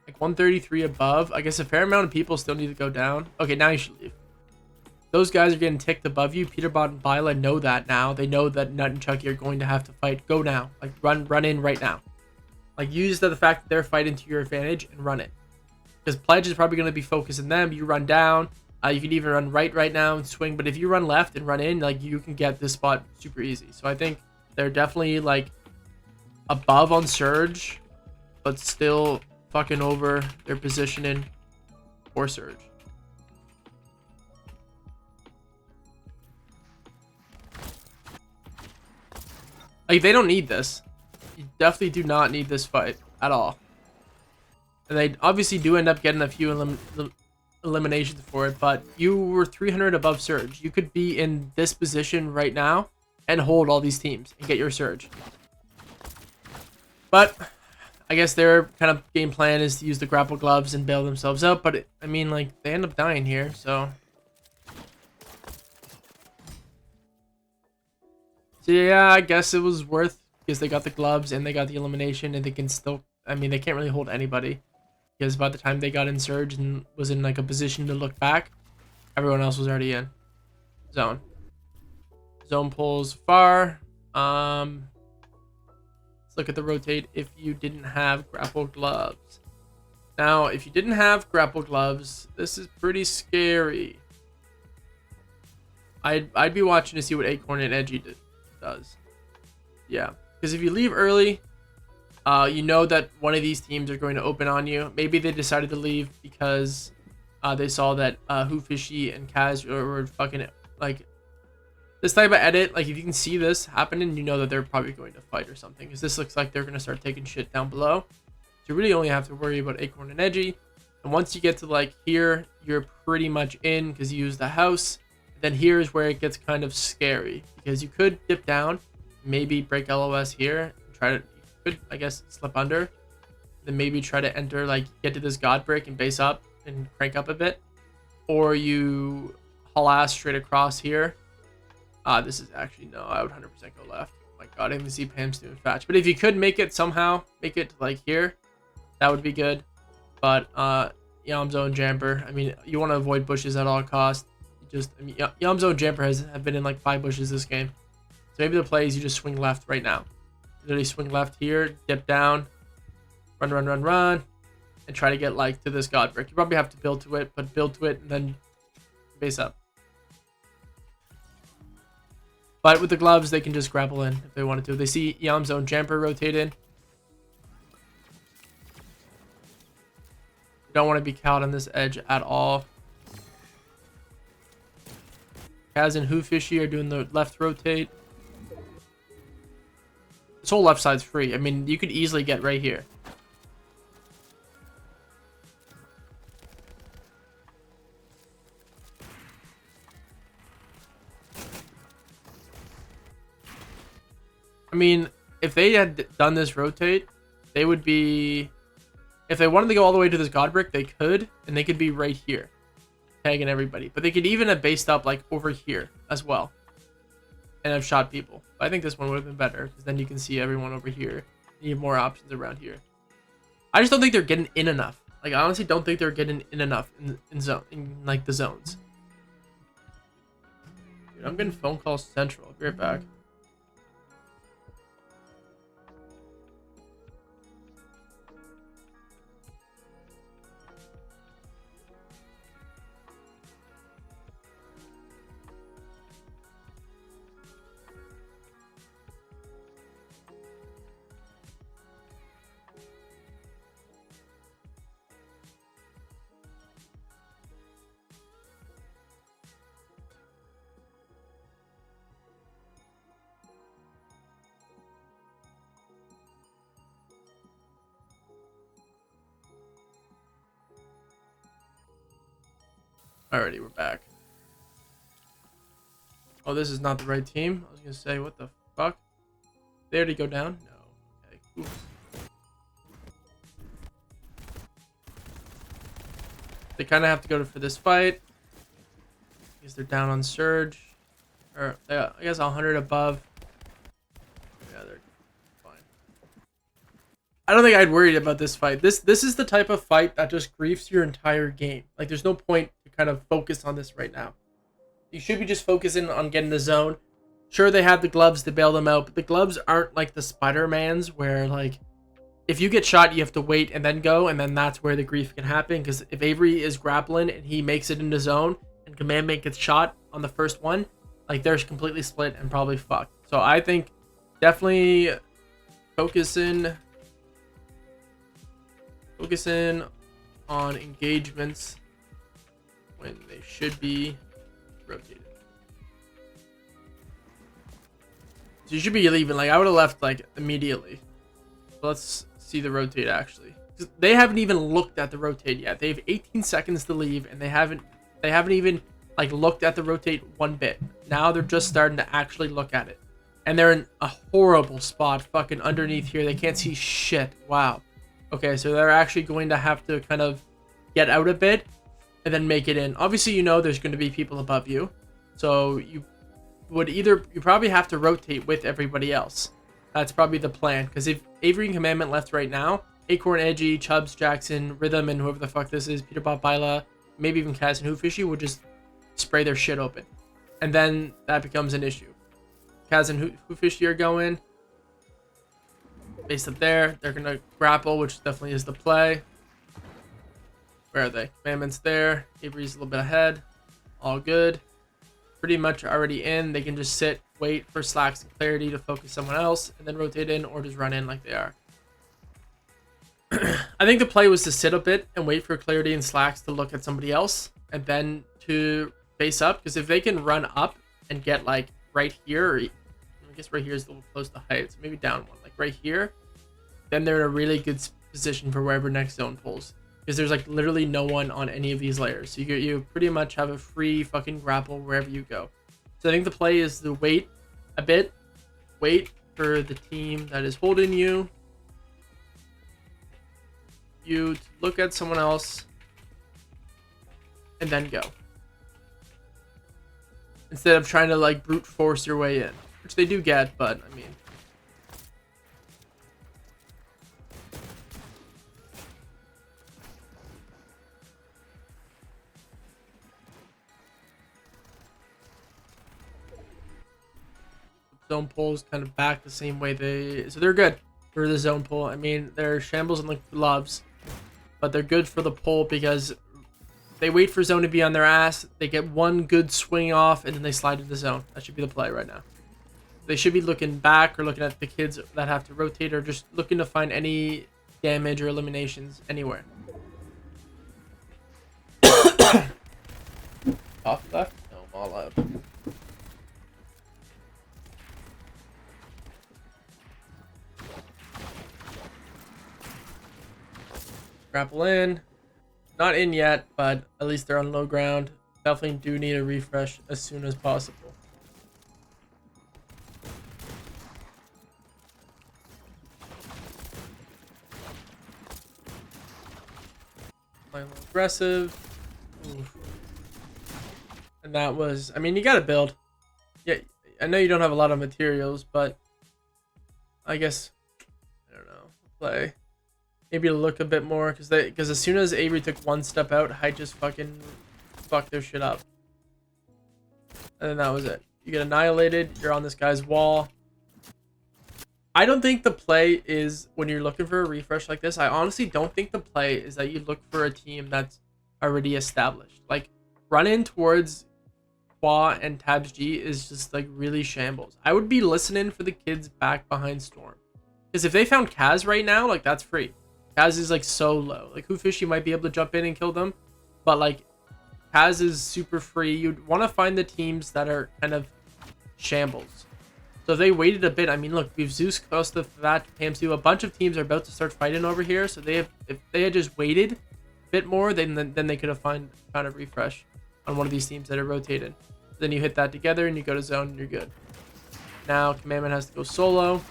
Like 133 above. I guess a fair amount of people still need to go down. Okay, now you should leave. Those guys are getting ticked above you. Peterbot and Byla know that now. They know that Nut and Chucky are going to have to fight. Go now. Like run in right now. Like use the fact that they're fighting to your advantage and run it. Because Pledge is probably going to be focusing them. You run down. You can even run right now and swing. But if you run left and run in, like you can get this spot super easy. So I think they're definitely like above on surge, but still fucking over their positioning for surge. Like they don't need this. You definitely do not need this fight at all. And they obviously do end up getting a few eliminations for it, but you were 300 above surge. You could be in this position right now and hold all these teams and get your surge. But I guess their kind of game plan is to use the grapple gloves and bail themselves out. But I mean, like they end up dying here, so. So yeah, I guess it was worth because they got the gloves and they got the elimination, and they can still. I mean, they can't really hold anybody because by the time they got in surge and was in like a position to look back, everyone else was already in zone. Zone pulls far. Let's look at the rotate if you didn't have grapple gloves. Now, if you didn't have grapple gloves, this is pretty scary. I'd be watching to see what Acorn and Edgy does. Yeah, because if you leave early, you know that one of these teams are going to open on you. Maybe they decided to leave because they saw that Hoofishy and Kaz were fucking like this type of edit. Like if you can see this happening, you know that they're probably going to fight or something. Because this looks like they're going to start taking shit down below. So you really only have to worry about Acorn and Edgy. And once you get to like here, you're pretty much in because you use the house. Then here's where it gets kind of scary because you could dip down, maybe break LOS here, try to, you could, I guess, slip under, then maybe try to enter, like get to this God break and base up, and crank up a bit, or you haul ass straight across here. This is actually, no, I would 100% go left. Oh my god, I didn't even see Pam's doing fetch. But if you could make it somehow, make it like here, that would be good. But Yamzo and Jamper, I mean, you want to avoid bushes at all costs. I mean, Yamzo and Jamper have been in like 5 bushes this game. So maybe the play is you just swing left right now. Literally swing left here, dip down, run, and try to get like to this god brick. You probably have to build to it, but build to it and then base up. But with the gloves, they can just grapple in if they wanted to. They see Yamzo and Jamper rotate in. You don't want to be caught on this edge at all. Kaz and Hoofishy are doing the left rotate. This whole left side's free. I mean, you could easily get right here. I mean, if they had done this rotate, they would be... If they wanted to go all the way to this god brick, they could, and they could be right here, tagging everybody. But they could even have based up like over here as well, and have shot people. But I think this one would have been better, because then you can see everyone over here. You have more options around here. I just don't think they're getting in enough. Like, I honestly don't think they're getting in enough in like the zones. Dude, I'm getting phone calls central. I'll be right back. Alrighty, we're back. Oh, this is not the right team. I was gonna say, what the fuck? They already go down? No. Okay, cool. They kind of have to go for this fight. Because they're down on Surge. Or, I guess 100 above. Yeah, they're fine. I don't think I'd worried about this fight. This is the type of fight that just griefs your entire game. Like, there's no point to kind of focus on this right now. You should be just focusing on getting the zone. Sure, they have the gloves to bail them out, but the gloves aren't like the Spider-Mans where, like, if you get shot, you have to wait and then go, and then that's where the grief can happen. Because if Avery is grappling and he makes it into zone, and Commandment gets shot on the first one, like, they're completely split and probably fucked. So I think definitely focusing on engagements when they should be rotated. So you should be leaving. Like, I would have left like immediately. But let's see the rotate actually. They haven't even looked at the rotate yet. They have 18 seconds to leave, and they haven't even like looked at the rotate one bit. Now they're just starting to actually look at it, and they're in a horrible spot, fucking underneath here. They can't see shit. Wow. Okay, so they're actually going to have to kind of get out a bit and then make it in. Obviously, you know there's going to be people above you, so you probably have to rotate with everybody else. That's probably the plan, because if Avery and Commandment left right now, Acorn, Edgy, Chubbs, Jackson, Rhythm, and whoever the fuck this is, Peter Bob Bila, maybe even Kaz and Hoofishy would just spray their shit open, and then that becomes an issue. Kaz and Hoofishy are going based up there. They're gonna grapple, which definitely is the play. Where are they? Commandment's there. Avery's a little bit ahead. All good. Pretty much already in. They can just sit, wait for Slacks and Clarity to focus someone else, and then rotate in or just run in like they are. I think the play was to sit a bit and wait for Clarity and Slacks to look at somebody else, and then to face up, because if they can run up and get like right here, or I guess right here is a little close to height, so maybe down one, like right here, then they're in a really good position for wherever next zone pulls. Because there's like literally no one on any of these layers. So you pretty much have a free fucking grapple wherever you go. So I think the play is to wait a bit. Wait for the team that is holding you to look at someone else. and then go. Instead of trying to like brute force your way in, which they do get, but I mean. Zone pulls kind of back the same way so they're good for the zone pull. I mean, they're shambles and like loves, but they're good for the pull because they wait for zone to be on their ass. They get one good swing off and then they slide into zone. That should be the play right now. They should be looking back or looking at the kids that have to rotate or just looking to find any damage or eliminations anywhere. Off left? No, I'm all out. Grapple in. Not in yet, but at least they're on low ground. Definitely do need a refresh as soon as possible. Playing a little aggressive. Oof. And that was, I mean, you gotta build. Yeah, I know you don't have a lot of materials, but I guess, I don't know, play. Maybe look a bit more because as soon as Avery took one step out, Hyde just fucking fucked their shit up. And then that was it. You get annihilated. You're on this guy's wall. I don't think the play is when you're looking for a refresh like this. I honestly don't think the play is that you look for a team that's already established. Like run in towards Qua and Tabs G is just like really shambles. I would be listening for the kids back behind Storm because if they found Kaz right now, like that's free. Kaz is like so low. Like Hoofishy might be able to jump in and kill them, but like Kaz is super free. You'd want to find the teams that are kind of shambles. So if they waited a bit, I mean, look, we've Zeus, Costa, Fat, Pamsu. A bunch of teams are about to start fighting over here. So if they had just waited a bit more, then they could have found a refresh on one of these teams that are rotated. Then you hit that together and you go to zone and you're good. Now Commandment has to go solo,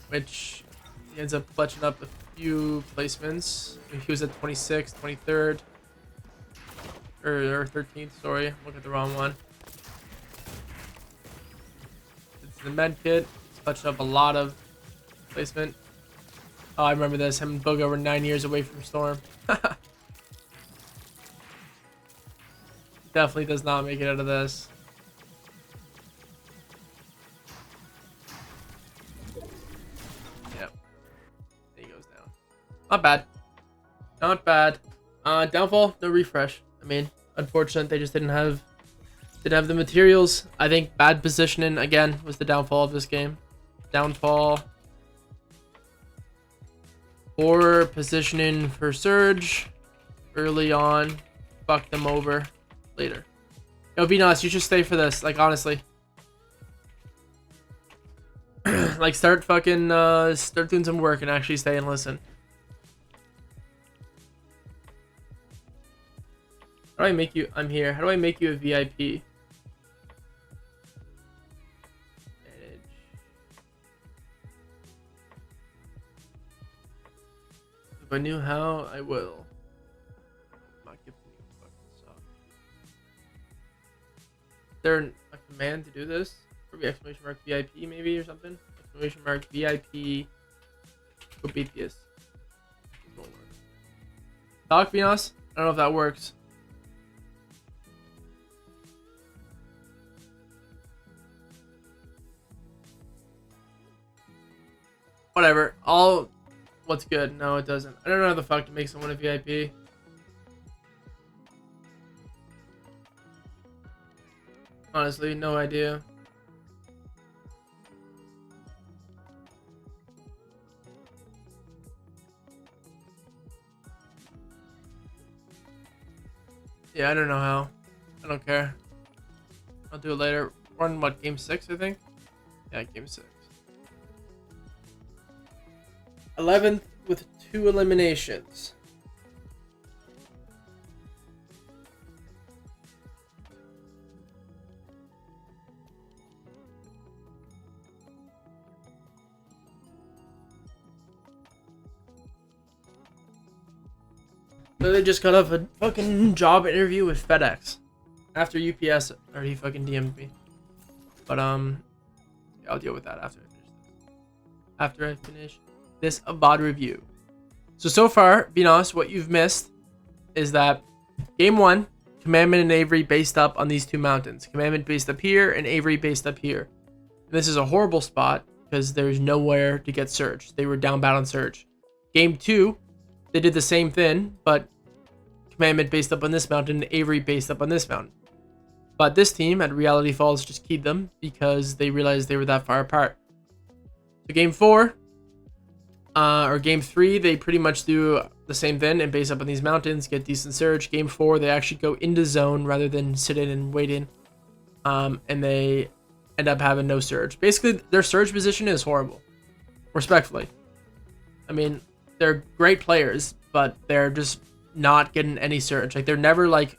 which he ends up clutching up a few placements. He was at 26th, 23rd, or 13th, sorry. Look at the wrong one. It's the med kit. He's clutched up a lot of placement. Oh, I remember this. Him and Bugha were 9 years away from Storm. Definitely does not make it out of this. Not bad. Not bad. Downfall, no refresh. I mean, unfortunate they just didn't have the materials. I think bad positioning again was the downfall of this game. Downfall. Poor positioning for Surge early on. Fucked them over later. Yo, Venos, you should stay for this. Like honestly. Like start doing some work and actually stay and listen. How do I make you? I'm here. How do I make you a VIP? Manage. If I knew how, I will. Not giving you fucking stuff. Is there a command to do this? Maybe exclamation mark VIP maybe or something? Exclamation mark VIP. Obitius. Talk Venos? I don't know if that works. Whatever. What's good? No, it doesn't. I don't know how the fuck to make someone a VIP. Honestly, no idea. Yeah, I don't know how. I don't care. I'll do it later. We're on what, game 6, I think? Yeah, game 6. 11th with 2 eliminations. Literally just got off a fucking job interview with FedEx. After UPS already fucking DM'd me. But yeah, I'll deal with that after I finish this. After I finish this VOD review. So far, being honest, what you've missed is that game 1, Commandment and Avery based up on these two mountains. Commandment based up here and Avery based up here. And this is a horrible spot because there's nowhere to get Surge. They were down bad on Surge. Game 2, they did the same thing, but Commandment based up on this mountain and Avery based up on this mountain. But this team at Reality Falls just keyed them because they realized they were that far apart. So game 4, or game 3, they pretty much do the same thing and base up on these mountains, get decent Surge. Game 4, they actually go into zone rather than sit in and wait in. And they end up having no Surge. Basically, their Surge position is horrible. Respectfully. I mean, they're great players, but they're just not getting any Surge. Like, they're never, like,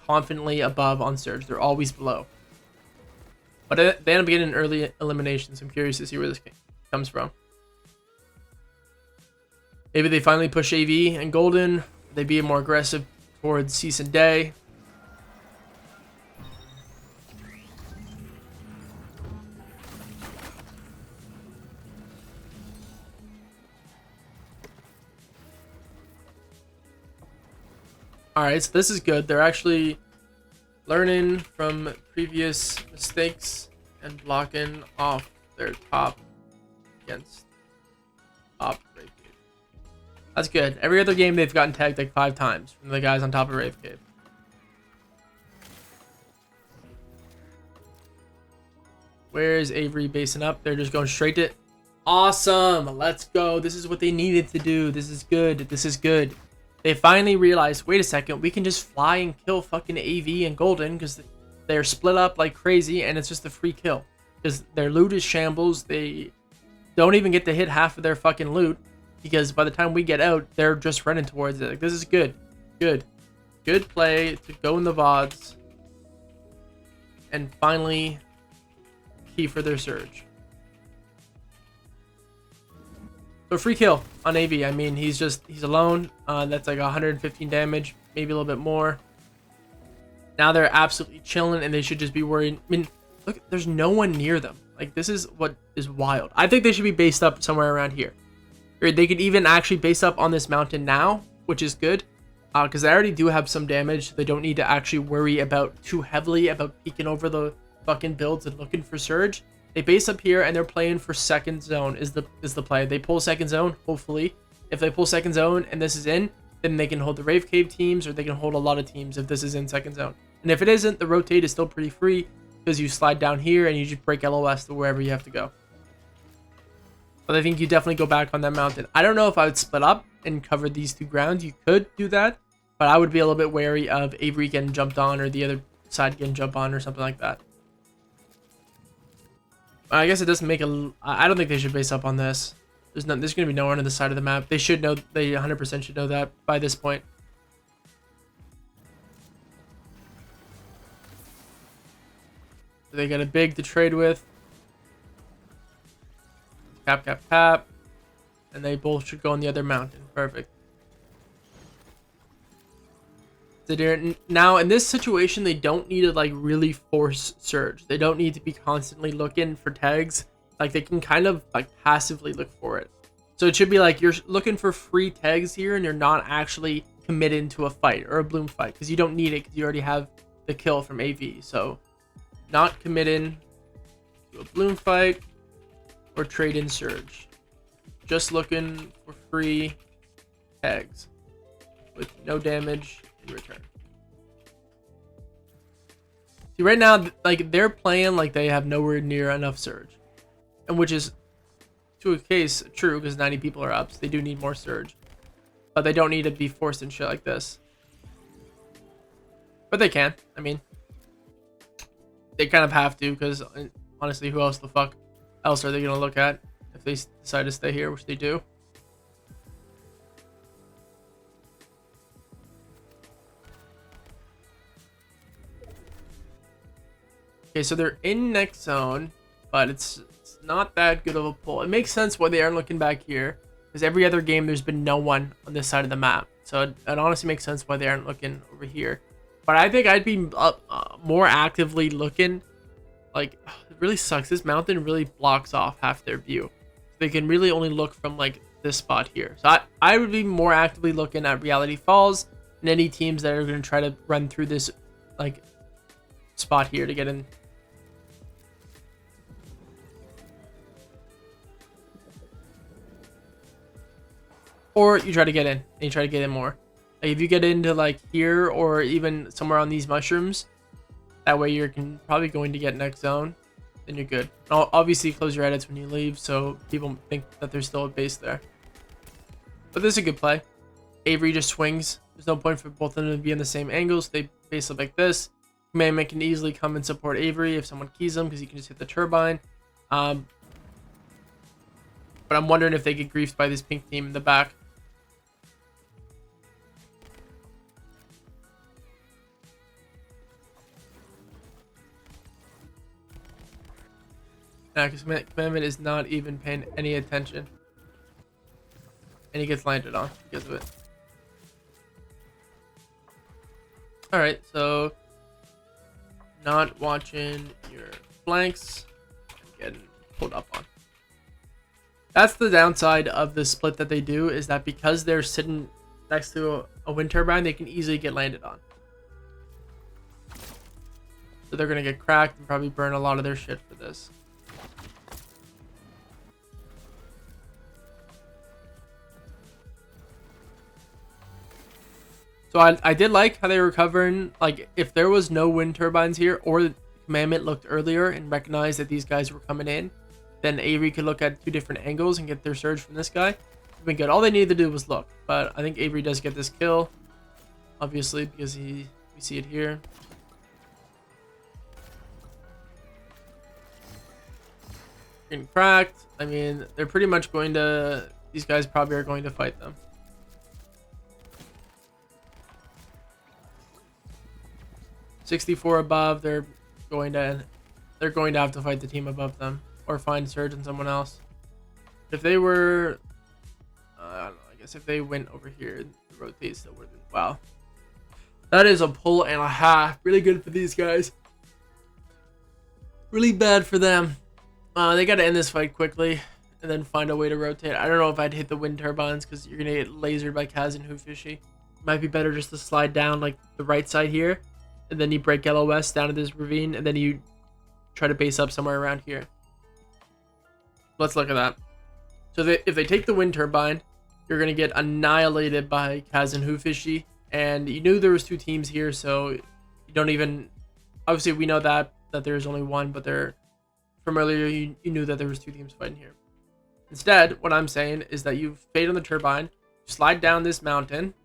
confidently above on Surge. They're always below. But they end up getting an early elimination, so I'm curious to see where this comes from. Maybe they finally push AV and Golden. They be more aggressive towards Cease and Day. Alright, so this is good. They're actually learning from previous mistakes and blocking off their top against top Rave Cave. That's good. Every other game they've gotten tagged like 5 times from the guys on top of Rave Cave. Where is Avery basing up? They're just going straight to it. Awesome. Let's go. This is what they needed to do. This is good. This is good. They finally realized, wait a second, we can just fly and kill fucking AV and Golden because they're split up like crazy and it's just a free kill. Because their loot is shambles. They don't even get to hit half of their fucking loot because by the time we get out, they're just running towards it. Like, this is good. Good. Good play to go in the VODs and finally key for their Surge. So free kill on AV. I mean, he's alone. That's like 115 damage, maybe a little bit more. Now they're absolutely chilling and they should just be worried. I mean, look, there's no one near them. Like, this is what is wild. I think they should be based up somewhere around here. Or they could even actually base up on this mountain now, which is good. Because they already do have some damage. They don't need to actually worry about too heavily about peeking over the fucking builds and looking for Surge. They base up here and they're playing for second zone is the play. They pull second zone, hopefully. If they pull second zone and this is in, then they can hold the Rave Cave teams or they can hold a lot of teams if this is in second zone. And if it isn't, the rotate is still pretty free because you slide down here and you just break LOS to wherever you have to go. But I think you definitely go back on that mountain. I don't know if I would split up and cover these 2 grounds. You could do that, but I would be a little bit wary of Avery getting jumped on or the other side getting jumped on or something like that. I guess it doesn't make a... I don't think they should base up on this. There's going to be no one on the side of the map. They should know... They 100% should know that by this point. They got a big to trade with. Tap, tap, tap. And they both should go on the other mountain. Perfect. Now, in this situation, they don't need to, like, really force Surge. They don't need to be constantly looking for tags. Like, they can kind of, like, passively look for it. So it should be like you're looking for free tags here and you're not actually committed to a fight or a bloom fight because you don't need it because you already have the kill from AV. So not committing to a bloom fight or trade in Surge. Just looking for free tags with no damage in return. See, right now, like, they're playing like they have nowhere near enough Surge, and which is to a case true because 90 people are up, so they do need more Surge, but they don't need to be forced in shit like this. But they can. I mean, they kind of have to because honestly, who else the fuck else are they gonna look at if they decide to stay here, which they do? Okay, so they're in next zone, but it's not that good of a pull. It makes sense why they aren't looking back here, because every other game there's been no one on this side of the map. So it honestly makes sense why they aren't looking over here. But I think I'd be more actively looking. Like, it really sucks. This mountain really blocks off half their view. They can really only look from like this spot here. So I would be more actively looking at Reality Falls and any teams that are going to try to run through this like spot here to get in. Or you try to get in, and you try to get in more. Like if you get into like here or even somewhere on these mushrooms, that way you're probably going to get next zone, then you're good. And obviously close your edits when you leave so people think that there's still a base there. But this is a good play. Avery just swings. There's no point for both of them to be in the same angles. They base up like this. Commandment can easily come and support Avery if someone keys them because you can just hit the turbine. But I'm wondering if they get griefed by this pink team in the back. Yeah, because Commandment is not even paying any attention. And he gets landed on because of it. Alright, so not watching your flanks and getting pulled up on. That's the downside of the split that they do, is that because they're sitting next to a wind turbine, they can easily get landed on. So they're going to get cracked and probably burn a lot of their shit for this. So I did like how they were covering, like if there was no wind turbines here or the Commandment looked earlier and recognized that these guys were coming in, then Avery could look at two different angles and get their surge from this guy. It's been good. All they needed to do was look, but I think Avery does get this kill, obviously, because we see it here. Getting cracked. I mean, they're pretty much going to, these guys probably are going to fight them. .64 above, they're going to have to fight the team above them or find surge in someone else. If they were, I don't know, I guess if they went over here, the rotate still would have been, wow. That is a pull and a half. Really good for these guys. Really bad for them. They got to end this fight quickly and then find a way to rotate. I don't know if I'd hit the wind turbines because you're going to get lasered by Kaz and Hoofishy. Might be better just to slide down like the right side here. And then you break LOS down to this ravine, and then you try to base up somewhere around here. Let's look at that. So if they take the wind turbine, you're going to get annihilated by Kaz and Hoofishy. And you knew there was two teams here, so you don't even... Obviously, we know that there's only one, but from earlier, you knew that there was two teams fighting here. Instead, what I'm saying is that you fade on the turbine, slide down this mountain,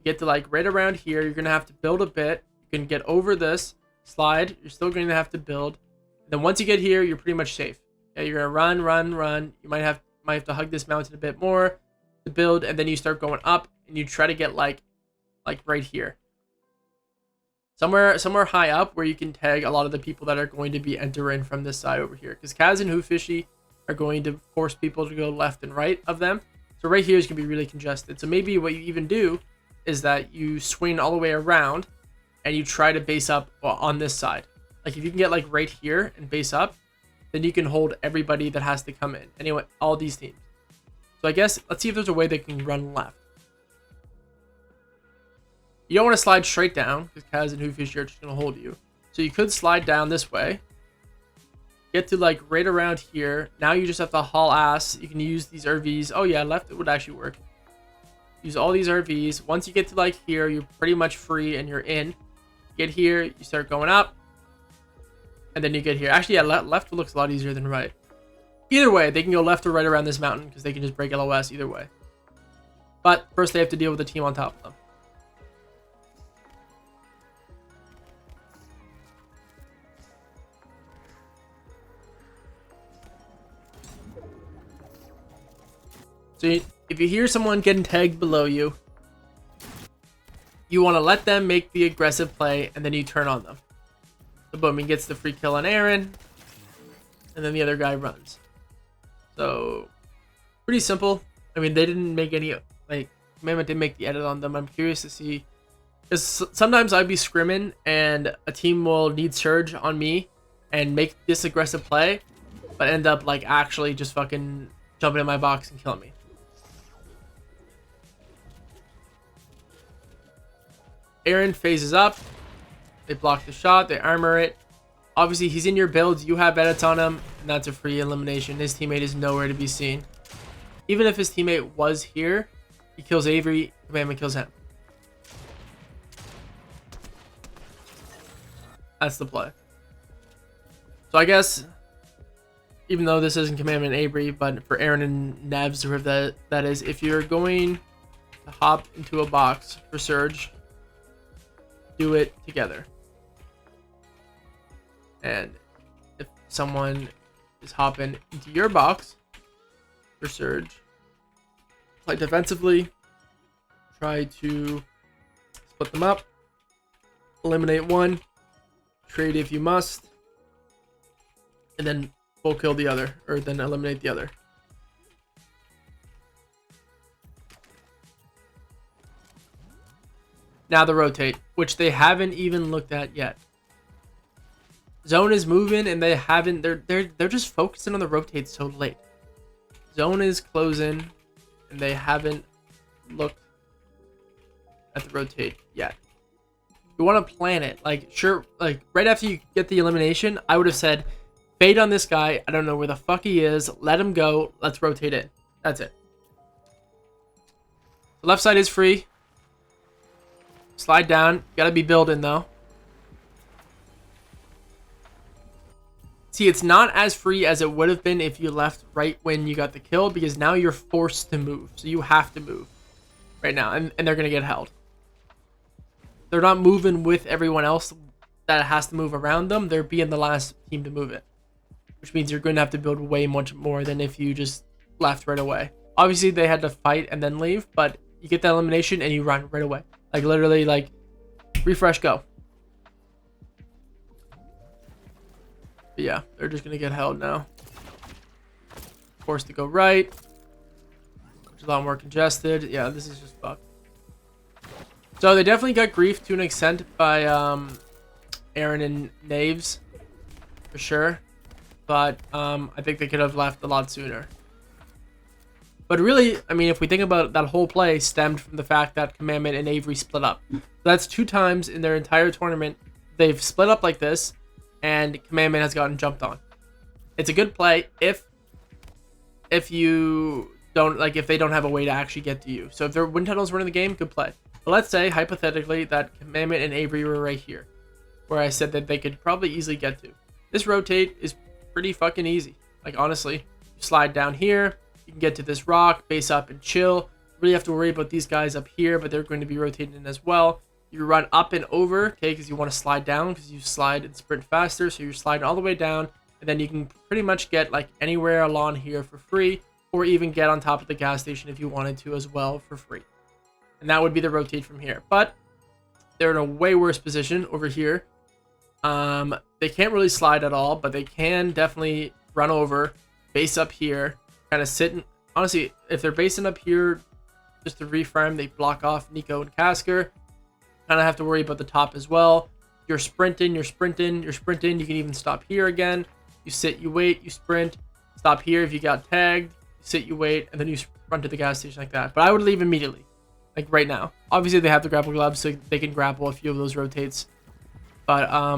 get to like right around here. You're going to have to build a bit. You can get over this slide. You're still going to have to build. And then once you get here, you're pretty much safe. Yeah, you're gonna run. You might have to hug this mountain a bit more to build, and then you start going up, and you try to get like right here, somewhere high up where you can tag a lot of the people that are going to be entering from this side over here, because Kaz and Hoofishy are going to force people to go left and right of them. So right here is gonna be really congested. So maybe what you even do is that you swing all the way around. And you try to base up on this side. Like if you can get like right here and base up, then you can hold everybody that has to come in. Anyway, all these teams. So I guess let's see if there's a way they can run left. You don't want to slide straight down because Kaz and Hoofishy are just going to hold you. So you could slide down this way. Get to like right around here. Now you just have to haul ass. You can use these RVs. Oh yeah, left it would actually work. Use all these RVs. Once you get to like here, you're pretty much free and you're in. Get here, you start going up, and then you get here. Actually, yeah, left looks a lot easier than right. Either way, they can go left or right around this mountain because they can just break LOS either way. But first, they have to deal with the team on top of them. So if you hear someone getting tagged below you, you want to let them make the aggressive play, and then you turn on them. So boom, he gets the free kill on Aaron, and then the other guy runs. So pretty simple. I mean, they didn't make any like Commandment did make the edit on them. I'm curious to see. Because sometimes I'd be scrimming and a team will need surge on me and make this aggressive play, but end up like actually just fucking jumping in my box and killing me. Aaron phases up. They block the shot. They armor it. Obviously, he's in your builds. You have edits on him, and that's a free elimination. His teammate is nowhere to be seen. Even if his teammate was here, he kills Avery. Commandment kills him. That's the play. So I guess, even though this isn't Commandment Avery, but for Aaron and Nevs, or if that is, if you're going to hop into a box for Surge, do it together. And if someone is hopping into your box for Surge, play defensively, try to split them up, eliminate one, trade if you must, and then full kill the other, or then eliminate the other. Now the rotate, which they haven't even looked at yet. Zone is moving and they haven't, they're just focusing on the rotate so late. Zone is closing and they haven't looked at the rotate yet. You want to plan it. Like, sure, like right after you get the elimination, I would have said, fade on this guy. I don't know where the fuck he is. Let him go. Let's rotate in. That's it. The left side is free. Slide down. Gotta be building though. See, it's not as free as it would have been if you left right when you got the kill, because now you're forced to move. So you have to move right now, and they're gonna get held. They're not moving with everyone else that has to move around them. They're being the last team to move it, which means you're going to have to build way much more than if you just left right away. Obviously, they had to fight and then leave, but you get that elimination and you run right away. Like, literally, like, refresh, go. But yeah, they're just going to get held now. Forced to go right, which is a lot more congested. Yeah, this is just fucked. So they definitely got griefed to an extent by Aaron and Naves, for sure. But I think they could have left a lot sooner. But really, I mean, if we think about it, that whole play stemmed from the fact that Commandment and Avery split up. So that's 2 times in their entire tournament they've split up like this, and Commandment has gotten jumped on. It's a good play if you don't, like, if they don't have a way to actually get to you. So if their wind tunnels were in the game, good play. But let's say, hypothetically, that Commandment and Avery were right here, where I said that they could probably easily get to. This rotate is pretty fucking easy. Like, honestly, you slide down here, you can get to this rock, base up and chill. You really have to worry about these guys up here, but they're going to be rotating in as well. You run up and over, okay, because you want to slide down, because you slide and sprint faster, so you're sliding all the way down, and then you can pretty much get, like, anywhere along here for free, or even get on top of the gas station if you wanted to as well for free. And that would be the rotate from here. But they're in a way worse position over here. They can't really slide at all, but they can definitely run over, base up here, kind of sit in. Honestly, if they're basing up here just to refarm, they block off Nico and Casker. Kind of have to worry about the top as well. You're sprinting, you're sprinting, you're sprinting. You can even stop here again. You sit, you wait, you sprint. Stop here if you got tagged. You sit, you wait, and then you run to the gas station like that. But I would leave immediately. Like right now. Obviously, they have the grapple gloves, so they can grapple a few of those rotates. But, I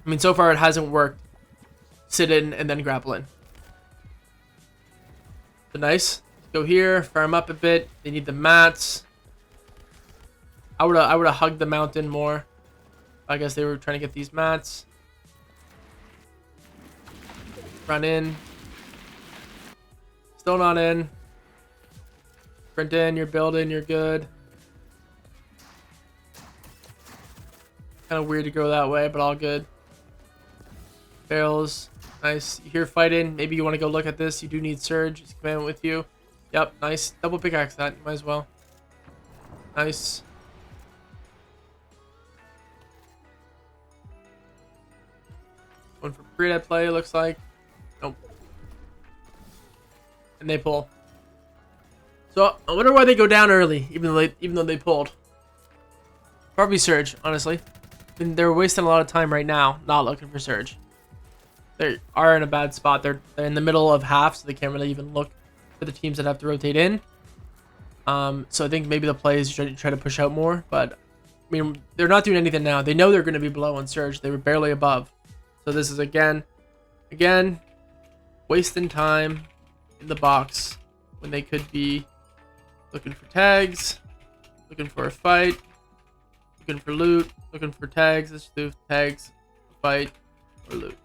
mean, so far it hasn't worked. Sit in and then grapple in. So nice. Go here, farm up a bit. They need the mats. I would have hugged the mountain more. I guess they were trying to get these mats. Run in. Still not in. Sprint in, you're building, you're good. Kind of weird to go that way, but all good. Barrels, nice. You hear fighting, maybe you want to go look at this. You do need Surge, it's Commandment with you. Yep, nice. Double pickaxe that, you might as well. Nice. One for pre-dead play, it looks like. Nope. And they pull. So I wonder why they go down early, even though they pulled. Probably Surge, honestly. I mean, they're wasting a lot of time right now, not looking for Surge. They are in a bad spot. They're in the middle of half, so they can't really even look for the teams that have to rotate in. So I think maybe the play is try to push out more, but I mean, they're not doing anything now. They know they're going to be below on Surge. They were barely above. So this is again, wasting time in the box when they could be looking for tags, looking for a fight, looking for loot, looking for tags. Let's do tags, fight, or loot.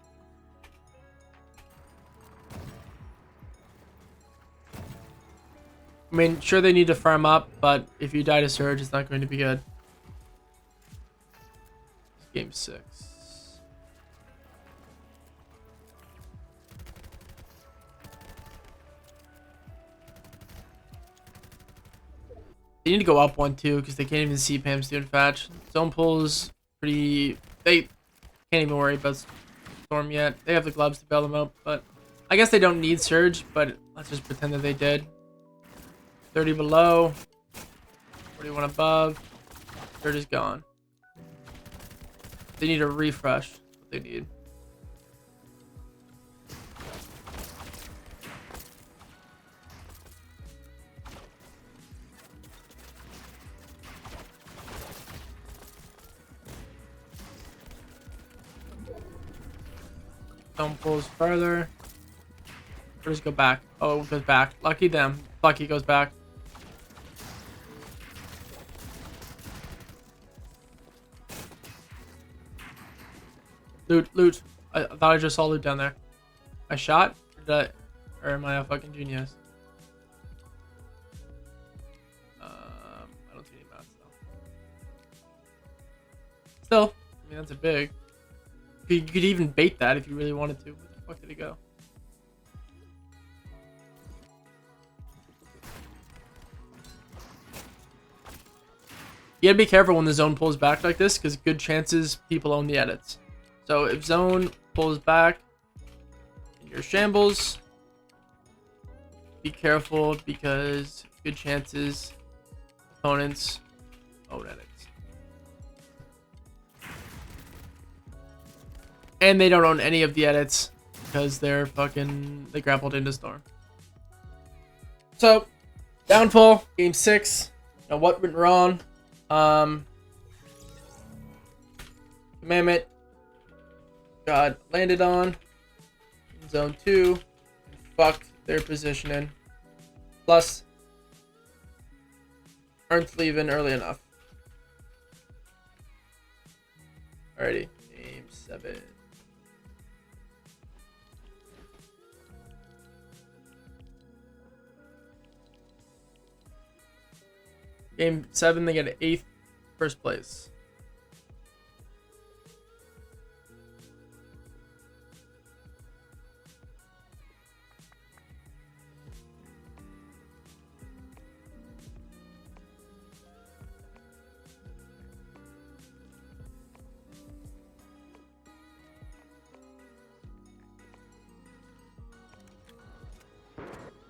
I mean, sure they need to farm up, but if you die to Surge, it's not going to be good. Game 6. They need to go up 1-2 because they can't even see Pam's doing fetch. Zone pulls pretty. They can't even worry about Storm yet. They have the gloves to bail them out, but I guess they don't need Surge. But let's just pretend that they did. 30 below, 41 above. Surge is gone. They need a refresh. That's what they need. Zone pulls further. Or just go back. Oh, it goes back. Lucky them. Lucky goes back. Loot. I thought I just saw loot down there. I shot? Or am I a fucking genius? I don't see any mats though. Still, I mean, that's a big. You could even bait that if you really wanted to. Where the fuck did it go? You gotta be careful when the zone pulls back like this, because good chances people own the edits. So if zone pulls back in your shambles, be careful because good chances opponents own edits. And they don't own any of the edits because they grappled into Storm. So, downfall, game 6. Now what went wrong? Commandment got landed on in zone 2 and fucked their positioning. Plus, aren't leaving early enough. Alrighty, game 7. Game 7, they get 8th, first place.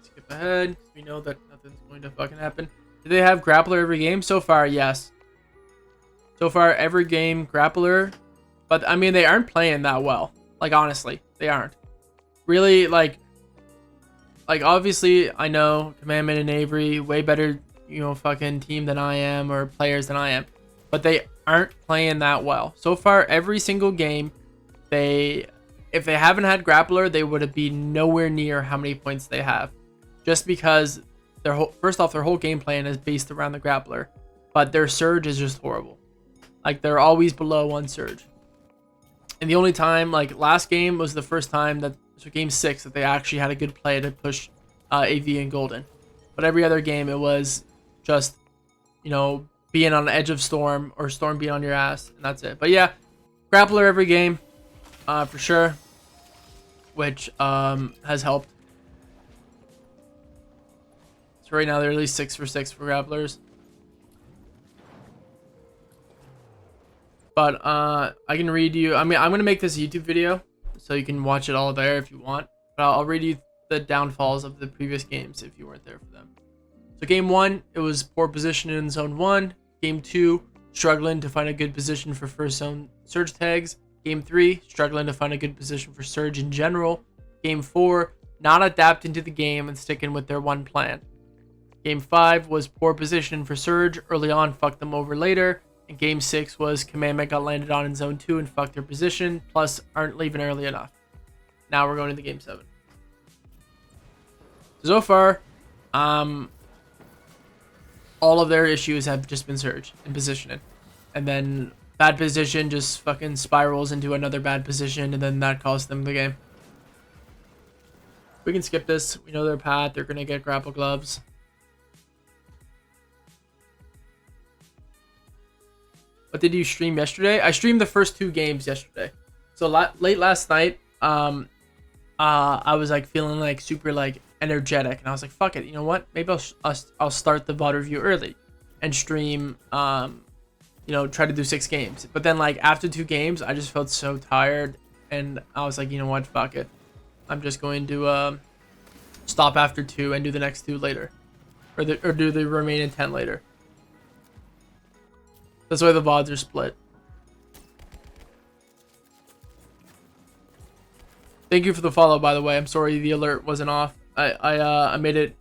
Skip ahead. We know that nothing's going to fucking happen. Do they have grappler every game? So far, yes. So far, every game grappler. But, I mean, they aren't playing that well. Like, honestly, they aren't. Really, like obviously, I know Commandment and Avery, way better, fucking team than I am, or players than I am. But they aren't playing that well. So far, every single game, if they haven't had grappler, they would have been nowhere near how many points they have. Just because first off, their whole game plan is based around the grappler, but their surge is just horrible. Like, they're always below one surge. And the only time, like, last game was the first time so game 6, that they actually had a good play to push AV and Golden. But every other game, it was just, being on the edge of Storm, or Storm being on your ass, and that's it. But yeah, grappler every game, for sure, which has helped. So right now they're at least 6 for 6 for grapplers. But I can read you. I mean, I'm gonna make this a YouTube video, so you can watch it all there if you want. But I'll read you the downfalls of the previous games if you weren't there for them. So game 1, it was poor position in zone 1. Game 2, struggling to find a good position for first zone surge tags. Game 3, struggling to find a good position for surge in general. Game 4, not adapting to the game and sticking with their one plan. Game 5 was poor position for surge early on, fucked them over later. And game 6 was commandment got landed on in zone 2 and fucked their position, plus aren't leaving early enough. Now we're going into game 7. So far, all of their issues have just been surge and positioning. And then bad position just fucking spirals into another bad position, and then that costs them the game. We can skip this. We know their path. They're going to get grapple gloves. What did you stream yesterday? I streamed the first 2 games yesterday. So late last night, I was like feeling like super like energetic, and I was like, fuck it, you know what? Maybe I'll start the VOD review early and stream, you know, try to do 6 games. But then like after 2 games, I just felt so tired, and I was like, you know what? Fuck it. I'm just going to stop after 2 and do the next 2 later, or do the remaining 10 later. That's why the VODs are split. Thank you for the follow, by the way. I'm sorry the alert wasn't off. I made it.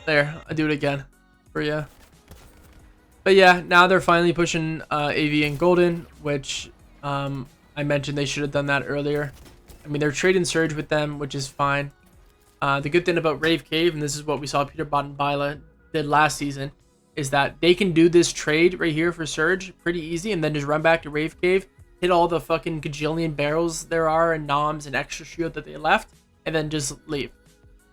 There, I do it again for you. But yeah, now they're finally pushing AV and Golden, which I mentioned they should have done that earlier. I mean, they're trading Surge with them, which is fine. The good thing about Rave Cave, and this is what we saw Peter Bot and Bila did last season, is that they can do this trade right here for Surge pretty easy, and then just run back to Rave Cave, hit all the fucking gajillion barrels there are and noms and extra shield that they left, and then just leave.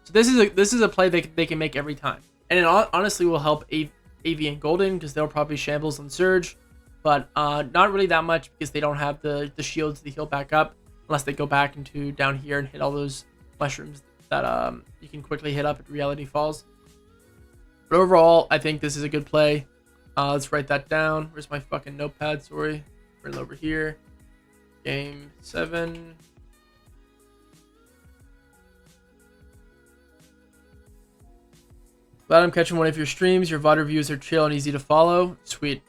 So this is a play they can make every time, and it honestly will help AV and Golden because they'll probably shambles on Surge, but not really that much because they don't have the shields to heal back up unless they go back into down here and hit all those mushrooms that you can quickly hit up at Reality Falls. But overall, I think this is a good play. Let's write that down. Where's my fucking notepad? Sorry. Bring it over here. Game 7. Glad I'm catching one of your streams. Your VOD reviews are chill and easy to follow. Sweet.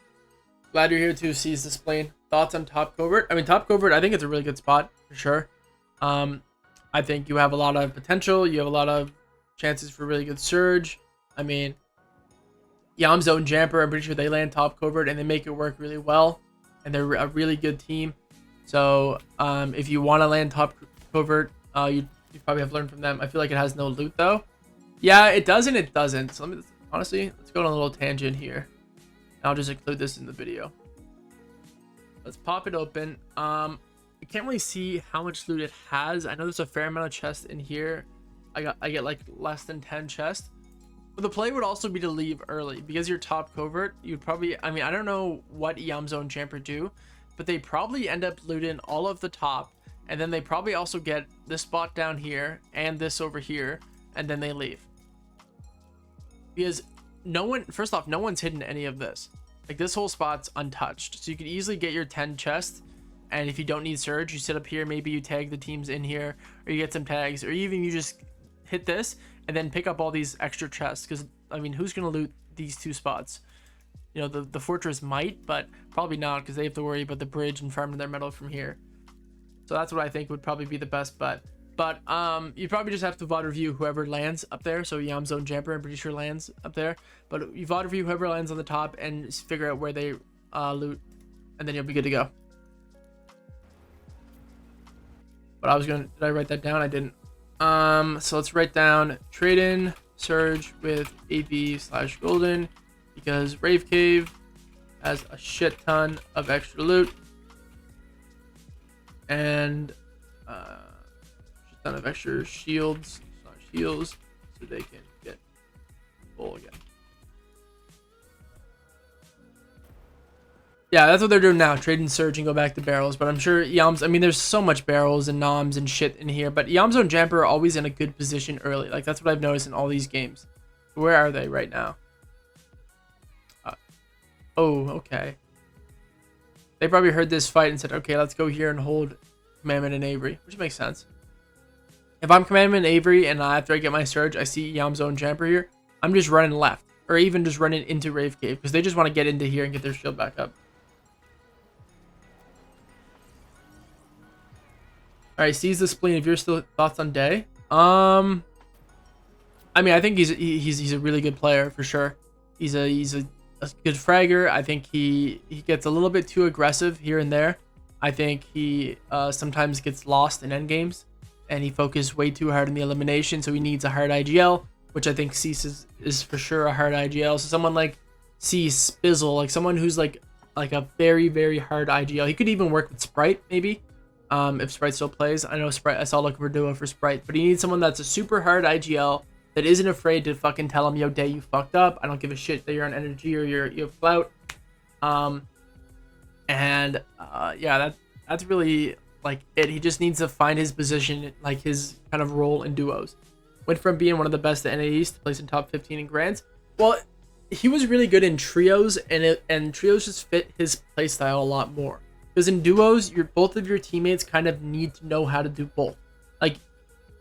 Glad you're here to seize this plane. Thoughts on Top Covert? I mean, Top Covert, I think it's a really good spot for sure. I think you have a lot of potential. You have a lot of chances for really good surge. I mean, Yamzo and Jamper, I'm pretty sure they land Top Covert and they make it work really well. And they're a really good team. So if you want to land Top Covert, you probably have learned from them. I feel like it has no loot though. Yeah, it does and it doesn't. So honestly, let's go on a little tangent here. I'll just include this in the video. Let's pop it open. I can't really see how much loot it has. I know there's a fair amount of chests in here. I get like less than 10 chests. But the play would also be to leave early because you're Top Covert. You'd probably, I mean, I don't know what Yamzo and Jamper do, but they probably end up looting all of the top, and then they probably also get this spot down here and this over here, and then they leave. Because first off, no one's hidden any of this. Like, this whole spot's untouched, so you could easily get your 10 chests, and if you don't need surge, you sit up here, maybe you tag the teams in here, or you get some tags, or even you just hit this and then pick up all these extra chests. Because I mean, who's gonna loot these 2 spots? You know, the fortress might, but probably not, because they have to worry about the bridge and farming their metal from here. So that's what I think would probably be the best bet. But you probably just have to VOD review whoever lands up there. So Yamzo and Jamper, I'm pretty sure lands up there, but you VOD review whoever lands on the top and figure out where they loot, and then you'll be good to go. But did I write that down? I didn't. So let's write down trade in surge with AV/Golden because Rave Cave has a shit ton of extra loot and shit ton of extra shields, not shields, so they can get full again. Yeah, that's what they're doing now. Trade and surge and go back to barrels. But I'm sure Yams, I mean, there's so much barrels and noms and shit in here. But Yamzo and Jamper are always in a good position early. Like, that's what I've noticed in all these games. Where are they right now? Oh, okay. They probably heard this fight and said, okay, let's go here and hold Commandment and Avery. Which makes sense. If I'm Commandment and Avery and after I get my surge, I see Yamzo and Jamper here, I'm just running left, or even just running into Rave Cave, because they just want to get into here and get their shield back up. All right, seize the spleen. If you're still thoughts on Day, I mean, I think he's a really good player for sure. He's a good fragger. I think he gets a little bit too aggressive here and there. I think he sometimes gets lost in endgames, and he focused way too hard in the elimination. So he needs a hard IGL, which I think Cease is for sure a hard IGL. So someone like Cease, Bizzle, like someone who's like a very, very hard IGL. He could even work with Sprite maybe. If Sprite still plays. I know Sprite, I saw looking for duo for Sprite, but he needs someone that's a super hard IGL that isn't afraid to fucking tell him, yo, Day, you fucked up. I don't give a shit that you're on energy or you have clout. Yeah, that's really like it. He just needs to find his position, like his kind of role in duos. Went from being one of the best at NAEs to place in top 15 in grands. Well, he was really good in trios, and trios just fit his playstyle a lot more. Because in duos, both of your teammates kind of need to know how to do both. Like,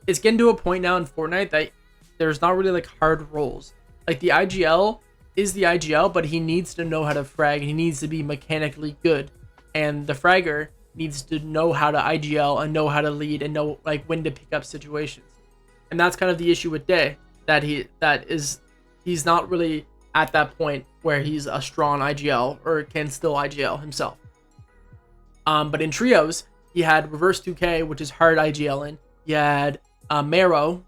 it's getting to a point now in Fortnite that there's not really like hard roles. Like the IGL is the IGL, but he needs to know how to frag. He needs to be mechanically good, and the fragger needs to know how to IGL and know how to lead and know like when to pick up situations. And that's kind of the issue with Day, that he's not really at that point where he's a strong IGL or can still IGL himself. But in trios, he had Reverse 2K, which is hard IGLing. He had Mero,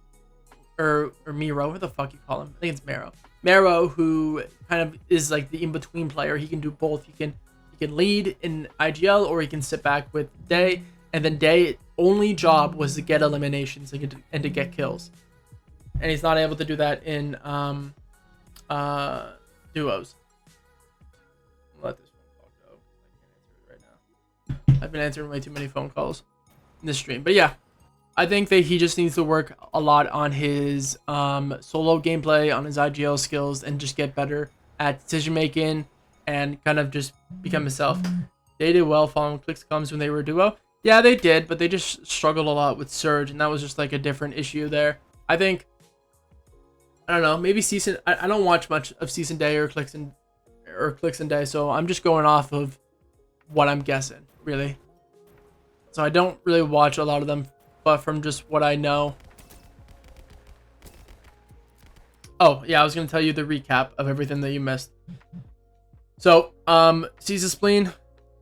or Mero, what the fuck you call him? I think it's Mero. Mero, who kind of is like the in-between player. He can do both. He can lead in IGL, or he can sit back with Day. And then Day's only job was to get eliminations and to get kills. And he's not able to do that in duos. Let this I've been answering way too many phone calls in this stream. But yeah, I think that he just needs to work a lot on his solo gameplay, on his IGL skills, and just get better at decision making and kind of just become himself. They did well following clicks comes when they were a duo. Yeah, they did, but they just struggled a lot with Surge, and that was just like a different issue there. I think, I don't know, maybe Season. I don't watch much of Season Day or Clicks and Day, so I'm just going off of what I'm guessing, really. So I don't really watch a lot of them, but from just what I know. Oh yeah, I was gonna tell you the recap of everything that you missed. So Seize the Spleen,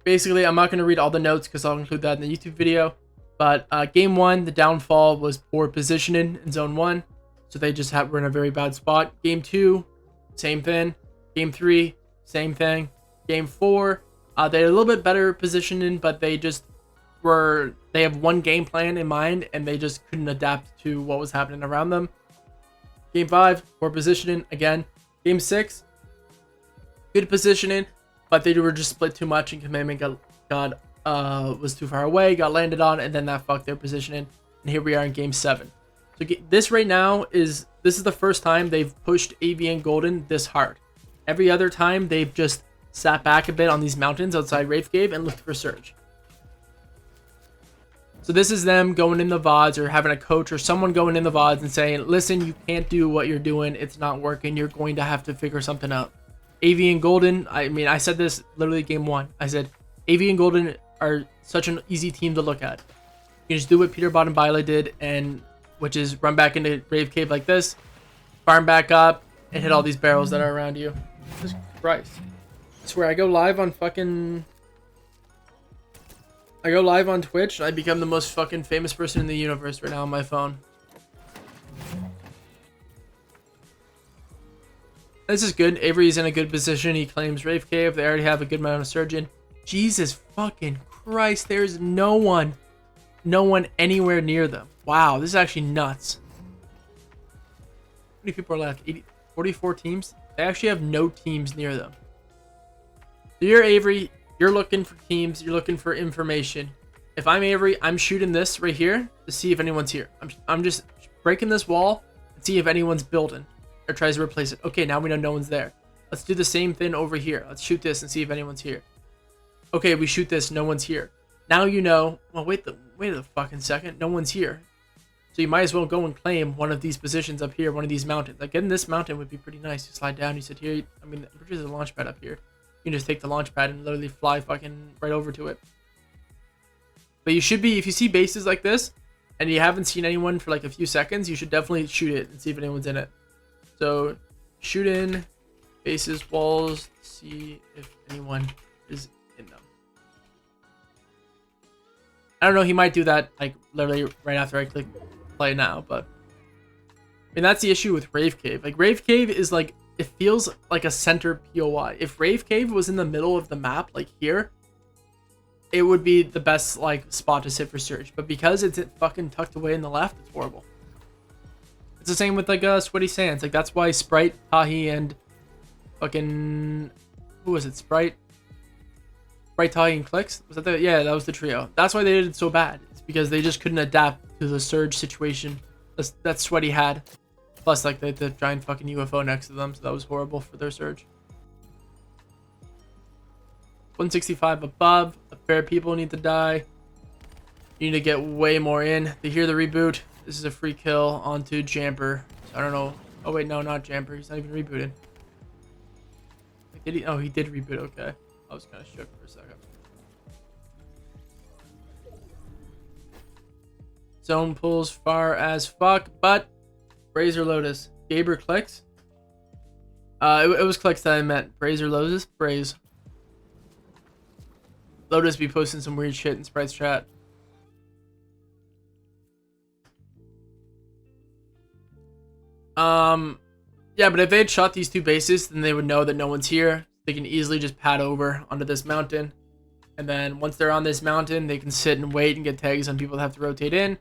basically I'm not gonna read all the notes because I'll include that in the YouTube video, but game 1, the downfall was poor positioning in zone 1, so they just were in a very bad spot. Game 2, same thing. Game 3, same thing. Game 4, they had a little bit better positioning, but they have one game plan in mind, and they just couldn't adapt to what was happening around them. Game 5, poor positioning again. Game 6, good positioning, but they were just split too much, and Commandment was too far away, got landed on, and then that fucked their positioning. And here we are in Game 7. So this right now this is the first time they've pushed AV and Golden this hard. Every other time they've just sat back a bit on these mountains outside Wraith Cave and looked for Surge. So this is them going in the VODs, or having a coach or someone going in the VODs and saying, listen, you can't do what you're doing. It's not working. You're going to have to figure something out. AV and Golden, I mean, I said this literally game 1. I said, AV and Golden are such an easy team to look at. You just do what Peterbot and Bailey did, which is run back into Rave Cave like this, farm back up, and hit all these barrels that are around you. Jesus Christ. I swear, I go live on Twitch, and I become the most fucking famous person in the universe right now on my phone. This is good. Avery's in a good position. He claims Rave Cave. They already have a good amount of surgeon. Jesus fucking Christ. There's no one anywhere near them. Wow, this is actually nuts. How many people are left? 44 teams? They actually have no teams near them. So you're Avery. You're looking for teams. You're looking for information. If I'm Avery, I'm shooting this right here to see if anyone's here. I'm just breaking this wall and see if anyone's building or tries to replace it. Okay, now we know no one's there. Let's do the same thing over here. Let's shoot this and see if anyone's here. Okay, we shoot this. No one's here. Now you know. Well, wait a fucking second. No one's here. So you might as well go and claim one of these positions up here, one of these mountains. Like getting this mountain would be pretty nice. You slide down, you sit here. I mean, I'm pretty sure there's a launch pad up here. You can just take the launch pad and literally fly fucking right over to it. But you should be, if you see bases like this, and you haven't seen anyone for like a few seconds, you should definitely shoot it and see if anyone's in it. So shoot in bases, walls, see if anyone is in them. I don't know, he might do that like literally right after I click play now, but I mean that's the issue with Rave Cave. Like Rave Cave is like, it feels like a center POI. If Rave Cave was in the middle of the map, like here, it would be the best like spot to sit for Surge. But because it's fucking tucked away in the left, it's horrible. It's the same with like Sweaty Sands. Like that's why Sprite, Tahi, and fucking who was it? Sprite, Tahi, and Clicks. Was that the that was the trio. That's why they did it so bad. It's because they just couldn't adapt to the Surge situation that Sweaty had. Plus, like, they had the giant fucking UFO next to them, so that was horrible for their Surge. 165 above. A pair of people need to die. You need to get way more in. They hear the reboot. This is a free kill onto Jamper. So I don't know. Oh, wait, no, not Jamper. He's not even rebooted. Did he? Oh, he did reboot. Okay. I was kind of shook for a second. Zone pulls far as fuck, but Brazer Lotus. Gaber Clicks. It was Clicks that I meant. Brazer Lotus. Braze. Lotus be posting some weird shit in Sprite's chat. Yeah, but if they had shot these two bases, then they would know that no one's here. They can easily just pad over onto this mountain. And then once they're on this mountain, they can sit and wait and get tags on people that have to rotate in.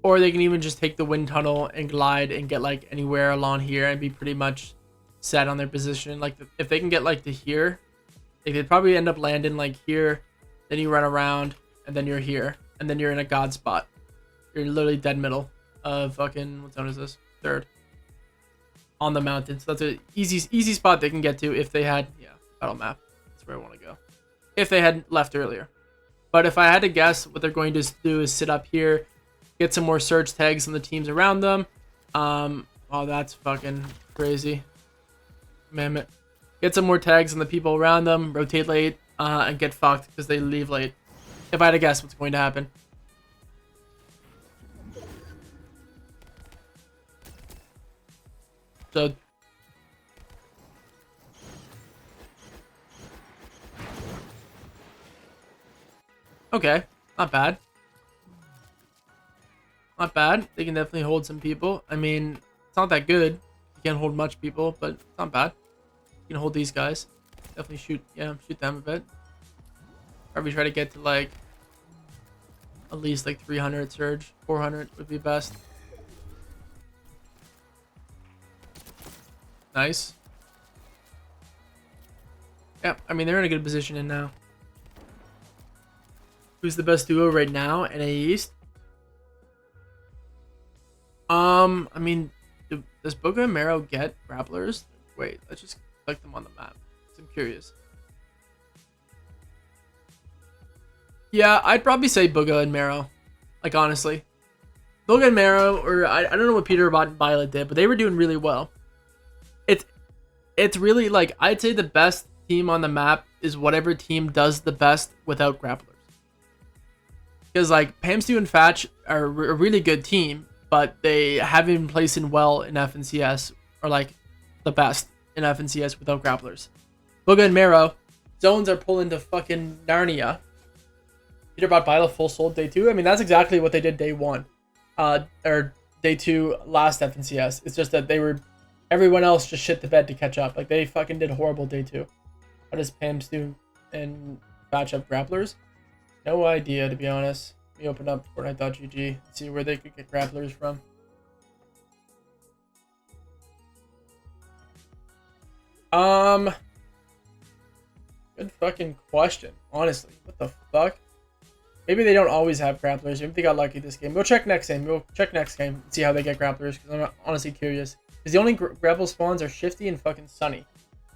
Or they can even just take the wind tunnel and glide and get like anywhere along here and be pretty much set on their position. Like if they can get like to here, they'd probably end up landing like here. Then you run around and then you're here. And then you're in a god spot. You're literally dead middle of fucking, what zone is this? Third. On the mountain. So that's an easy spot they can get to if they had, battle map. That's where I want to go. If they had left earlier. But if I had to guess, what they're going to do is sit up here, get some more Surge tags on the teams around them. Oh, that's fucking crazy. Commandment. Get some more tags on the people around them, rotate late, and get fucked because they leave late. If I had to guess what's going to happen. So okay, not bad. Not bad. They can definitely hold some people. I mean, it's not that good. You can't hold much people, but it's not bad. You can hold these guys. Definitely shoot them a bit. Probably try to get to like at least like 300 Surge. 400 would be best. Nice. Yeah, I mean, they're in a good position in now. Who's the best duo right now? NAE East? I mean, does Bugha and Mero get grapplers? Wait, let's just click them on the map. I'm curious. Yeah, I'd probably say Bugha and Mero. Like, honestly. Bugha and Mero, or I don't know what Peter and Violet did, but they were doing really well. It's really, like, I'd say the best team on the map is whatever team does the best without grapplers. Because, like, Pamstu and Fatch are a really good team, but they haven't been placing well in FNCS, or, like, the best in FNCS without grapplers. Bugha and Mero, zones are pulling to fucking Narnia. Peter bought Violet full sold day 2. I mean, that's exactly what they did day 1. Or day 2 last FNCS. It's just that everyone else just shit the bed to catch up. Like, they fucking did horrible day 2. How does Pamstu and Fatch have grapplers? No idea, to be honest. Let me open up Fortnite.gg, see where they could get grapplers from. Good fucking question, honestly. What the fuck? Maybe they don't always have grapplers. Maybe they got lucky this game. We'll check next game. And see how they get grapplers, because I'm honestly curious. Because the only grapple spawns are Shifty and fucking Sunny.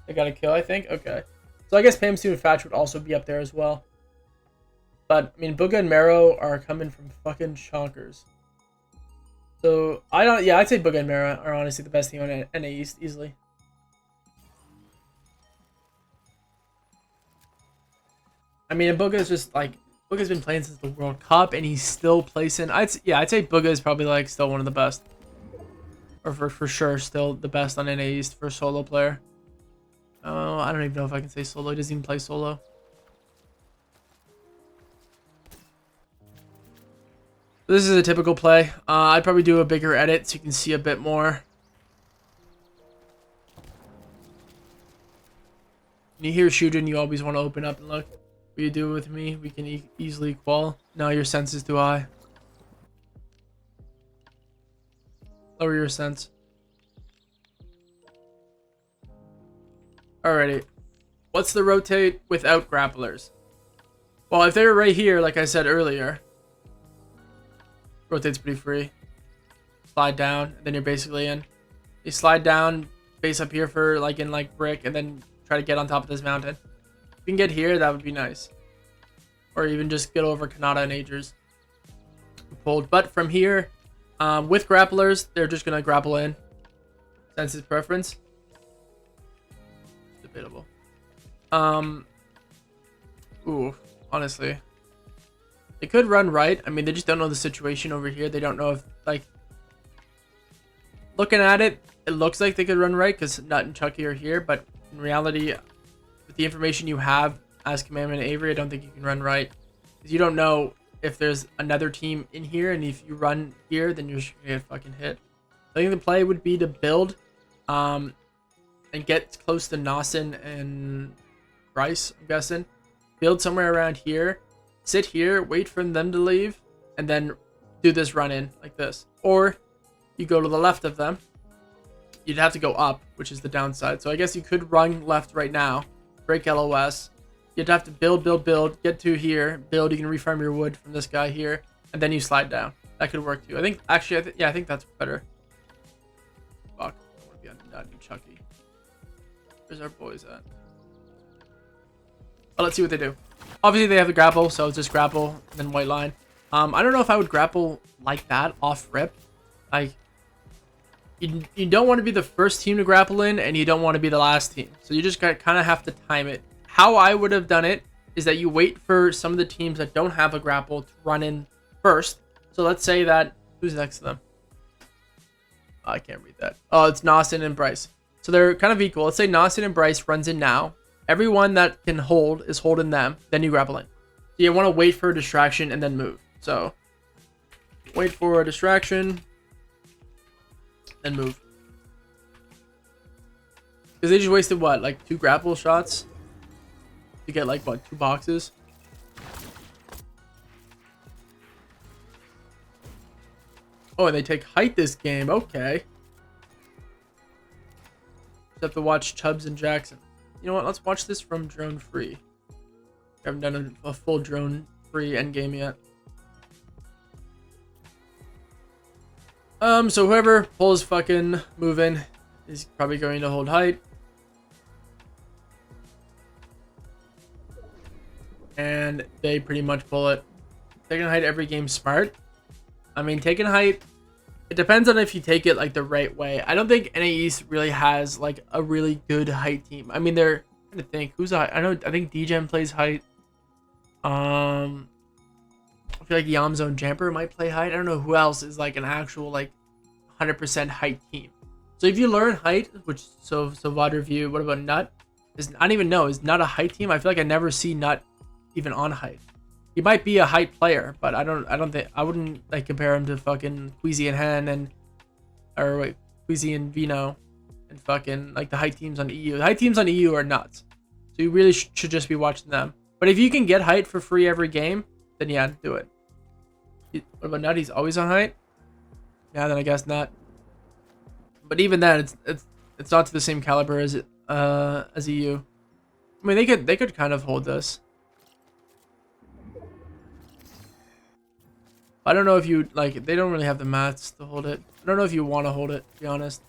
They got a kill, I think? Okay. So I guess Pamstu and Fatch would also be up there as well. But, I mean, Bugha and Mero are coming from fucking chonkers. So I don't. Yeah, I'd say Bugha and Mero are honestly the best team on NA East easily. I mean, Bugha is just like Bugha's been playing since the World Cup, and he's still placing. I'd say Bugha is probably like still one of the best, or for sure still the best on NA East for solo player. Oh, I don't even know if I can say solo. He doesn't even play solo. This is a typical play. I'd probably do a bigger edit so you can see a bit more. When you hear shooting, you always want to open up and look. What you do with me, we can easily qual. No, your sense is too high. Lower your sense. Alrighty. What's the rotate without grapplers? Well, if they were right here, like I said earlier, rotate's pretty free. Slide down, and then you're basically in. You slide down, base up here for like in like brick, and then try to get on top of this mountain. If you can get here, that would be nice. Or even just get over Kanata and Agers. Pulled. But from here, with grapplers, they're just gonna grapple in. Sense his preference. Debatable. Ooh, honestly. They could run right. I mean, they just don't know the situation over here. They don't know if, like, looking at it, it looks like they could run right because Nut and Chucky are here. But in reality, with the information you have as Commandment Avery, I don't think you can run right. Because you don't know if there's another team in here. And if you run here, then you're just going to get fucking hit. I think the play would be to build and get close to Nawson and Bryce, I'm guessing. Build somewhere around here. Sit here, wait for them to leave, and then do this run in like this. Or you go to the left of them. You'd have to go up, which is the downside. So I guess you could run left right now, break LOS. You'd have to build, get to here, build. You can refarm your wood from this guy here, and then you slide down. That could work too. I think, actually, I think that's better. Fuck, I want to be on Nut and Chucky. Where's our boys at? Well, let's see what they do. Obviously, they have the grapple, so just grapple and then white line. I don't know if I would grapple like that off rip. Like, you don't want to be the first team to grapple in, and you don't want to be the last team. So you just kind of have to time it. How I would have done it is that you wait for some of the teams that don't have a grapple to run in first. So let's say that, who's next to them? Oh, I can't read that. Oh, it's Nawson and Bryce. So they're kind of equal. Let's say Nawson and Bryce runs in now. Everyone that can hold is holding them. Then you grapple in. So you want to wait for a distraction and then move. So wait for a distraction, then move. Because they just wasted what, like 2 grapple shots to get like what, 2 boxes. Oh, and they take height this game. Okay. Just have to watch Chubbs and Jackson. You know what? Let's watch this from drone free. I haven't done a full drone free endgame yet. So whoever pulls fucking move in is probably going to hold height. And they pretty much pull it. Taking height every game smart. I mean, taking height, it depends on if you take it like the right way. I don't think NA East really has like a really good height team. I mean, they're trying to think who's a height. I think DGen plays height. I feel like Yamzo and Jamper might play height. I don't know who else is like an actual like 100% height team. So if you learn height, which so VOD Review, what about Nut? I don't even know. Is Nut a height team? I feel like I never see Nut even on height. He might be a height player, but I don't think I wouldn't like compare him to fucking Queasy and Hen and Queasy and Vino and fucking like the height teams on EU. The height teams on EU are nuts. So you really should just be watching them. But if you can get height for free every game, then yeah, do it. What about Nut? He's always on height? Yeah, then I guess not. But even then, it's not to the same caliber as EU. I mean, they could kind of hold this. I don't know if you like. They don't really have the mats to hold it. I don't know if you want to hold it, to be honest.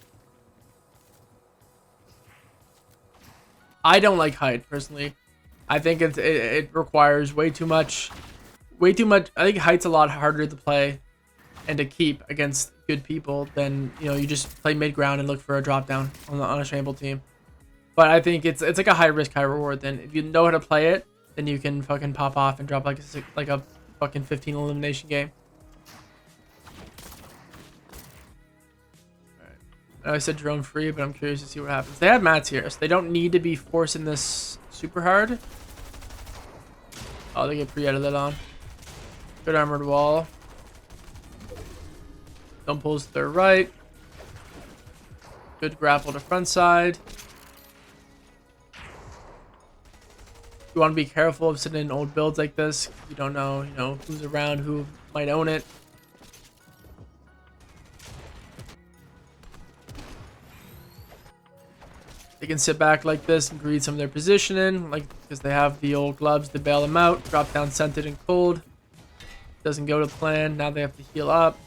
I don't like height personally. I think it requires way too much. I think height's a lot harder to play and to keep against good people, then you just play mid ground and look for a drop down on a shamble team. But I think it's like a high risk, high reward. Then if you know how to play it, then you can fucking pop off and drop like a fucking 15 elimination game. Alright. I know I said drone free, but I'm curious to see what happens. They have mats here, so they don't need to be forcing this super hard. Oh, they get pre-edited on. Good armored wall. Don't pulls to their right. Good grapple to front side. You want to be careful of sitting in old builds like this. You don't know, who's around, who might own it. They can sit back like this and greed some of their positioning, like because they have the old gloves to bail them out. Drop down scented and cold. Doesn't go to plan. Now they have to heal up.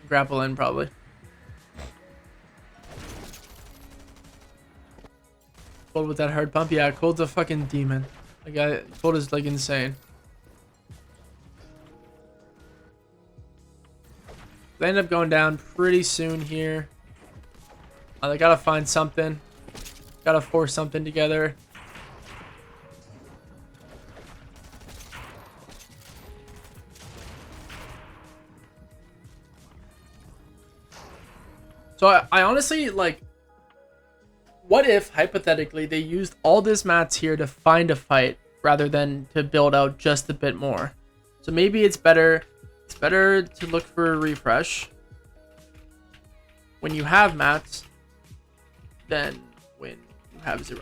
Grapple in probably. Cold with that hard pump. Yeah, Cold's a fucking demon. Cold is like insane. They end up going down pretty soon here. They gotta find something. Gotta force something together. So I honestly like. What if, hypothetically, they used all this mats here to find a fight rather than to build out just a bit more? So maybe it's better to look for a refresh when you have mats than when you have 0.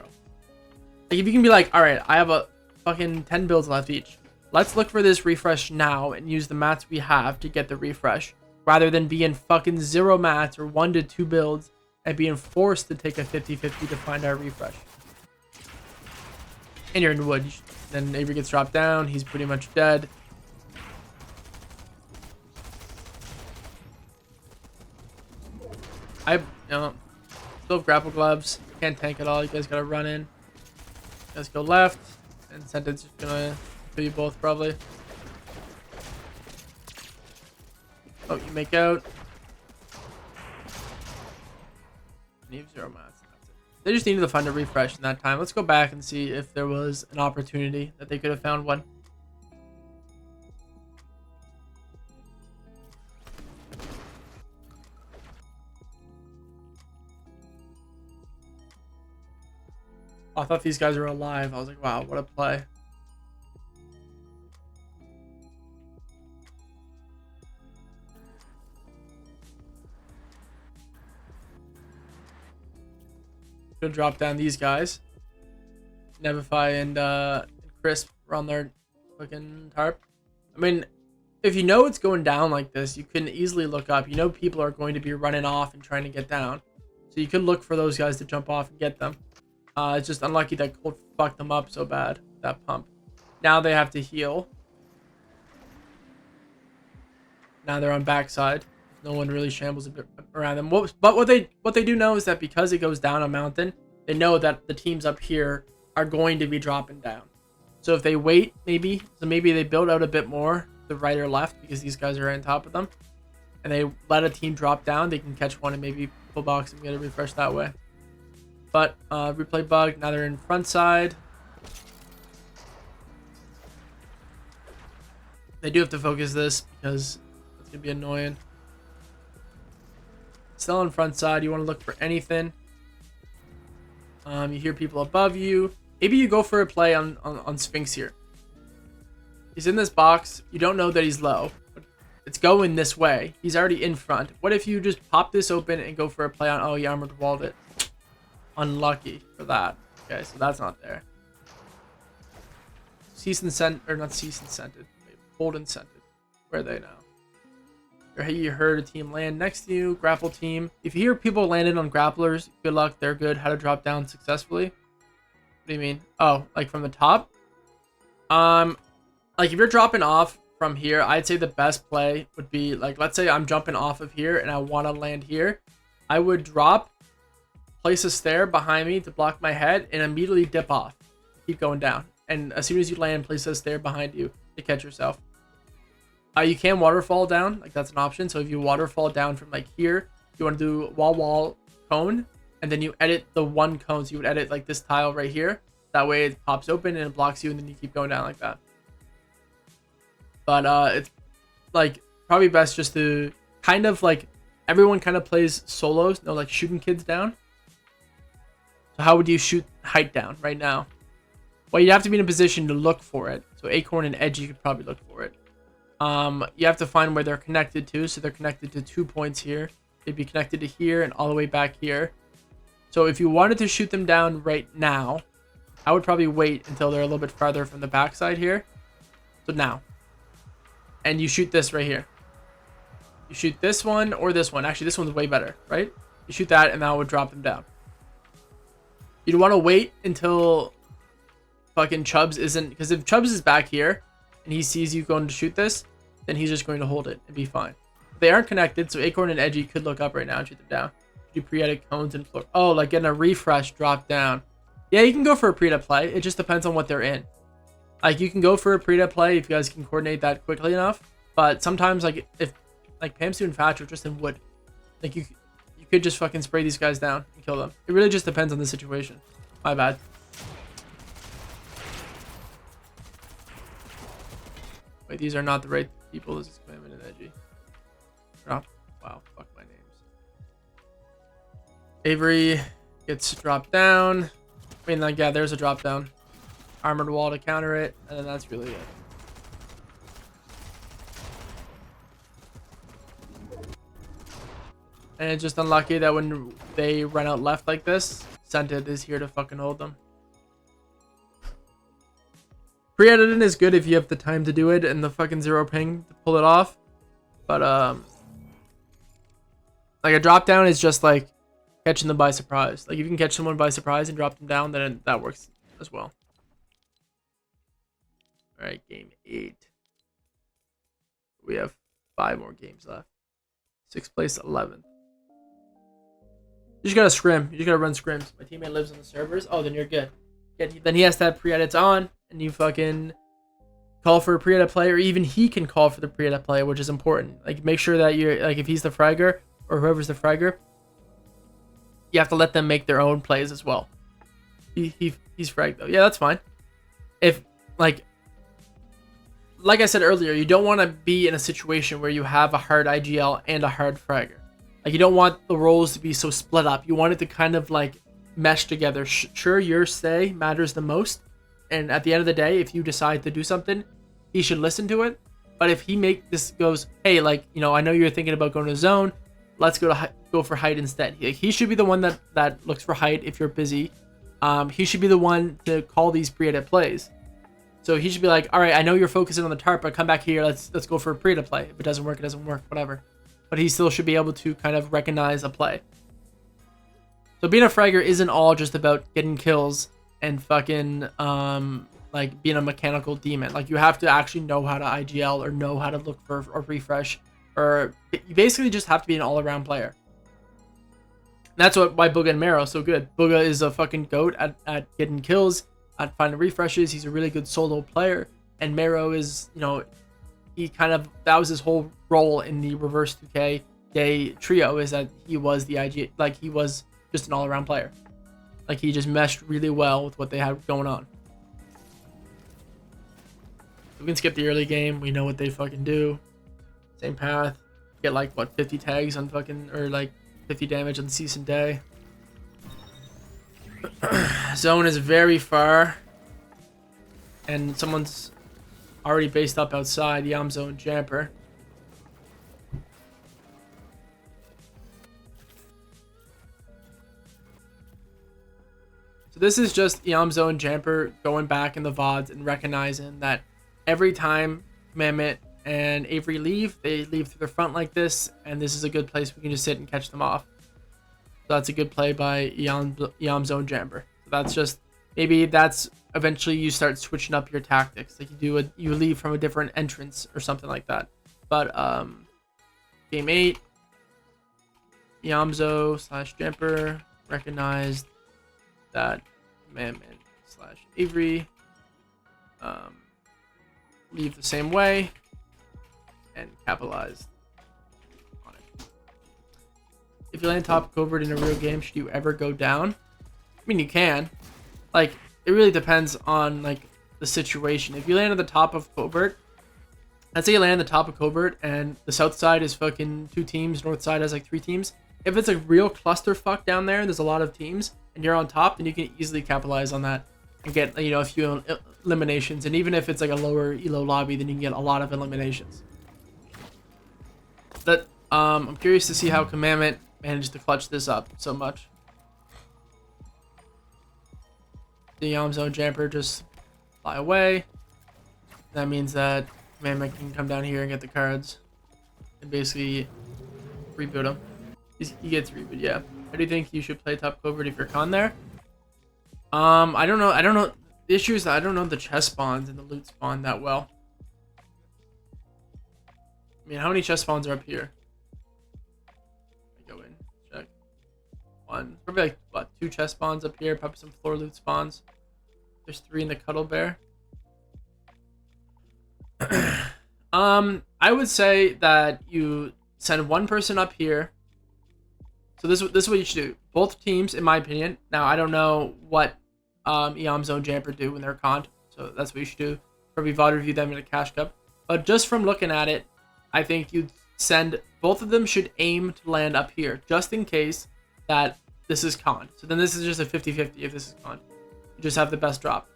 Like if you can be like, all right, I have a fucking 10 builds left each. Let's look for this refresh now and use the mats we have to get the refresh rather than being fucking 0 mats or 1 to 2 builds and being forced to take a 50-50 to find our refresh. And you're in wood. Then Avery gets dropped down. He's pretty much dead. Still have grapple gloves. Can't tank at all. You guys gotta run in. You guys go left. And Sentence is gonna kill you both probably. Oh, you make out. Need 0 mats. They just needed to find a refresh in that time. Let's go back and see if there was an opportunity that they could have found one. I thought these guys were alive. I was like, wow, what a play. Gonna drop down these guys. Nevify and Crisp are on their fucking tarp. I mean, if you know it's going down like this, you can easily look up. You know people are going to be running off and trying to get down. So you could look for those guys to jump off and get them. It's just unlucky that Cold fucked them up so bad, that pump. Now they have to heal. Now they're on backside. No one really shambles a bit around them. But what they do know is that because it goes down a mountain, they know that the teams up here are going to be dropping down. So if they wait, maybe they build out a bit more, the right or left, because these guys are on top of them, and they let a team drop down, they can catch one and maybe full box and get a refresh that way. But replay bug. Now they're in front side. They do have to focus this because it's gonna be annoying. Still on front side. You want to look for anything. You hear people above you. Maybe you go for a play on Sphinx here. He's in this box. You don't know that he's low, but it's going this way. He's already in front. What if you just pop this open and go for a play on? Oh, he armored walled it. Unlucky for that. Okay, so that's not there. Cease and sent, or not cease and scented. Hold and scented. Where are they now? You heard a team land next to you. Grapple team. If you hear people landed on grapplers, good luck. They're good. How to drop down successfully. What do you mean? Oh, like from the top? Like if you're dropping off from here, I'd say the best play would be like, let's say I'm jumping off of here and I want to land here. I would drop, place a stair behind me to block my head, and immediately dip off. Keep going down. And as soon as you land, place a stair behind you to catch yourself. You can waterfall down, like that's an option. So if you waterfall down from like here, you want to do wall cone, and then you edit the one cone. So you would edit like this tile right here. That way it pops open and it blocks you, and then you keep going down like that. But it's like probably best just to kind of like everyone kind of plays solos, no like shooting kids down. So how would you shoot height down right now? Well, you'd have to be in a position to look for it. So Acorn and Edgy could probably look for it. You have to find where they're connected to. So they're connected to 2 points here. They'd be connected to here and all the way back here. So if you wanted to shoot them down right now, I would probably wait until they're a little bit farther from the backside here. So now. And you shoot this right here. You shoot this one or this one. Actually, this one's way better, right? You shoot that and that would drop them down. You'd want to wait until fucking Chubbs isn't, because if Chubbs is back here and he sees you going to shoot this, then he's just going to hold it and be fine. They aren't connected, so Acorn and Edgy could look up right now and shoot them down. Do pre-edit cones and floor. Oh, like getting a refresh drop down. Yeah, you can go for a pre-edit play. It just depends on what they're in. Like you can go for a pre-edit play if you guys can coordinate that quickly enough. But sometimes like if like Pamsu and Fatch are just in wood, like you could just fucking spray these guys down and kill them. It really just depends on the situation. My bad. Wait, these are not the right people. This is Commandment and Edgy. Drop. Wow, fuck my names. Avery gets dropped down. I mean, like, yeah, there's a drop down. Armored wall to counter it, and then that's really it. And it's just unlucky that when they run out left like this, Scented is here to fucking hold them. Pre-editing is good if you have the time to do it and the fucking 0 ping to pull it off. But, like a drop down is just like catching them by surprise. Like if you can catch someone by surprise and drop them down, then that works as well. Alright, game 8. We have 5 more games left. 6th place, 11th. You just gotta scrim. You just gotta run scrims. My teammate lives on the servers. Oh, then you're good. Then he has to have pre-edits on, and you fucking call for a pre-edit play, or even he can call for the pre-edit play, which is important. Like, make sure that you're, like, if he's the fragger, or whoever's the fragger, you have to let them make their own plays as well. He's frag, though. Yeah, that's fine. If, like I said earlier, you don't want to be in a situation where you have a hard IGL and a hard fragger. Like, you don't want the roles to be so split up. You want it to kind of, like, mesh together. Sure, your say matters the most, and at the end of the day, if you decide to do something, he should listen to it. But if he goes, hey, like, you know, I know you're thinking about going to zone, let's go for height instead. He should be the one that looks for height if you're busy. He should be the one to call these pre-edit plays. So he should be like, all right, I know you're focusing on the tarp, but come back here, let's go for a pre-edit play. If it doesn't work, it doesn't work, whatever. But he still should be able to kind of recognize a play. So being a fragger isn't all just about getting kills and fucking like being a mechanical demon. Like, you have to actually know how to IGL or know how to look for a refresh, or you basically just have to be an all-around player. And that's why Bugha and Mero are so good. Bugha is a fucking goat at getting kills, at finding refreshes. He's a really good solo player, and Mero is, you know, that was his whole role in the reverse 2K day trio, is that he was the IG, like he was just an all-around player. Like, he just meshed really well with what they had going on. We can skip the early game. We know what they fucking do. Same path. Get like, what, 50 tags on fucking, or like 50 damage on the season day. Zone is very far. And someone's already based up outside. Yamzo and Jamper. So this is just Yamzo and Jamper going back in the VODs and recognizing that every time Commandment and Avery leave, they leave through the front like this, and this is a good place we can just sit and catch them off. So that's a good play by Yamzo and Jamper. So that's just, maybe that's eventually you start switching up your tactics. Like, you leave from a different entrance or something like that. But game 8, Yamzo / Jamper recognized that Commandment / Avery leave the same way. and capitalized on it. If you land top covert in a real game, should you ever go down? I mean, you can. Like, it really depends on like the situation. If you land on the top of covert, let's say you land on the top of covert and the south side is fucking 2 teams, north side has like 3 teams. If it's a real clusterfuck down there and there's a lot of teams and you're on top, then you can easily capitalize on that and get, you know, a few eliminations. And even if it's like a lower elo lobby, then you can get a lot of eliminations. But I'm curious to see how Commandment managed to clutch this up so much. The Zone Jumper just fly away. That means that Commandment can come down here and get the cards and basically reboot him. He gets reboot, yeah. How do you think you should play top covert if you're con there? I don't know. The issue is that I don't know the chest spawns and the loot spawn that well. I mean, how many chest spawns are up here? Go in, check. 1, probably like what, 2 chest spawns up here. Probably some floor loot spawns. There's 3 in the Cuddle Bear. I would say that you send 1 person up here. So this is what you should do. Both teams, in my opinion. Now I don't know what Zone Jumper do when they're conned, so that's what you should do. Probably VOD review them in a cash cup. But just from looking at it, I think you'd send both of them should aim to land up here, just in case that this is conned. So then this is just a 50-50 if this is conned. You just have the best drop.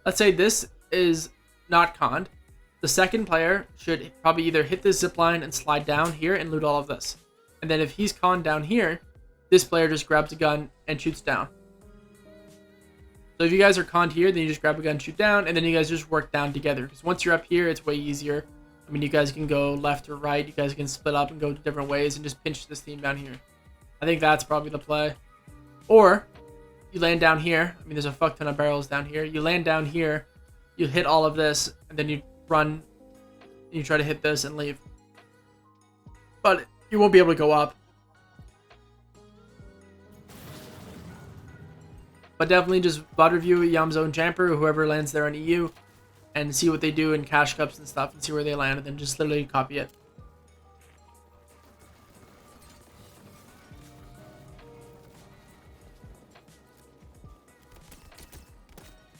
Let's say this is not conned. The second player should probably either hit this zip line and slide down here and loot all of this. And then if he's conned down here, this player just grabs a gun and shoots down. So if you guys are conned here, then you just grab a gun, shoot down, and then you guys just work down together. Because once you're up here, it's way easier. I mean, you guys can go left or right. You guys can split up and go different ways and just pinch this team down here. I think that's probably the play. Or you land down here. I mean, there's a fuck ton of barrels down here. You land down here, you hit all of this, and then you run, and you try to hit this and leave. But you won't be able to go up. But definitely just VOD review Zone Jumper, whoever lands there on EU, and see what they do in cash cups and stuff, and see where they land, and then just literally copy it.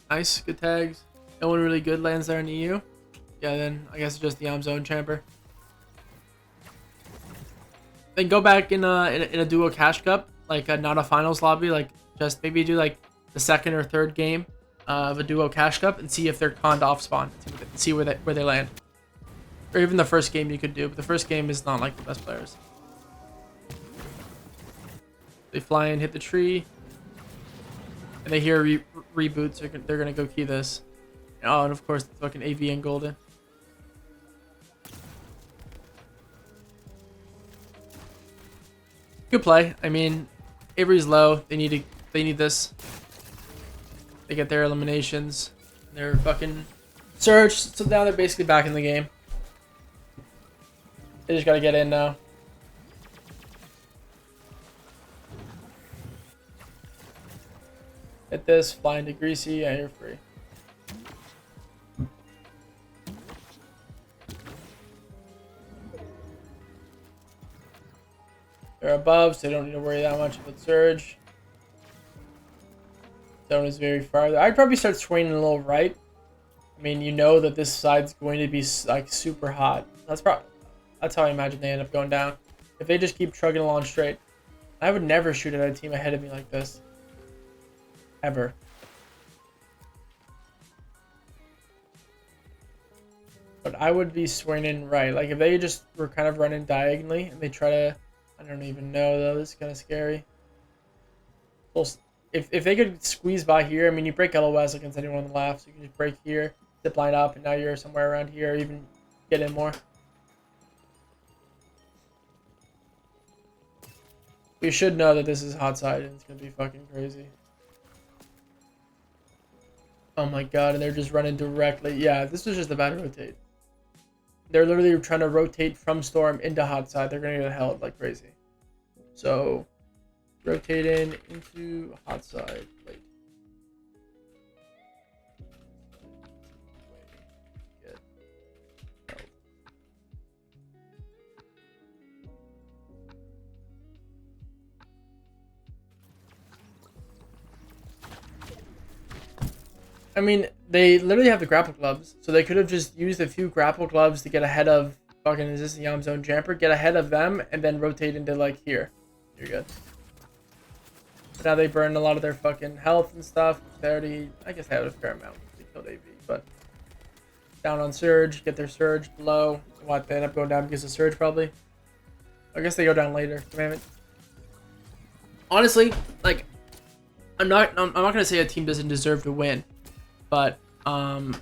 Nice, good tags. No one really good lands there in EU. Yeah, then I guess it's just the Zone Jumper. Then go back in a duo cash cup, like not a finals lobby, like just maybe do like the second or third game of a duo cash cup and see if they're conned off spawn, see where they land. Or even the first game you could do, but the first game is not like the best players. They fly in, hit the tree, and they hear reboots. They're gonna go key this. Oh, and of course the fucking AV and golden. Good play. I mean, Avery's low. They need this. They get their eliminations. They're fucking surge. So now they're basically back in the game. They just gotta get in now. Hit this, fly into greasy, and you're free. They're above, so they don't need to worry that much about surge. Zone is very far. I'd probably start swinging a little right. I mean, you know that this side's going to be like super hot. That's how I imagine they end up going down. If they just keep trugging along straight. I would never shoot at a team ahead of me like this. Ever. But I would be swinging right. Like if they just were kind of running diagonally and they try to, I don't even know though, this is kind of scary. Well, if they could squeeze by here, I mean, you break LOS against anyone on the left, so you can just break here, zip line up, and now you're somewhere around here, or even get in more. You should know that this is hot side, and it's going to be fucking crazy. Oh my god, and they're just running directly. Yeah, this was just a bad rotate. They're literally trying to rotate from storm into hot side. They're going to get held like crazy. So, rotating into hot side. Wait. I mean, they literally have the grapple gloves, so they could have just used a few grapple gloves to get ahead of fucking Is Yam Zone Jamper, get ahead of them, and then rotate into like here. You're good. But now they burned a lot of their fucking health and stuff. They already, I guess they had a fair amount. They killed AV, but down on Surge, get their Surge below. What, they end up going down because of Surge probably? I guess they go down later. Commandment. Honestly, like, I'm not gonna say a team doesn't deserve to win, but no,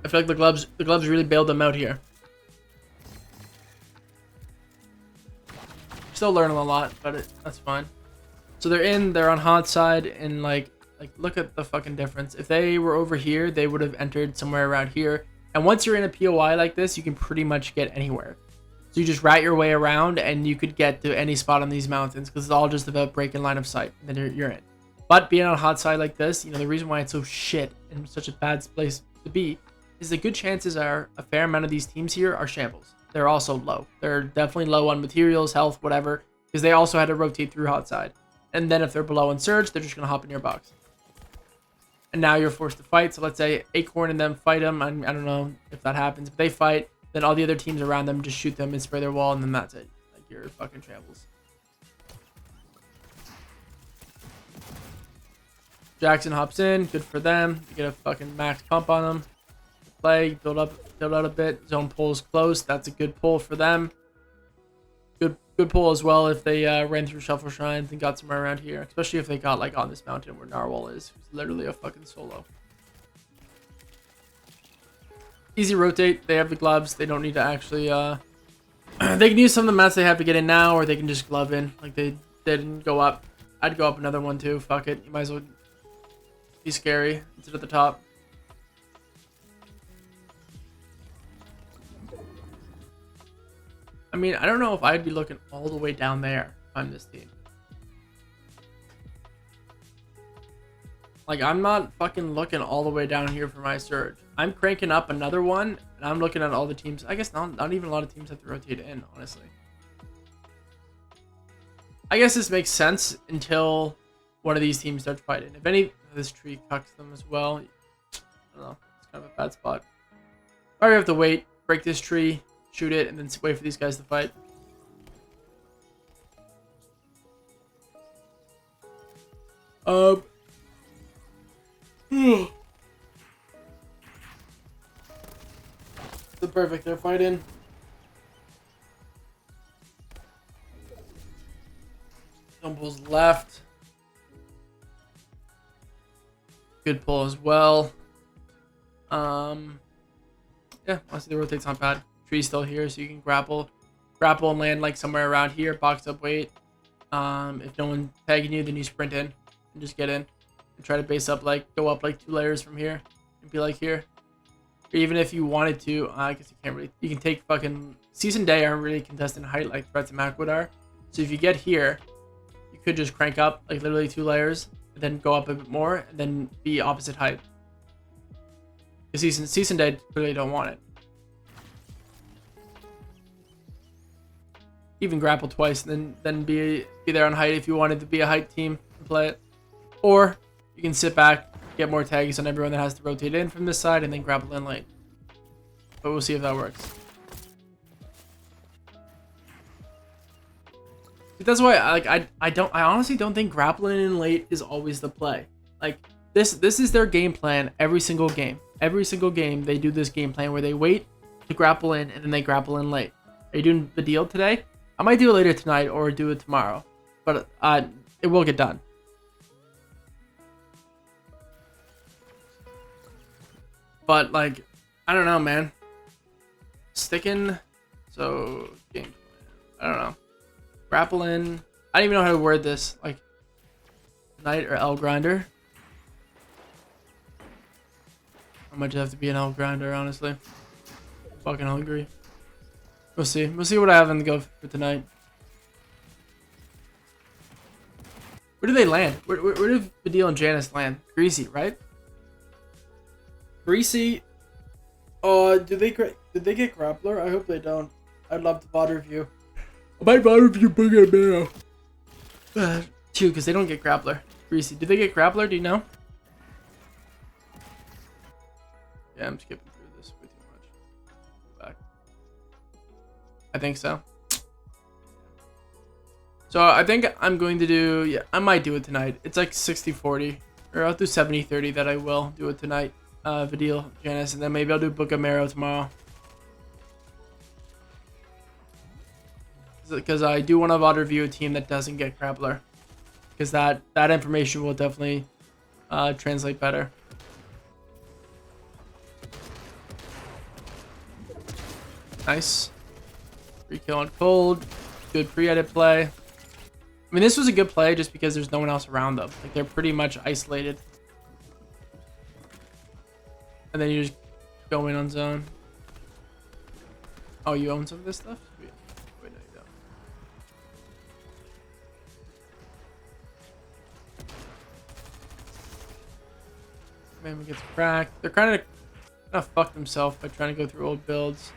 I feel like the gloves really bailed them out here. Still learning a lot, but that's fine. So they're on hot side, and like look at the fucking difference. If they were over here, they would have entered somewhere around here. And once you're in a POI like this, you can pretty much get anywhere. So you just rat your way around, and you could get to any spot on these mountains because it's all just about breaking line of sight. And then you're in. But being on a hot side like this, you know, the reason why it's so shit and such a bad place to be is the good chances are a fair amount of these teams here are shambles. They're also low. They're definitely low on materials, health, whatever, because they also had to rotate through hot side. And then if they're below in Surge, they're just going to hop in your box. And now you're forced to fight. So let's say Acorn and them fight them. I don't know if that happens. But they fight. Then all the other teams around them just shoot them and spray their wall. And then that's it. Like, you're fucking shambles. Jackson hops in. Good for them. You get a fucking max pump on them. Play. Build out a bit. Zone pull is close. That's a good pull for them. Good pull as well if they ran through Shuffle Shrines and got somewhere around here. Especially if they got like on this mountain where Narwhal is. It's literally a fucking solo. Easy rotate. They have the gloves. They don't need to actually... they can use some of the mats they have to get in now, or they can just glove in. Like they didn't go up. I'd go up another one too. Fuck it. You might as well be scary. Sit at the top. I mean, I don't know if I'd be looking all the way down there if I'm this team. Like, I'm not fucking looking all the way down here for my Surge. I'm cranking up another one, and I'm looking at all the teams. I guess not even a lot of teams have to rotate in, honestly. I guess this makes sense until one of these teams starts fighting. If any, this tree cucks them as well. I don't know. It's kind of a bad spot. Or we have to wait, break this tree, shoot it, and then wait for these guys to fight. So perfect, they're fighting. Stumbles left. Good pull as well. Yeah, honestly the rotate's not bad. Tree's still here, so you can grapple and land like somewhere around here, box up wait. If no one's tagging you, then you sprint in and just get in and try to base up, like go up like 2 layers from here and be like here. Or even if you wanted to, I guess you can't really, you can take fucking Season Day aren't really contested height like Threats and Macwood are. So if you get here, you could just crank up like literally 2 layers and then go up a bit more and then be opposite height. Because Season Day clearly don't want it. Even grapple twice and then be there on height if you wanted to be a height team and play it. Or you can sit back, get more tags on everyone that has to rotate in from this side and then grapple in late. But we'll see if that works. That's why I honestly don't think grappling in late is always the play. Like this is their game plan every single game. Every single game they do this game plan where they wait to grapple in and then they grapple in late. Are you doing the deal today? I might do it later tonight or do it tomorrow, but it will get done. But like, I don't know, man. Sticking, so game plan. I don't know. Grapple in. I don't even know how to word this. Like, Knight or L grinder. I might just have to be an L grinder, honestly. Fucking hungry. We'll see. We'll see what I have in the go for tonight. Where do they land? Where do Vadeal and Jannisz land? Greasy, right? Greasy. Did they get Grappler? I hope they don't. I'd love to VOD review. I might VOD review Bugha and Mero. Too, because they don't get Grappler. Greasy. Did they get Grappler? Do you know? Yeah, I'm skipping through this way too much. Go back. I think so. So I think I'm going to do, yeah, I might do it tonight. It's like 60-40, or I'll do 70-30 that I will do it tonight. Vadeal, Jannisz, and then maybe I'll do Bugha Mero tomorrow. Because I do want to VOD review a team that doesn't get Grappler. Because that information will definitely translate better. Nice. Free kill on cold. Good pre-edit play. I mean, this was a good play just because there's no one else around them. Like, they're pretty much isolated. And then you just go in on zone. Oh, you own some of this stuff? Wait, no, you don't. Man gets cracked. They're kind of fucked themselves by trying to go through old builds.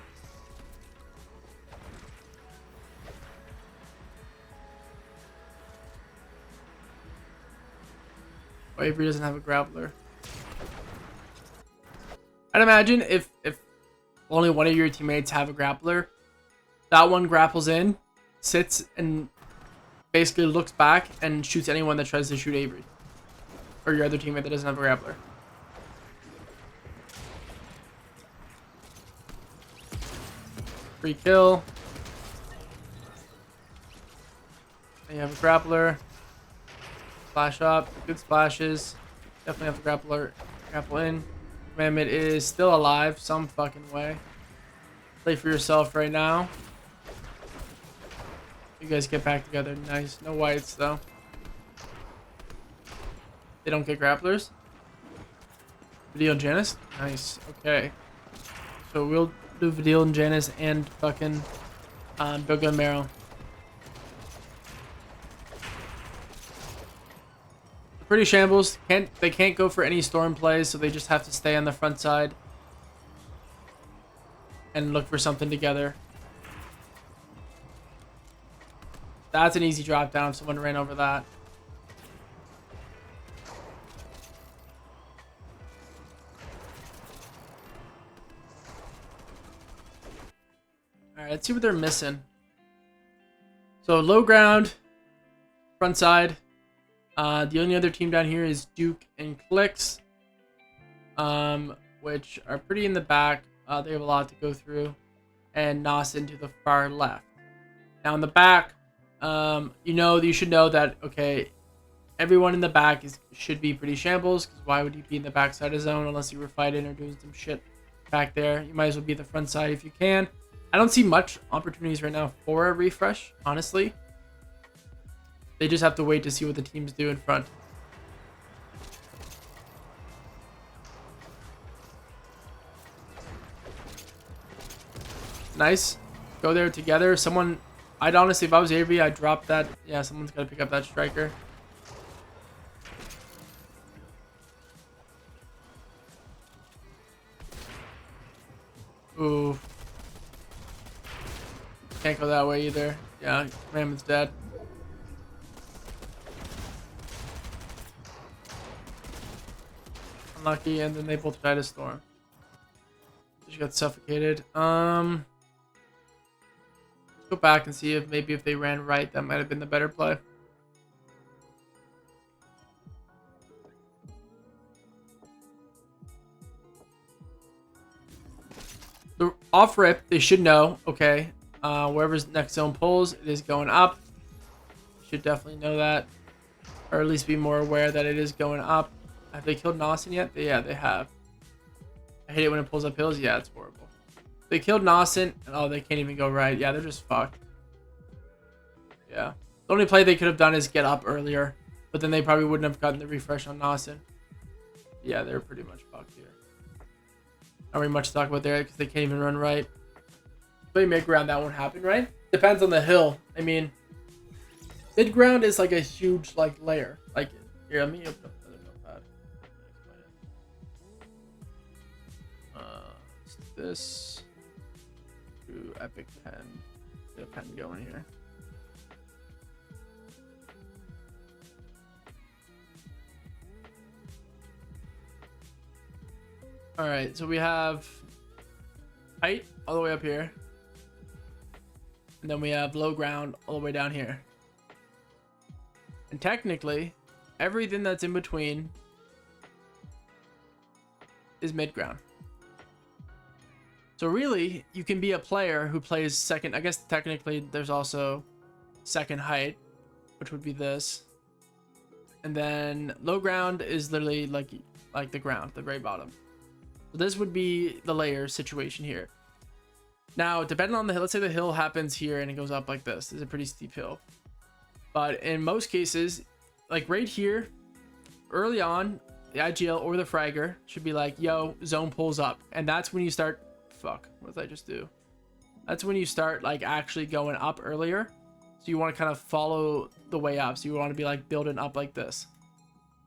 Oh, Avery doesn't have a grappler. I'd imagine if only one of your teammates have a grappler, that one grapples in, sits, and basically looks back and shoots anyone that tries to shoot Avery. Or your other teammate that doesn't have a grappler. Free kill. And you have a grappler. Splash up. Good splashes. Definitely have a grappler. Grapple in. Commandment is still alive some fucking way. Play for yourself right now. You guys get back together. Nice. No whites though. They don't get grapplers. Vadeal and Jannisz. Nice. Okay. So we'll do Vadeal and Jannisz and fucking Bugha and Mero. Pretty shambles. They can't go for any storm plays, so they just have to stay on the front side and look for something together. That's an easy drop down if someone ran over that. Alright, let's see what they're missing. So low ground, front side. The only other team down here is Duke and Clicks, which are pretty in the back. They have a lot to go through, and Nawson to the far left. Now in the back, you should know that, okay, everyone in the back should be pretty shambles, because why would you be in the back side of zone unless you were fighting or doing some shit back there? You might as well be the front side if you can. I don't see much opportunities right now for a refresh, honestly. They just have to wait to see what the teams do in front. Nice. Go there together. Someone... I'd honestly, if I was Avery, I'd drop that. Yeah, someone's got to pick up that striker. Ooh. Can't go that way either. Yeah, Commandment's dead. Unlucky, and then they both died of storm. She got suffocated. Let's go back and see if maybe if they ran right, that might have been the better play. The off rip, they should know. Okay, wherever's next zone pulls, it is going up. Should definitely know that, or at least be more aware that it is going up. Have they killed Nawson yet? Yeah, they have. I hate it when it pulls up hills. Yeah, it's horrible. They killed Nawson, and oh, they can't even go right. Yeah, they're just fucked. Yeah. The only play they could have done is get up earlier, but then they probably wouldn't have gotten the refresh on Nawson. Yeah, they're pretty much fucked here. Not really much to talk about there because they can't even run right. Play mid-ground, that won't happen, right? Depends on the hill. I mean, mid-ground is like a huge like layer. Like, here, let me open up. This to epic pen. Get a pen going here. All right, so we have height all the way up here, and then we have low ground all the way down here. And technically, everything that's in between is mid ground. So really, you can be a player who plays second. I guess technically there's also second height, which would be this. And then low ground is literally like the ground, the very bottom. So this would be the layer situation here. Now, depending on the hill, let's say the hill happens here and it goes up like this. It's a pretty steep hill. But in most cases, like right here, early on, the IGL or the fragger should be like, yo, zone pulls up. And that's when you start, fuck, what did I just do? That's when you start like actually going up earlier. So you want to kind of follow the way up. So you want to be like building up like this.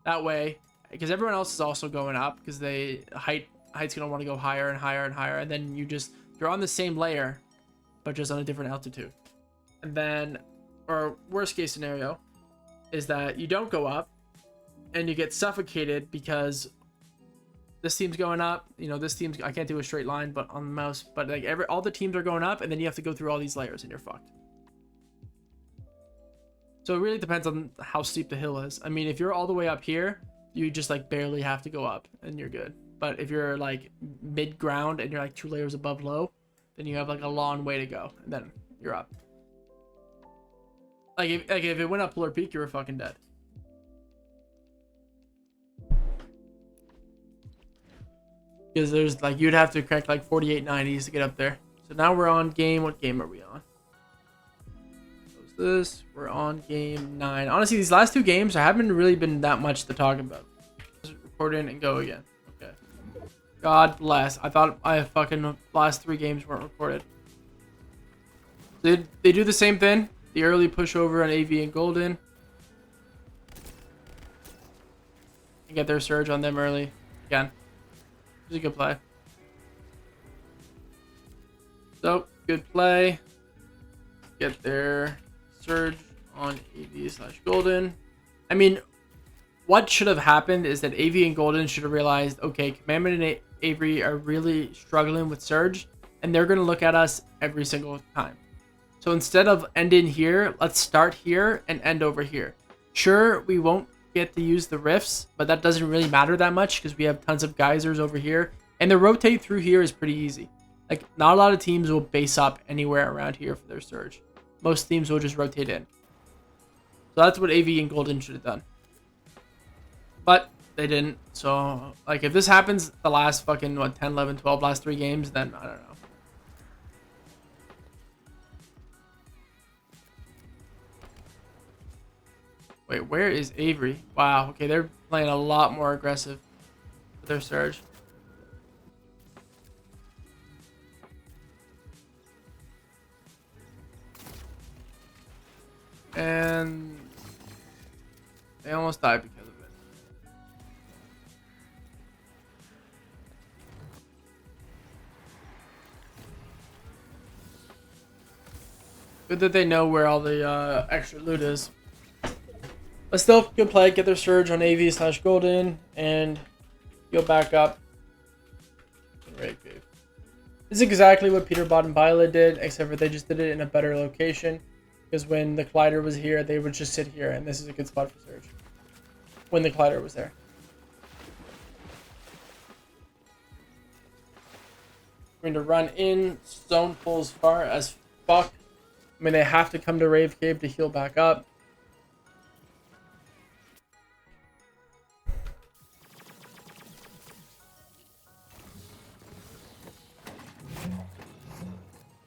That way, because everyone else is also going up because height's going to want to go higher and higher and higher. And then you're on the same layer, but just on a different altitude. And then, or worst case scenario is that you don't go up and you get suffocated because this team's going up, you know, this team's, I can't do a straight line, but on the mouse, but like all the teams are going up and then you have to go through all these layers and you're fucked. So it really depends on how steep the hill is. I mean, if you're all the way up here, you just like barely have to go up and you're good. But if you're like mid ground and you're like 2 layers above low, then you have like a long way to go and then you're up. Like if it went up Polar Peak, you were fucking dead. Because there's like, you'd have to crank like 4890s to get up there. So now we're on game, what game are we on? Close this, we're on game 9. Honestly, these last 2 games, there haven't really been that much to talk about. Just record in and go again. Okay. God bless. I thought I fucking last 3 games weren't recorded. They do the same thing. The early pushover on AV and Golden. And get their surge on them early. Again. It was a good play. So, good play. Get their surge on AV/Golden. I mean, what should have happened is that AV and Golden should have realized, okay, Commandment and Avery are really struggling with surge, and they're going to look at us every single time. So instead of ending here, let's start here and end over here. Sure, we won't get to use the rifts, but that doesn't really matter that much because we have tons of geysers over here, and the rotate through here is pretty easy. Like, not a lot of teams will base up anywhere around here for their surge. Most teams will just rotate in. So that's what AV and Golden should have done. But they didn't. So, like, if this happens the last fucking, what, 10, 11, 12, last 3 games, then I don't know. Wait, where is Avery? Wow, okay, they're playing a lot more aggressive with their surge. And they almost died because of it. Good that they know where all the extra loot is. But still, good play. Get their surge on AV/Golden and go back up. This is exactly what Peterbot and Violet did, except for they just did it in a better location. Because when the collider was here, they would just sit here, and this is a good spot for surge. When the collider was there. We're going to run in, zone pull as far as fuck. I mean, they have to come to Rave Cave to heal back up.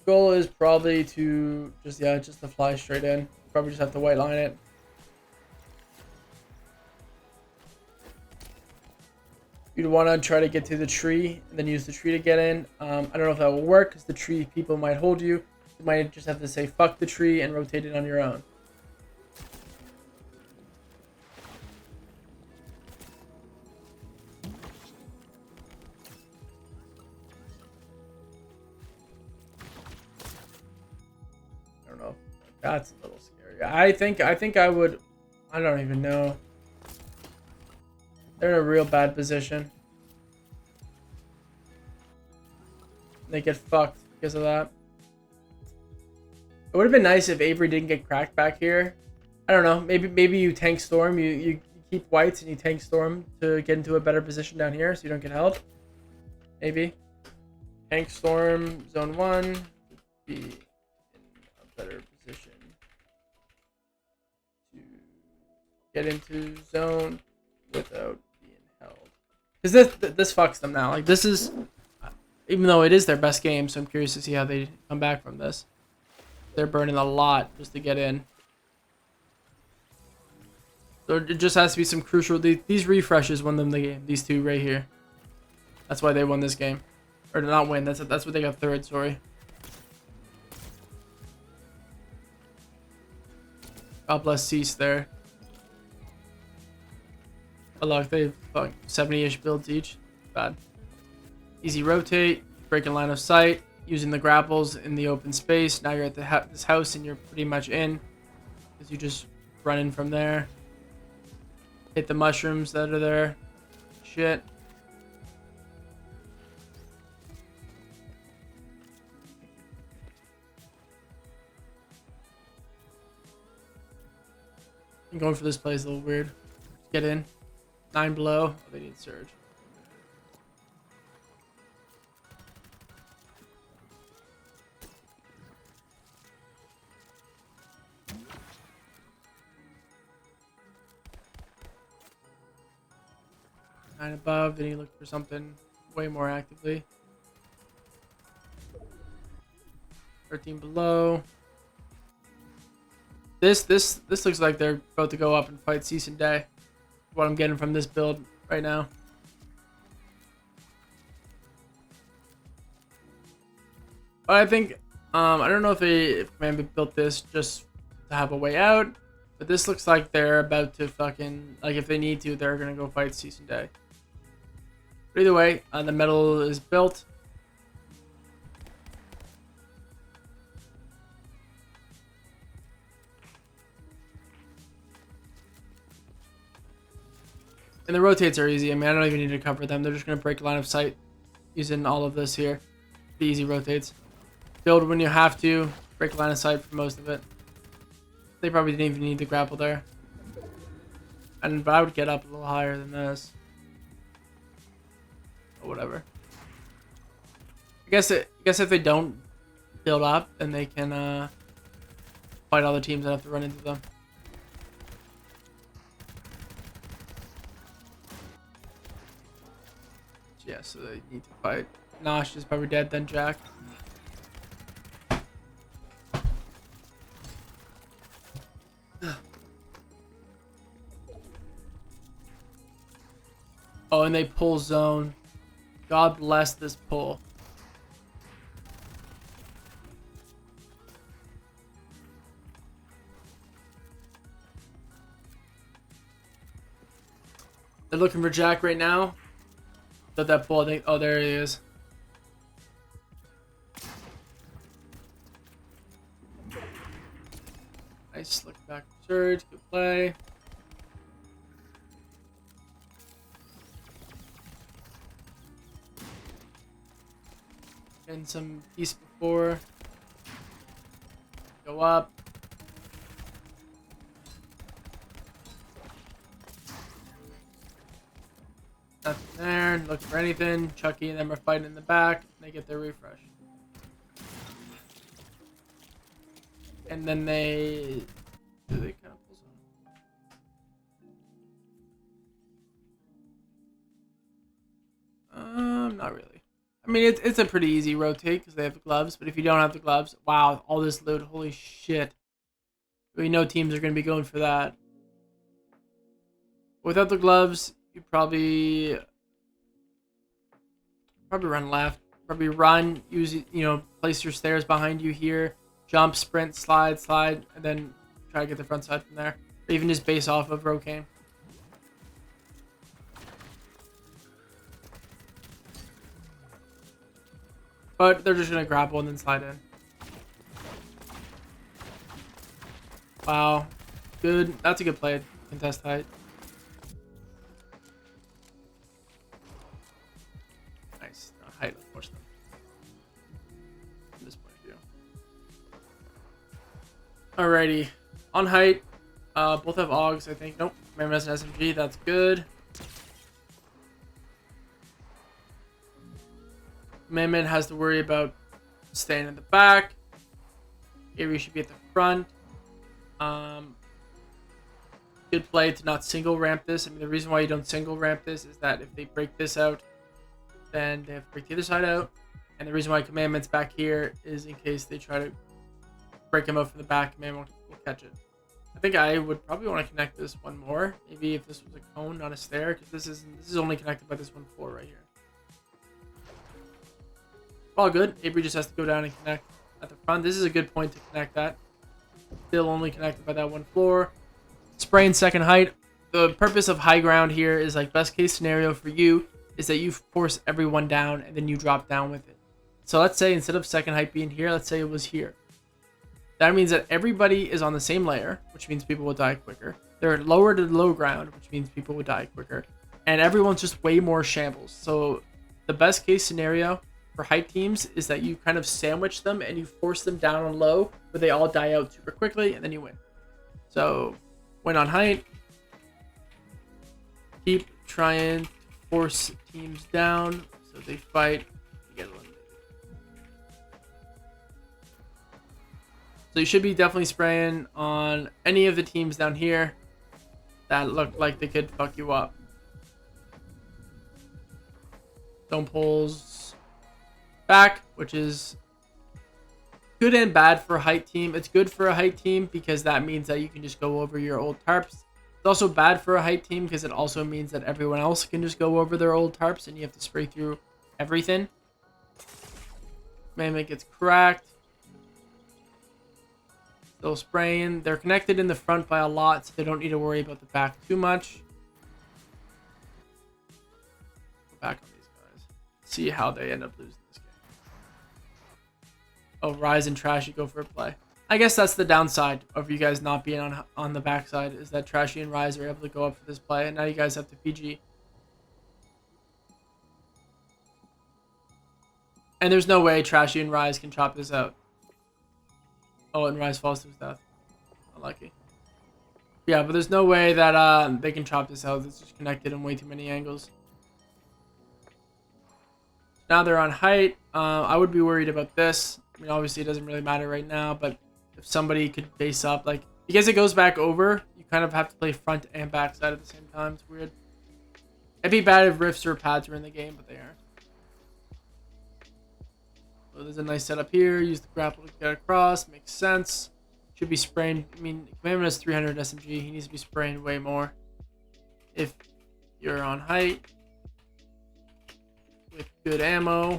Goal is probably to just to fly straight in. Probably just have to white line it. You'd want to try to get to the tree and then use the tree to get in. I don't know if that will work because the tree people might hold you. You might just have to say fuck the tree and rotate it on your own. That's a little scary. I think I would. I don't even know. They're in a real bad position. and they get fucked because of that. It would have been nice if Avery didn't get cracked back here. I don't know. Maybe you tank storm. You keep whites and you tank storm to get into a better position down here so you don't get held. Maybe. Tank storm zone 1 to be in a better position to get into zone without being held. Because this fucks them now. Like, this is, even though it is their best game, so I'm curious to see how they come back from this. They're burning a lot just to get in. So it just has to be some crucial... These refreshes won them the game. These two right here. That's why they won this game. Or not win. That's what they got third, sorry. God bless Cease there. But look, they have 70-ish builds each. Bad. Easy rotate. Breaking line of sight. Using the grapples in the open space. Now you're at this house and you're pretty much in. Because you just run in from there. Hit the mushrooms that are there. Shit. Going for this play is a little weird. Get in. 9 below. Oh, they need surge. Nine above, then you look for something way more actively. 13 below. This looks like they're about to go up and fight Cease and Day. What I'm getting from this build right now. But I think I don't know if Commandment built this just to have a way out, but this looks like they're about to fucking, like, if they need to, they're gonna go fight Cease and Day. But either way, the metal is built. And the rotates are easy. I mean, I don't even need to cover them. They're just going to break line of sight using all of this here. The easy rotates. Build when you have to. Break line of sight for most of it. They probably didn't even need to grapple there. But I would get up a little higher than this. Or whatever. I guess if they don't build up, then they can fight all the teams that have to run into them. Yeah, so they need to fight. Nosh is probably dead, then Jack. Oh, and they pull zone. God bless this pull. They're looking for Jack right now. That pull, oh, there he is. Nice, look back, surge, good play. And some piece before. Go up. Nothing there, looking for anything. Chucky and them are fighting in the back. They get their refresh. And then they... Do they kind of pull some? Not really. I mean, it's a pretty easy rotate because they have the gloves. But if you don't have the gloves, wow, all this loot, holy shit. We know teams are going to be going for that. Without the gloves... You probably run left. Probably run. Use, place your stairs behind you here. Jump, sprint, slide, and then try to get the front side from there. Or even just base off of Rocane. But they're just gonna grapple and then slide in. Wow, good. That's a good play. Contest height. Height, push them. Alrighty. On height, both have AUGs, I think. Nope. Commandment has an SMG. That's good. Commandment has to worry about staying in the back. Avery should be at the front. Good play to not single ramp this. I mean, the reason why you don't single ramp this is that if they break this out, then they have to break the other side out. And the reason why Commandment's back here is in case they try to break him out from the back, Commandment will catch it. I think I would probably want to connect this one more. Maybe if this was a cone, not a stair, because this is only connected by this one floor right here. All good. Avery just has to go down and connect at the front. This is a good point to connect that. Still only connected by that one floor. Spraying second height. The purpose of high ground here is like best case scenario for you is that you force everyone down and then you drop down with it. So let's say instead of second height being here, let's say it was here. That means that everybody is on the same layer, which means people will die quicker. They're lower to the low ground, which means people will die quicker. And everyone's just way more shambles. So the best case scenario for height teams is that you kind of sandwich them and you force them down on low, where they all die out super quickly, and then you win. So win on height. Keep trying to force teams down so they fight to get eliminated. So you should be definitely spraying on any of the teams down here that look like they could fuck you up. Stone poles back, which is good and bad for a height team. It's good for a height team because that means that you can just go over your old tarps. It's also bad for a height team because it also means that everyone else can just go over their old tarps and you have to spray through everything. Commandment gets cracked. Still spraying. They're connected in the front by a lot, so they don't need to worry about the back too much. Go back on these guys. See how they end up losing this game. Oh, Rise and Trashy go for a play. I guess that's the downside of you guys not being on the backside, is that Trashy and Rise are able to go up for this play, and now you guys have to PG. And there's no way Trashy and Rise can chop this out. Oh, and Rise falls to his death. Unlucky. Yeah, but there's no way that they can chop this out. It's just connected in way too many angles. Now they're on height. I would be worried about this. I mean, obviously it doesn't really matter right now, but if somebody could face up, like, because it goes back over, you kind of have to play front and back side at the same time. It's weird. It'd be bad if rifts or pads were in the game, but they aren't. So there's a nice setup here. Use the grapple to get across. Makes sense. Should be spraying. I mean, Commandment has 300 SMG. He needs to be spraying way more. If you're on height with good ammo,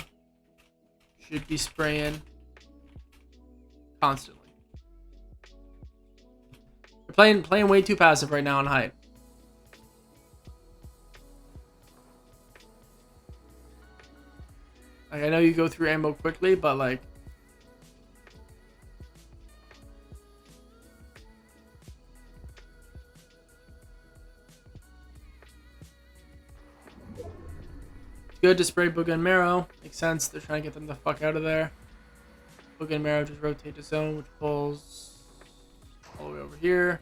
should be spraying constantly. They're playing way too passive right now on height. Like, I know you go through ammo quickly, but like, it's good to spray Bugha and Mero. Makes sense. They're trying to get them the fuck out of there. Bugha and Mero just rotate the zone, which pulls all the way over here.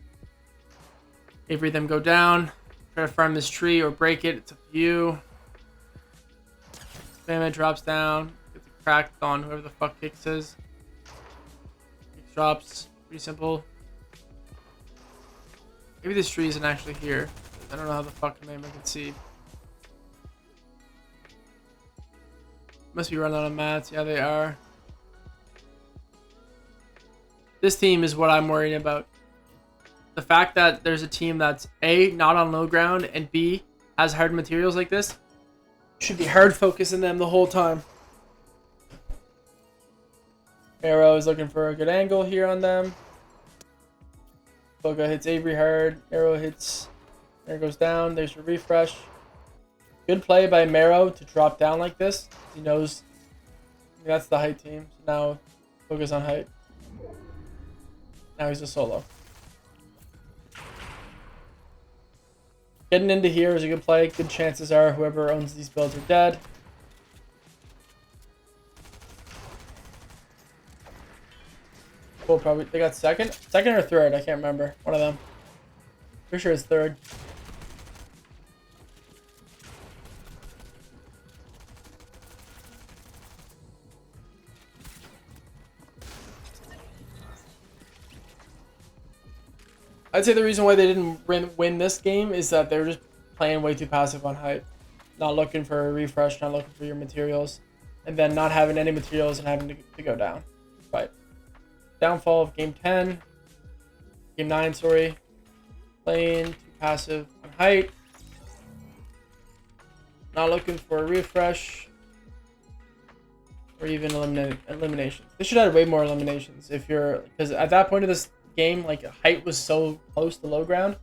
Avery them go down. Try to farm this tree or break it. It's up to you. Commandment drops down. Gets a crack on whoever the fuck Kicks is. Kicks drops. Pretty simple. Maybe this tree isn't actually here. I don't know how the fuck Commandment can see. Must be running out of mats. Yeah, they are. This team is what I'm worrying about. The fact that there's a team that's A, not on low ground, and B, has hard materials like this, should be hard focusing them the whole time. Mero is looking for a good angle here on them. Bugha hits Avery hard. Mero hits. There goes down. There's a refresh. Good play by Mero to drop down like this. He knows that's the height team. So now Bugha's on height. Now he's a solo. Getting into here is a good play. Good chances are whoever owns these builds are dead. Cool, probably. They got second or third. I can't remember. One of them. Pretty sure it's third. I'd say the reason why they didn't win this game is that they were just playing way too passive on hype. Not looking for a refresh, not looking for your materials. And then not having any materials and having to go down. Right. Downfall of game 10. Game 9, sorry. Playing too passive on hype. Not looking for a refresh. Or even eliminations. They should add way more eliminations if you're... Because at that point of this game, like, height was so close to low ground.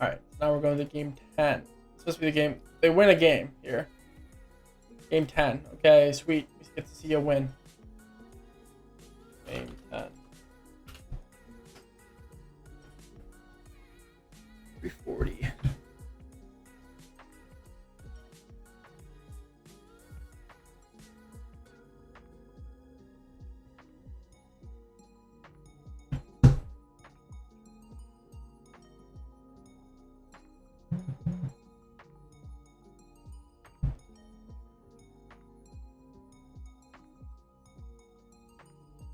Alright, now we're going to game 10. It's supposed to be the game... They win a game here. Game 10. Okay, sweet. We get to see a win. Game 10. 340.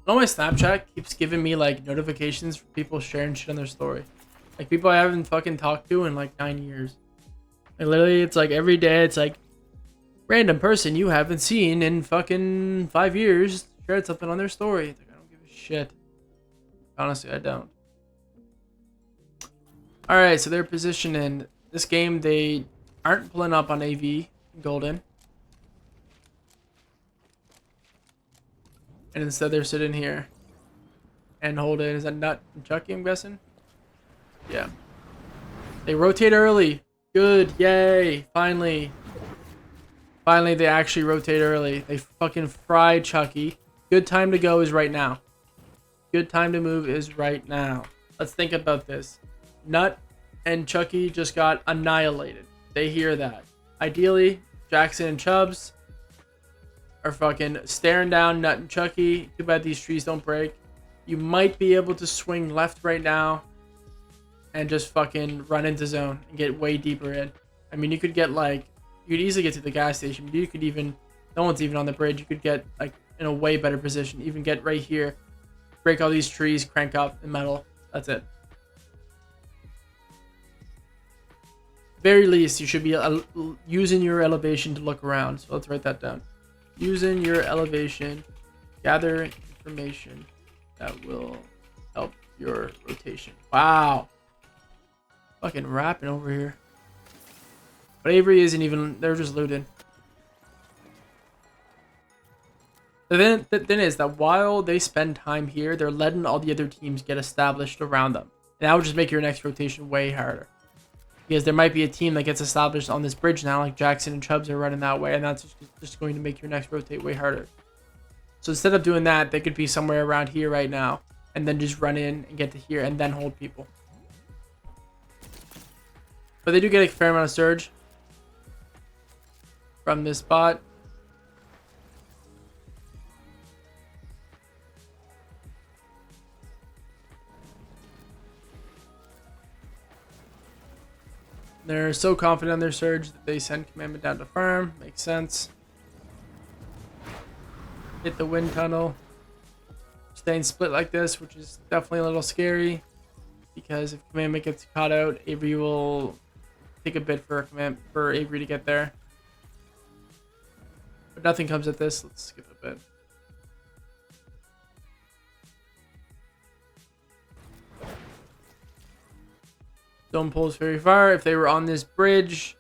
On my Snapchat keeps giving me like notifications for people sharing shit on their story. Like people I haven't fucking talked to in like 9 years. Like literally it's like every day it's like random person you haven't seen in fucking 5 years shared something on their story. It's like I don't give a shit. Honestly, I don't. Alright, so their position in this game, they aren't pulling up on AV Golden. And instead they're sitting here and holding. Is that Nut and Chucky, I'm guessing? Yeah. They rotate early. Good. Yay. Finally. Finally, they actually rotate early. They fucking fried Chucky. Good time to go is right now. Good time to move is right now. Let's think about this. Nut and Chucky just got annihilated. They hear that. Ideally, Jackson and Chubbs are fucking staring down Nut and Chucky. Too bad these trees don't break. You might be able to swing left right now and just fucking run into zone and get way deeper in. I mean, you could get like, you could easily get to the gas station. You could even, no one's even on the bridge. You could get like in a way better position. Even get right here, break all these trees, crank up the metal. That's it. Very least, you should be using your elevation to look around. So let's write that down. Using your elevation, gather information that will help your rotation. Wow. Fucking rapping over here. But Avery isn't even, they're just looting. The thing is that while they spend time here, they're letting all the other teams get established around them. And that would just make your next rotation way harder. Because there might be a team that gets established on this bridge now, like Jackson and Chubbs are running that way, and that's just going to make your next rotate way harder. So instead of doing that, they could be somewhere around here right now, and then just run in and get to here, and then hold people. But they do get a fair amount of surge from this spot. They're so confident on their surge that they send Commandment down to farm. Makes sense. Hit the wind tunnel. Staying split like this, which is definitely a little scary. Because if Commandment gets caught out, Avery will take a bit for Avery to get there. But nothing comes at this. Let's skip a bit. Don't pulls very far. If they were on this bridge,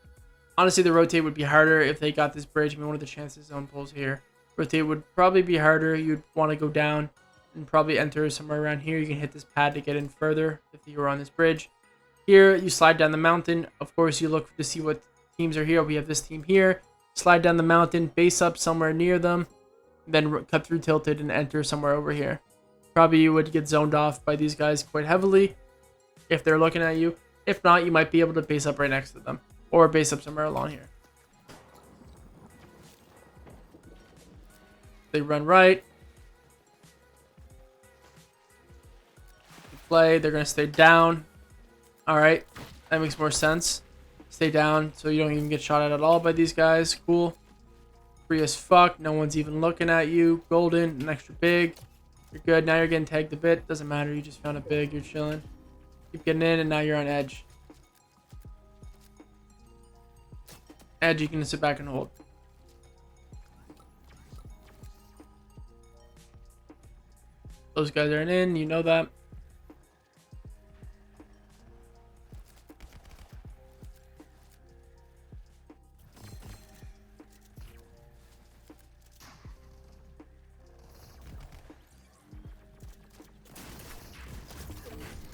honestly, the rotate would be harder if they got this bridge. I mean, what are the chances zone pulls here? Rotate would probably be harder. You'd want to go down and probably enter somewhere around here. You can hit this pad to get in further if you were on this bridge. Here, you slide down the mountain. Of course, you look to see what teams are here. We have this team here. Slide down the mountain, base up somewhere near them, then cut through tilted and enter somewhere over here. Probably you would get zoned off by these guys quite heavily if they're looking at you. If not, you might be able to base up right next to them. Or base up somewhere along here. They run right. play. They're gonna stay down. All right, that makes more sense. Stay down so you don't even get shot at all by these guys. Cool. Free as fuck. No one's even looking at you. Golden, an extra big. You're good. Now you're getting tagged a bit. Doesn't matter. You just found a big. You're chilling. Keep getting in, and now you're on edge. Edge, you can sit back and hold. Those guys aren't in. You know that.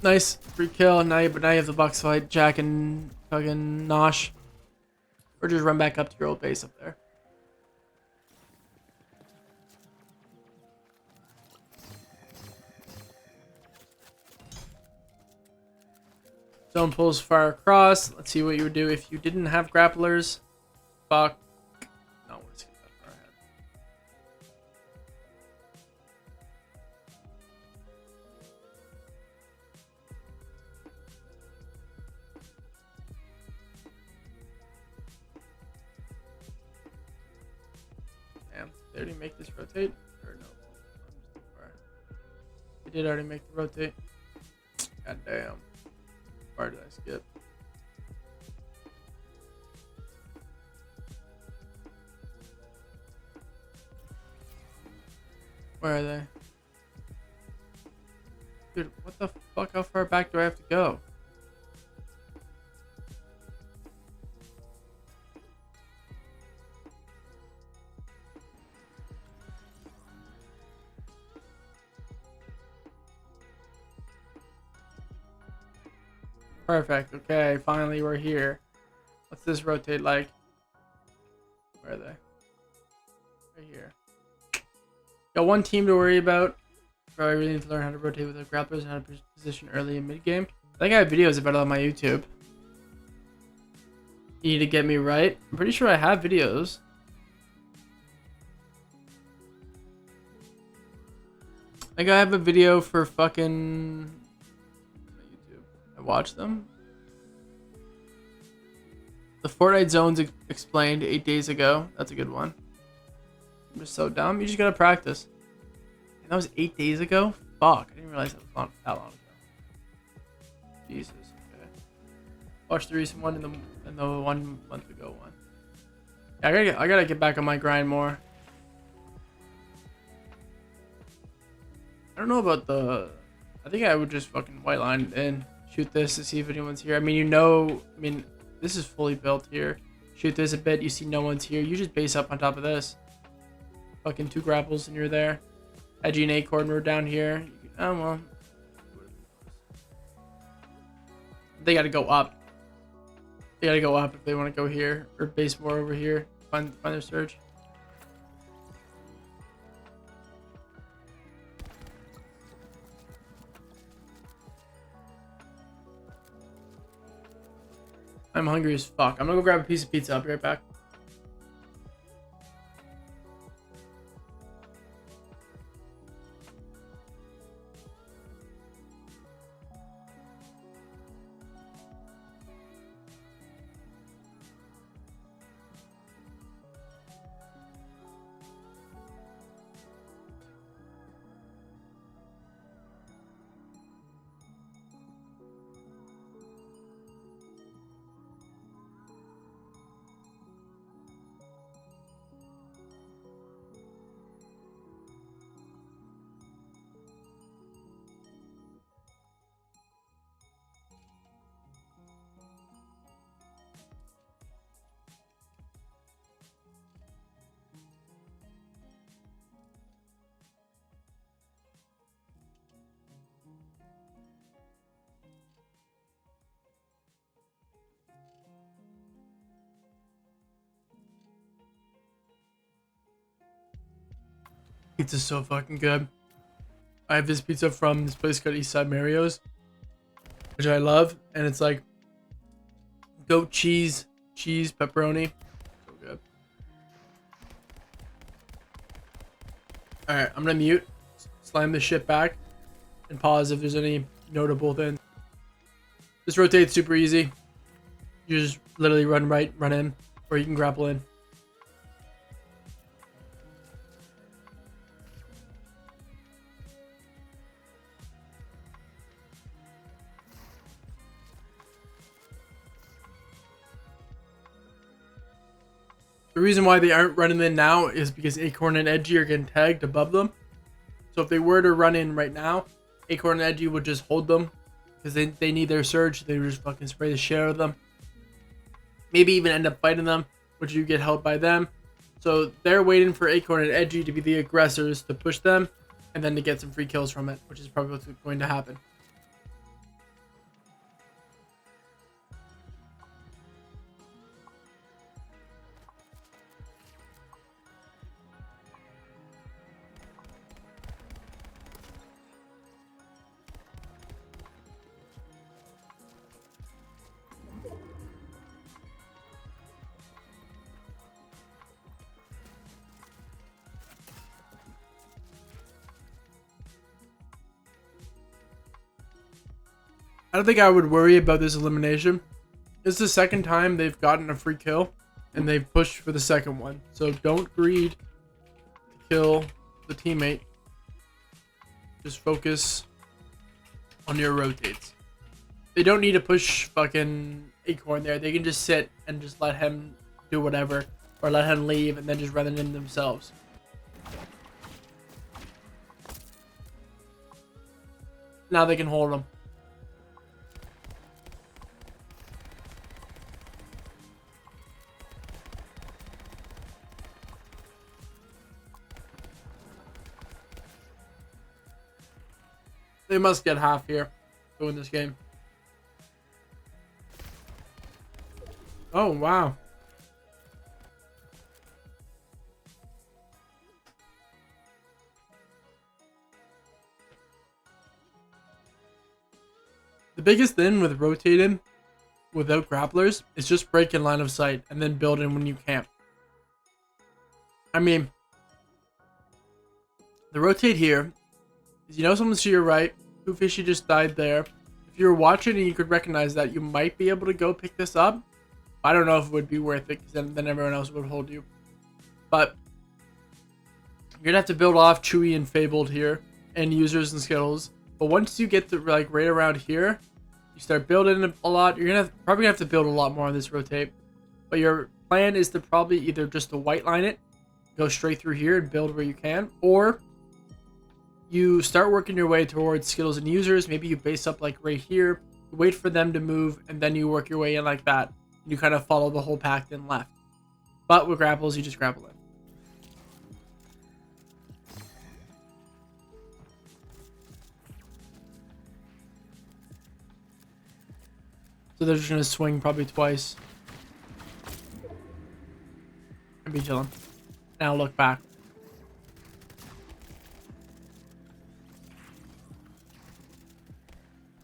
Nice. Free kill. Now you have the box fight. Jack and fucking Nosh. Or just run back up to your old base up there. Zone pulls far across. Let's see what you would do if you didn't have grapplers. Fuck. No, let's get that far ahead. Damn, they already make this rotate? Or no? I'm just too far. They did already make the rotate. God damn. Where did I skip? Where are they? Dude, what the fuck? How far back do I have to go? Perfect. Okay, finally we're here. What's this rotate like? Where are they? Right here. Got one team to worry about. Probably really need to learn how to rotate with the grapplers and how to position early and mid game. I think I have videos about it on my YouTube. You need to get me right. I'm pretty sure I have videos. I think I have a video for fucking YouTube. I watched them. The Fortnite zones explained 8 days ago. That's a good one. I'm just so dumb. You just gotta practice. And that was 8 days ago? Fuck. I didn't realize that was not that long ago. Jesus. Okay. Watch the recent one and the 1 month ago one. Yeah, I gotta get back on my grind more. I don't know about the... I think I would just fucking white line and shoot this to see if anyone's here. I mean, this is fully built here. Shoot this a bit, you see no one's here. You just base up on top of this. Fucking 2 grapples and you're there. Edgy and A corner down here. Oh well. They gotta go up. They gotta go up if they want to go here. Or base more over here. Find their surge. I'm hungry as fuck. I'm gonna go grab a piece of pizza. I'll be right back. Pizza's so fucking good. I have this pizza from this place called Eastside Mario's, which I love, and it's like goat cheese, pepperoni. So good. Alright, I'm gonna mute, slime this shit back, and pause if there's any notable things. This rotate's super easy. You just literally run right, run in, or you can grapple in. The reason why they aren't running in now is because Acorn and Edgy are getting tagged above them. So if they were to run in right now, Acorn and Edgy would just hold them because they need their surge. They would just fucking spray the shit out of them. Maybe even end up fighting them, which you get held by them. So they're waiting for Acorn and Edgy to be the aggressors to push them and then to get some free kills from it, which is probably what's going to happen. I don't think I would worry about this elimination. It's the second time they've gotten a free kill, and they've pushed for the second one. So don't greed to kill the teammate. Just focus on your rotates. They don't need to push fucking Acorn there. They can just sit and just let him do whatever, or let him leave and then just run it in themselves. Now they can hold him. They must get half here to win this game. Oh, wow. The biggest thing with rotating without grapplers is just breaking line of sight and then building when you camp. I mean, the rotate here is, you know, someone's to your right. Two Fishy just died there. If you're watching and you could recognize that, you might be able to go pick this up. I don't know if it would be worth it, because then everyone else would hold you. But you're gonna have to build off Chewy and Fabled here, and users and Skittles. But once you get to like right around here, you start building a lot. You're probably gonna have to build a lot more on this rotate. But your plan is to probably either just to white line it, go straight through here and build where you can, or you start working your way towards Skittles and users. Maybe you base up like right here, wait for them to move, and then you work your way in like that. You kind of follow the whole pack then left. But with grapples, you just grapple in. So they're just going to swing probably twice. And be chilling. Now look back.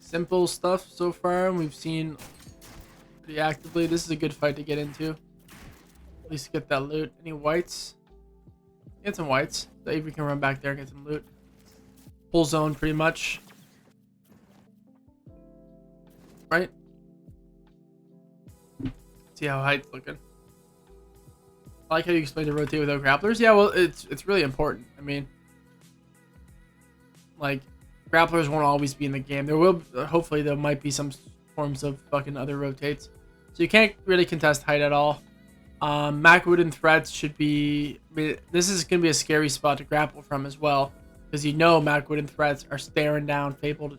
Simple stuff so far, and we've seen pretty actively. This is a good fight to get into. At least get that loot. Any whites? Get some whites. So Avery can run back there and get some loot. Full zone pretty much. Right? See how height's looking. I like how you explained to rotate without grapplers. Yeah, well, it's really important. I mean, like, grapplers won't always be in the game. There will, hopefully, there might be some forms of fucking other rotates. So you can't really contest height at all. Macwood and threats should be. I mean, this is gonna be a scary spot to grapple from as well, because you know Macwood and threats are staring down Fabled,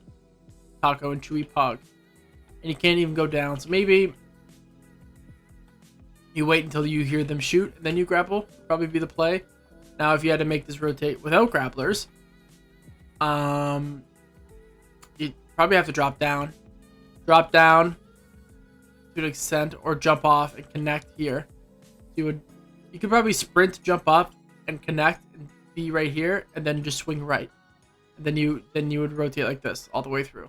Taco, and Chewy Pug, and you can't even go down. So maybe you wait until you hear them shoot, and then you grapple. Probably be the play. Now, if you had to make this rotate without grapplers, you probably have to drop down to an extent, or jump off and connect here. You could probably sprint, jump up, and connect, and be right here, and then just swing right, and then you would rotate like this all the way through.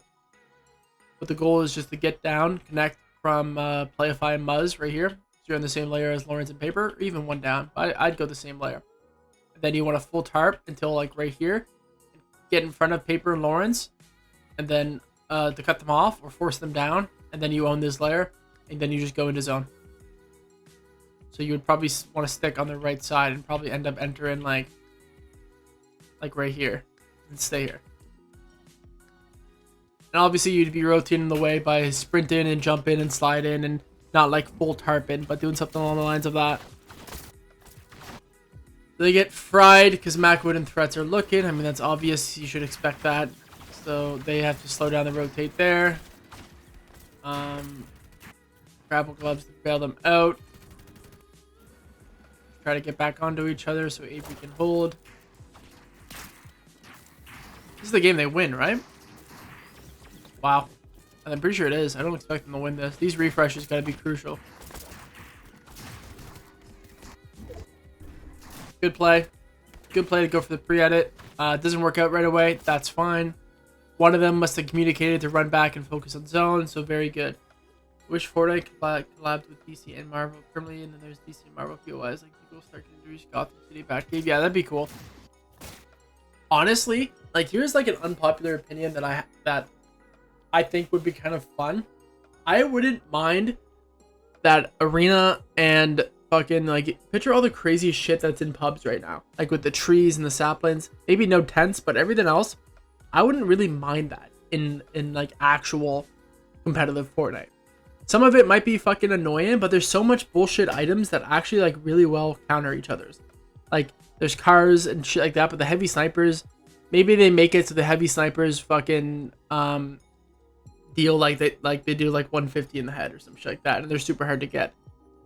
But the goal is just to get down, connect from Playify and Muzz right here. So you're on the same layer as Lawrence and Paper, or even one down. But I'd go the same layer. And then you want a full tarp until like right here. Get in front of Paper and Lawrence, and then to cut them off or force them down, and then you own this layer, and then you just go into zone. So you would probably want to stick on the right side and probably end up entering like right here and stay here. And obviously you'd be rotating the way by sprinting and jumping and sliding and not like full tarping, but doing something along the lines of that. They get fried because Macwood and threats are looking. I mean, that's obvious. You should expect that. So they have to slow down the rotate there. Grapple gloves to bail them out. Try to get back onto each other so Avery can hold. This is the game they win, right? Wow. And I'm pretty sure it is. I don't expect them to win this. These refreshes gotta be crucial. Good play. Good play to go for the pre-edit. It doesn't work out right away. That's fine. One of them must have communicated to run back and focus on zone, so very good. Wish Fortnite collabed with DC and Marvel permanently, and then there's DC and Marvel POIs like Google Stark Injuries, Gotham City Batcave. Yeah, that'd be cool. Honestly, like here's like an unpopular opinion that I think would be kind of fun. I wouldn't mind that arena and fucking like picture all the crazy shit that's in pubs right now, like with the trees and the saplings. Maybe no tents, but everything else, I wouldn't really mind that in like actual competitive Fortnite. Some of it might be fucking annoying, but there's so much bullshit items that actually like really well counter each other's. Like there's cars and shit like that, but the heavy snipers, maybe they make it so the heavy snipers fucking deal like they do like 150 in the head or some shit like that, and they're super hard to get.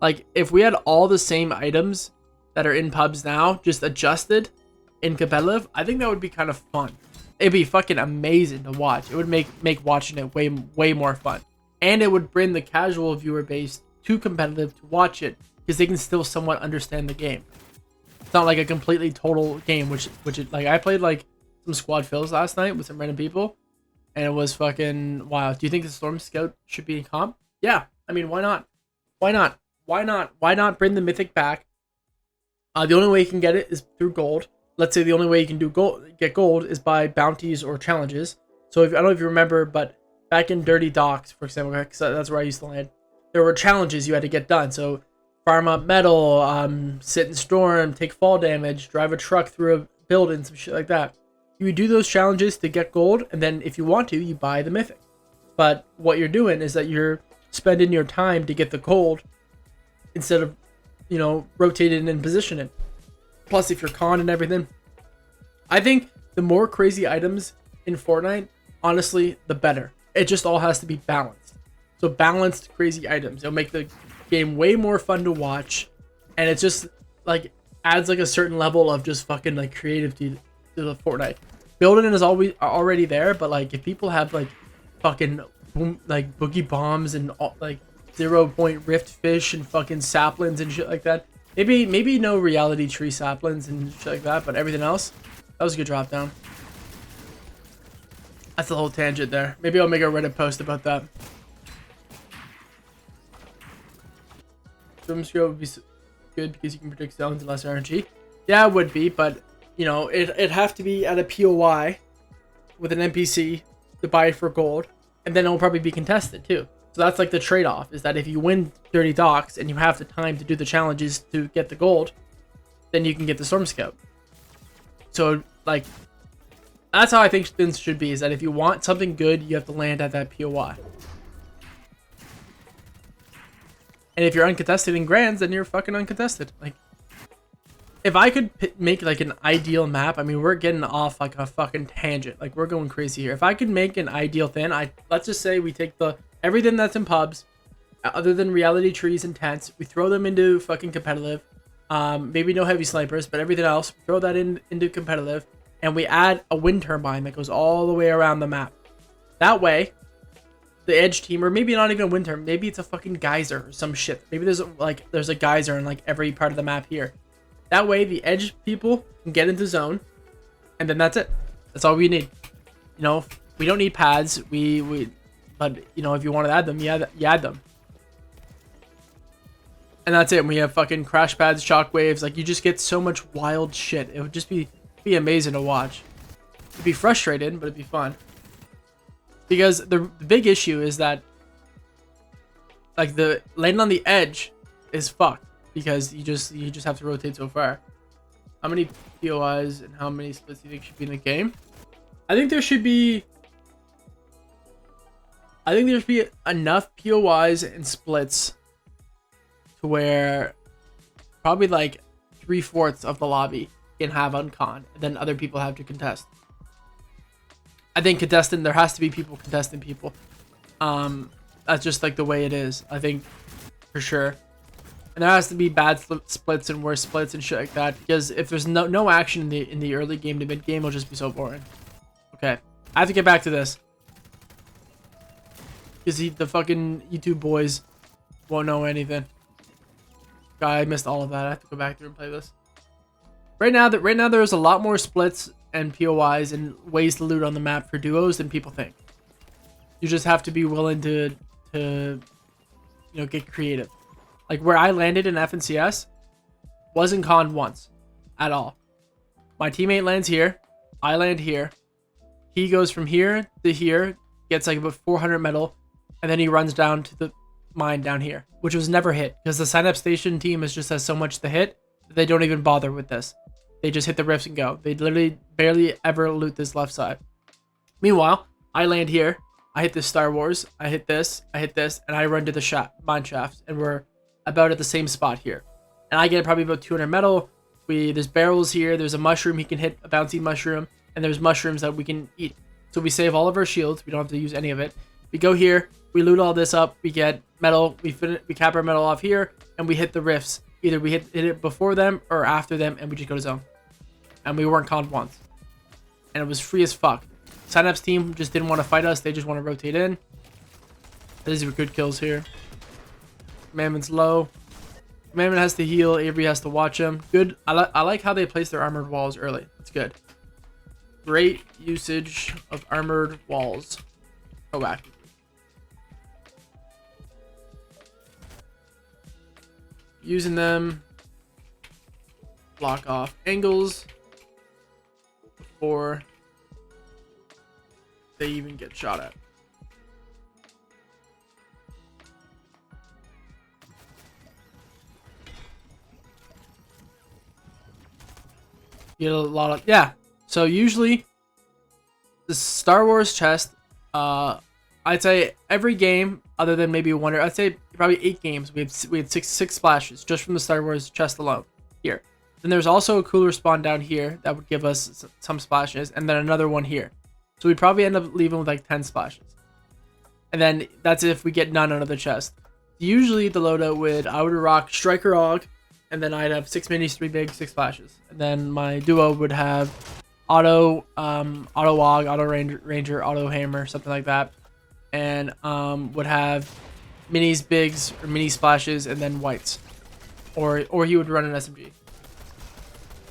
Like if we had all the same items that are in pubs now just adjusted in competitive, I think that would be kind of fun. It'd be fucking amazing to watch. It would make watching it way more fun. And it would bring the casual viewer base to competitive to watch it because they can still somewhat understand the game. It's not like a completely total game, which like I played like some squad fills last night with some random people, and it was fucking wild. Do you think the Storm Scout should be in comp? Yeah, I mean, why not? Why not? Why not? Why not bring the mythic back? The only way you can get it is through gold. Let's say the only way you can get gold is by bounties or challenges. So I don't know if you remember, but back in Dirty Docks, for example, because that's where I used to land, there were challenges you had to get done. So farm up metal, sit in storm, take fall damage, drive a truck through a building, some shit like that. You would do those challenges to get gold, and then if you want to, you buy the mythic. But what you're doing is that you're spending your time to get the gold instead of, you know, rotating and positioning. Plus, if you're con and everything, I think the more crazy items in Fortnite, honestly, the better. It just all has to be balanced. So balanced crazy items. It'll make the game way more fun to watch, and it just like adds like a certain level of just fucking like creativity to the Fortnite. Building is always already there, but like if people have like fucking like boogie bombs and like 0-point rift fish and fucking saplings and shit like that. Maybe no reality tree saplings and shit like that, but everything else, that was a good drop down. That's a whole tangent there. Maybe I'll make a Reddit post about that. Swim skill would be good because you can predict zones and less RNG. Yeah, it would be, but you know, it'd have to be at a POI with an NPC to buy it for gold, and then it'll probably be contested too. So that's like the trade-off, is that if you win Dirty Docks and you have the time to do the challenges to get the gold, then you can get the Storm Scout. So like, that's how I think things should be, is that if you want something good, you have to land at that POI. And if you're uncontested in Grands, then you're fucking uncontested. Like, if I could make like an ideal map, I mean, we're getting off like a fucking tangent. Like, we're going crazy here. If I could make an ideal thing, let's just say we take everything that's in pubs, other than reality trees and tents, we throw them into fucking competitive. Maybe no heavy snipers, but everything else, throw that into competitive, and we add a wind turbine that goes all the way around the map. That way, the edge team, or maybe not even a wind turbine, maybe it's a fucking geyser or some shit. Maybe there's a geyser in like every part of the map here. That way, the edge people can get into zone, and then that's it. That's all we need. You know, we don't need pads. But you know, if you want to add them, you add them. And that's it. And we have fucking crash pads, shockwaves. Like, you just get so much wild shit. It would just be amazing to watch. It'd be frustrating, but it'd be fun. Because the big issue is that like the landing on the edge is fucked because you just have to rotate so far. How many POIs and how many splits do you think should be in the game? I think there should be enough POIs and splits to where probably like 3/4 of the lobby can have uncon, and then other people have to contest. I think there has to be people contesting people. That's just like the way it is, I think, for sure. And there has to be bad splits and worse splits and shit like that, because if there's no action in the early game to mid game, it'll just be so boring. Okay, I have to get back to this because the fucking YouTube boys won't know anything. God, I missed all of that. I have to go back through and play this. Right now there's a lot more splits and POIs and ways to loot on the map for duos than people think. You just have to be willing to get creative. Like where I landed in FNCS wasn't conned once at all. My teammate lands here, I land here. He goes from here to here, gets like about 400 metal, and then he runs down to the mine down here, which was never hit because the sign up station team just has so much to hit that they don't even bother with this. They just hit the rifts and go. They literally barely ever loot this left side. Meanwhile, I land here, I hit this Star Wars, I hit this, and I run to the mine shaft, and we're about at the same spot here. And I get probably about 200 metal. There's barrels here, there's a mushroom he can hit, a bouncy mushroom, and there's mushrooms that we can eat. So we save all of our shields, we don't have to use any of it. We go here, we loot all this up, we get metal, we cap our metal off here, and we hit the rifts. Either we hit it before them or after them, and we just go to zone. And we weren't conned once. And it was free as fuck. Synapse team just didn't want to fight us, they just want to rotate in. These are good kills here. Commandment's low. Commandment has to heal, Avery has to watch him. Good. I like how they place their armored walls early. That's good. Great usage of armored walls. Go back. Using them. Block off angles before they even get shot at. Get a lot of, yeah. So usually the Star Wars chest, I'd say every game other than maybe one, or I'd say probably 8 games, we had six splashes just from the Star Wars chest alone here. Then there's also a cooler spawn down here that would give us some splashes, and then another one here. So we'd probably end up leaving with like 10 splashes. And then that's if we get none out of the chest. Usually the loadout would, I would rock Striker Og, and then I'd have 6 minis, 3 big, 6 splashes. And then my duo would have Auto Og, Auto Ranger, Auto Hammer, something like that. And would have minis, bigs, or mini splashes, and then whites. Or he would run an SMG.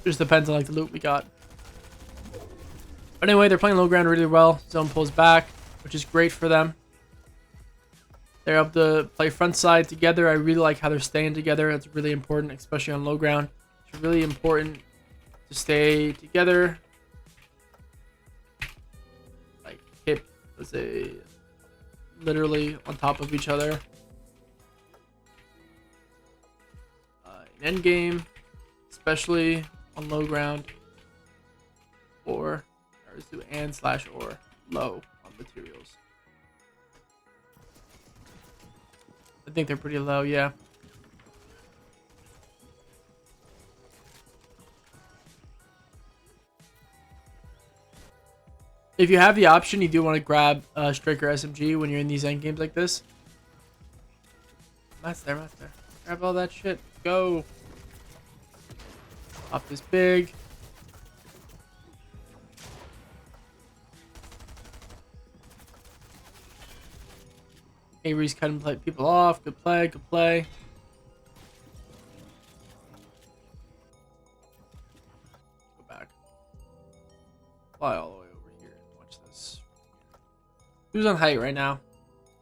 Just depends on like the loot we got. But anyway, they're playing low ground really well. Zone pulls back, which is great for them. They're able to play front side together. I really like how they're staying together. That's really important, especially on low ground. It's really important to stay together. Like hip, let's say, literally on top of each other. In end game, especially on low ground, or let's do and/or low on materials. I think they're pretty low, yeah. If you have the option, you do want to grab Striker SMG when you're in these end games like this. That's there. Grab all that shit. Go. Pop this big. Avery's cutting people off. Good play. Good play. Go back. Fly all the way over here and watch this. Who's on height right now?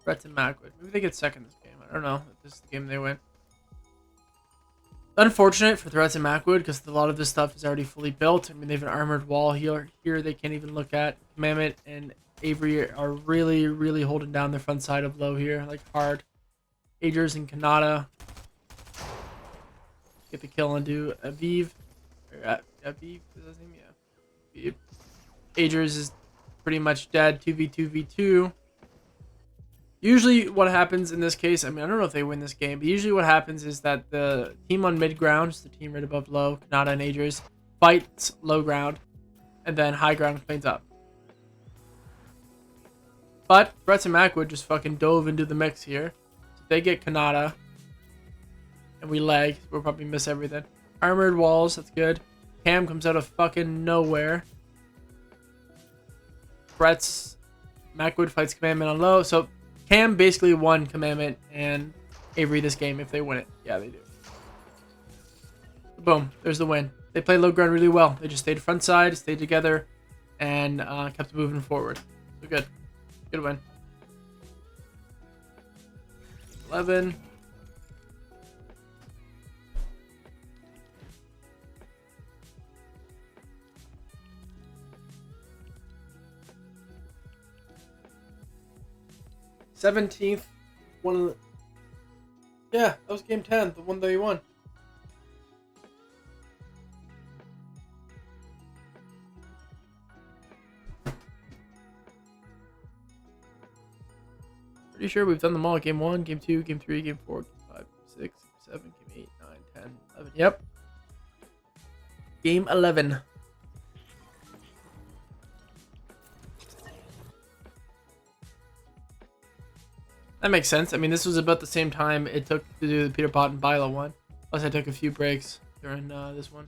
Threats and Macwood. Maybe they get second this game. I don't know if this is the game they win. Unfortunate for Threats and Macwood because a lot of this stuff is already fully built. I mean, they have an armored wall here. They can't even look at. Commandment and Avery are really holding down the front side of low here, like hard. Agers and Kanata get the kill and do Aviv. Aviv, is his name? Yeah. Aviv. Agers is pretty much dead. 2v2v2. Usually what happens in this case, I mean, I don't know if they win this game, but usually what happens is that the team on mid ground, the team right above low, Kanata and Agers, fights low ground, and then high ground cleans up. But Threats and Macwood just fucking dove into the mix here. So they get Kanata, and we lag. We'll probably miss everything. Armored walls, that's good. Cam comes out of fucking nowhere. Threats, Macwood fights Commandment on low. So Cam basically won Commandment and Avery this game if they win it. Yeah, they do. Boom, there's the win. They played low ground really well. They just stayed front side, stayed together, and kept moving forward. So good. Good win. 11. '17th, one of the... Yeah, that was game 10, the one that we won. Pretty sure we've done them all. Game 1, Game 2, Game 3, Game 4, Game 5, Game 6, Game 7, Game 8, 9, 10, 11. Yep. Game 11. That makes sense. I mean, this was about the same time it took to do the Peter Pot and Bila one. Plus, I took a few breaks during this one.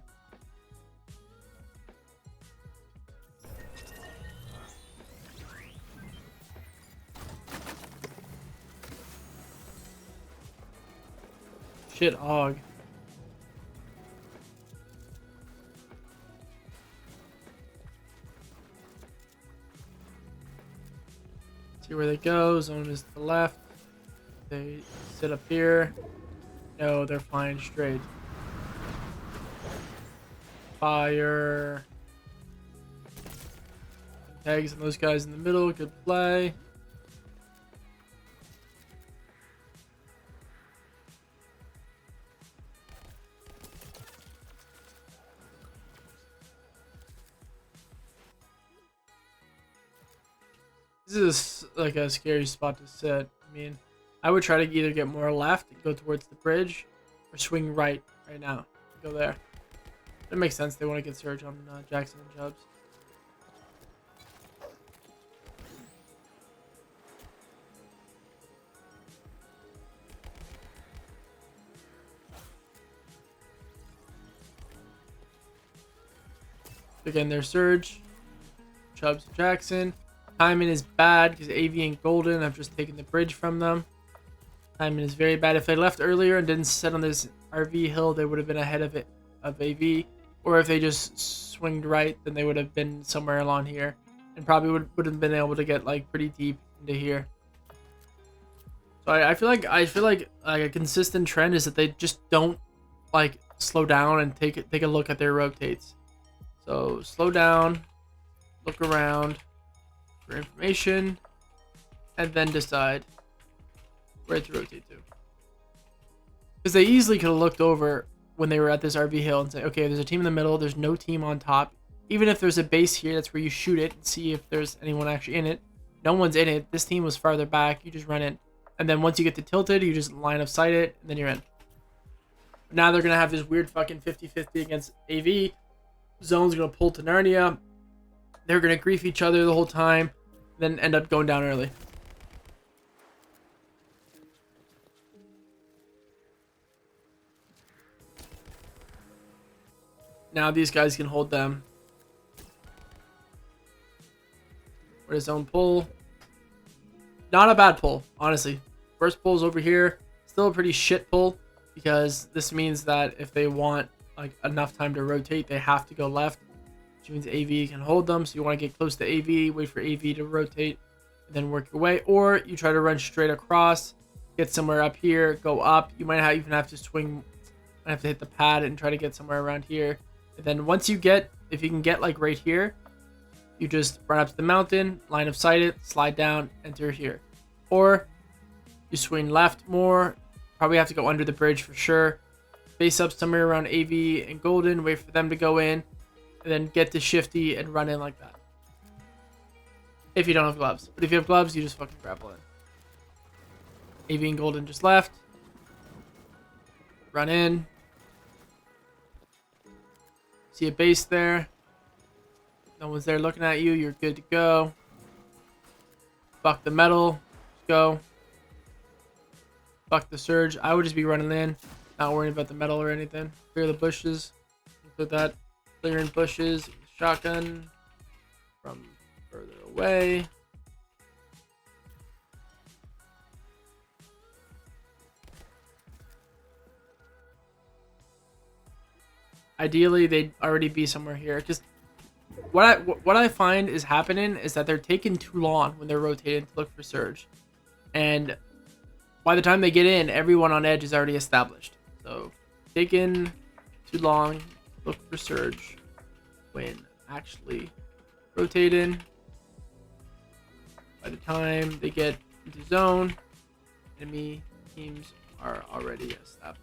Shit, Og. See where they go. Zone is to the left. They sit up here. No, they're flying straight. Fire. Tags on those guys in the middle. Good play. This is like a scary spot to sit. I mean, I would try to either get more left and go towards the bridge, or swing right now. Go there. That makes sense. They want to get Surge on Jackson and Chubbs. Again, their Surge. Chubbs and Jackson. Timing is bad because AV and Golden have just taken the bridge from them. Timing is very bad. If they left earlier and didn't sit on this RV hill, they would have been ahead of AV. Or if they just swinged right, then they would have been somewhere along here. And probably would have been able to get like pretty deep into here. So I feel like a consistent trend is that they just don't like slow down and take a look at their rotates. So slow down, look around for information, and then decide where to rotate to. Because they easily could have looked over when they were at this RV hill and say, okay, there's a team in the middle, there's no team on top. Even if there's a base here, that's where you shoot it and see if there's anyone actually in it. No one's in it. This team was farther back. You just run it. And then once you get to tilted, you just line of sight it, and then you're in. Now they're going to have this weird fucking 50-50 against AV. Zone's going to pull to Narnia. They're going to grief each other the whole time, then end up going down early. Now these guys can hold them. Where does Zone pull? Not a bad pull, honestly. First pull's over here. Still a pretty shit pull, because this means that if they want like enough time to rotate, they have to go left. Which means AV can hold them, so you want to get close to AV, wait for AV to rotate, and then work your way. Or you try to run straight across, get somewhere up here, go up. You might even have to swing, might have to hit the pad and try to get somewhere around here. And then once you get, if you can get like right here, you just run up to the mountain, line of sight it, slide down, enter here. Or you swing left more, probably have to go under the bridge for sure. Face up somewhere around AV and Golden, wait for them to go in, and then get to Shifty and run in like that. If you don't have gloves. But if you have gloves, you just fucking grapple in. AV and Golden just left. Run in. See a base there. No one's there looking at you. You're good to go. Fuck the metal. Go. Fuck the surge. I would just be running in. Not worrying about the metal or anything. Clear the bushes. Put that. Clearing bushes. Shotgun. From further away. Ideally, they'd already be somewhere here. Just what I find is happening is that they're taking too long when they're rotating to look for surge, and by the time they get in, everyone on edge is already established. So taking too long, look for surge when actually rotating. By the time they get into zone, enemy teams are already established.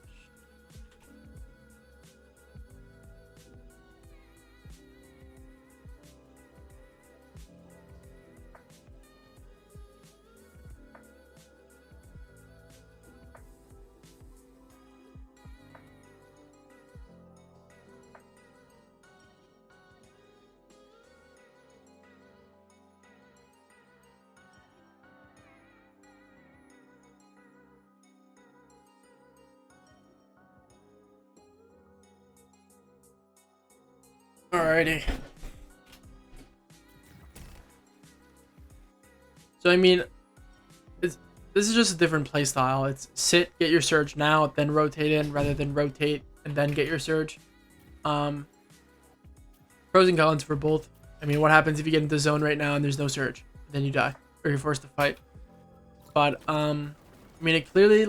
Alrighty. So I mean, this is just a different playstyle. It's sit, get your surge now, then rotate in, rather than rotate and then get your surge. Pros and cons for both. I mean, what happens if you get into zone right now and there's no surge? Then you die, or you're forced to fight. But I mean, it clearly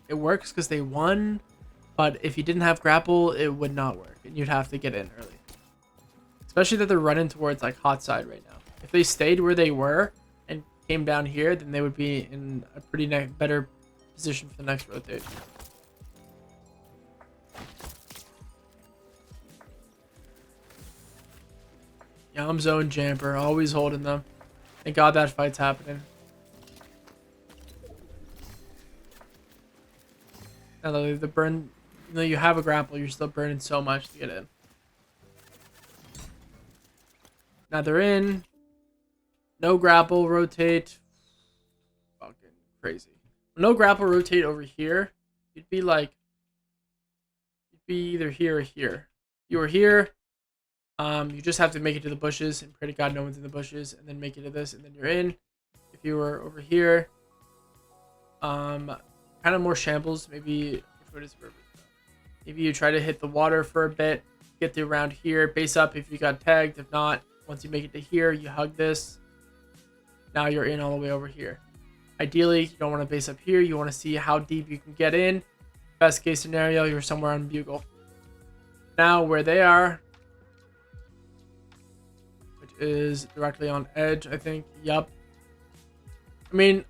it works because they won. But if you didn't have grapple, it would not work, and you'd have to get in early. Especially that they're running towards hot side right now. If they stayed where they were and came down here, then they would be in a pretty better position for the next rotate. Yeah, I'm zone jamper, always holding them. Thank God that fight's happening. Now the burn, even though you have a grapple, you're still burning so much to get in. Now they're in. No grapple, rotate. Fucking crazy. No grapple, rotate over here. You'd be either here or here. You were here. You just have to make it to the bushes and pray to God no one's in the bushes, and then make it to this, and then you're in. If you were over here, kind of more shambles. Maybe maybe you try to hit the water for a bit, get to around here, base up if you got tagged. If not, once you make it to here, you hug this. Now you're in all the way over here. Ideally, you don't want to base up here. You want to see how deep you can get in. Best case scenario, you're somewhere on Bugle. Now where they are, which is directly on edge, I think. Yup. I mean,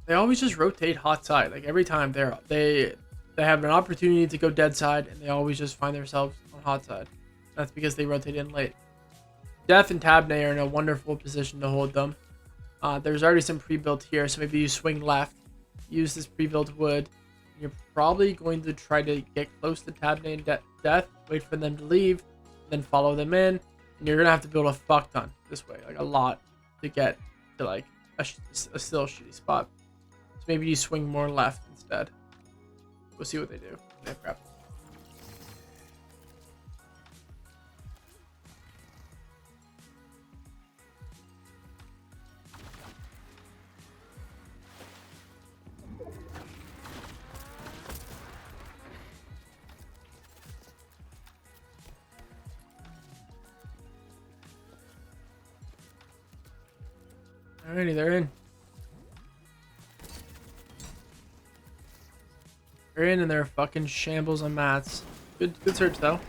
they always just rotate hot side. Every time they have an opportunity to go dead side, and they always just find themselves on hot side. That's because they rotate in late. Death and Tabney are in a wonderful position to hold them. There's already some pre-built here, so maybe you swing left, use this pre-built wood. You're probably going to try to get close to Tabney and Death, wait for them to leave, then follow them in, and you're gonna have to build a fuck ton this way, a lot, to get to a still shitty spot. So maybe you swing more left instead. We'll see what they do. They have grapple. Alrighty, they're in. They're in, and they're fucking shambles on mats. Good search though.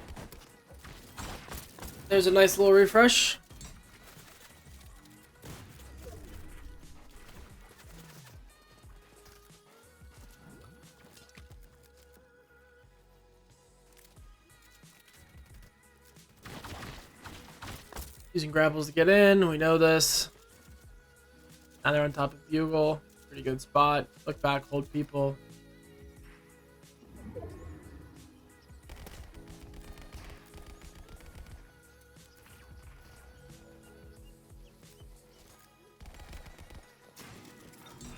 There's a nice little refresh. Using grapples to get in. We know this. Now they're on top of Bugle. Pretty good spot. Look back, hold people.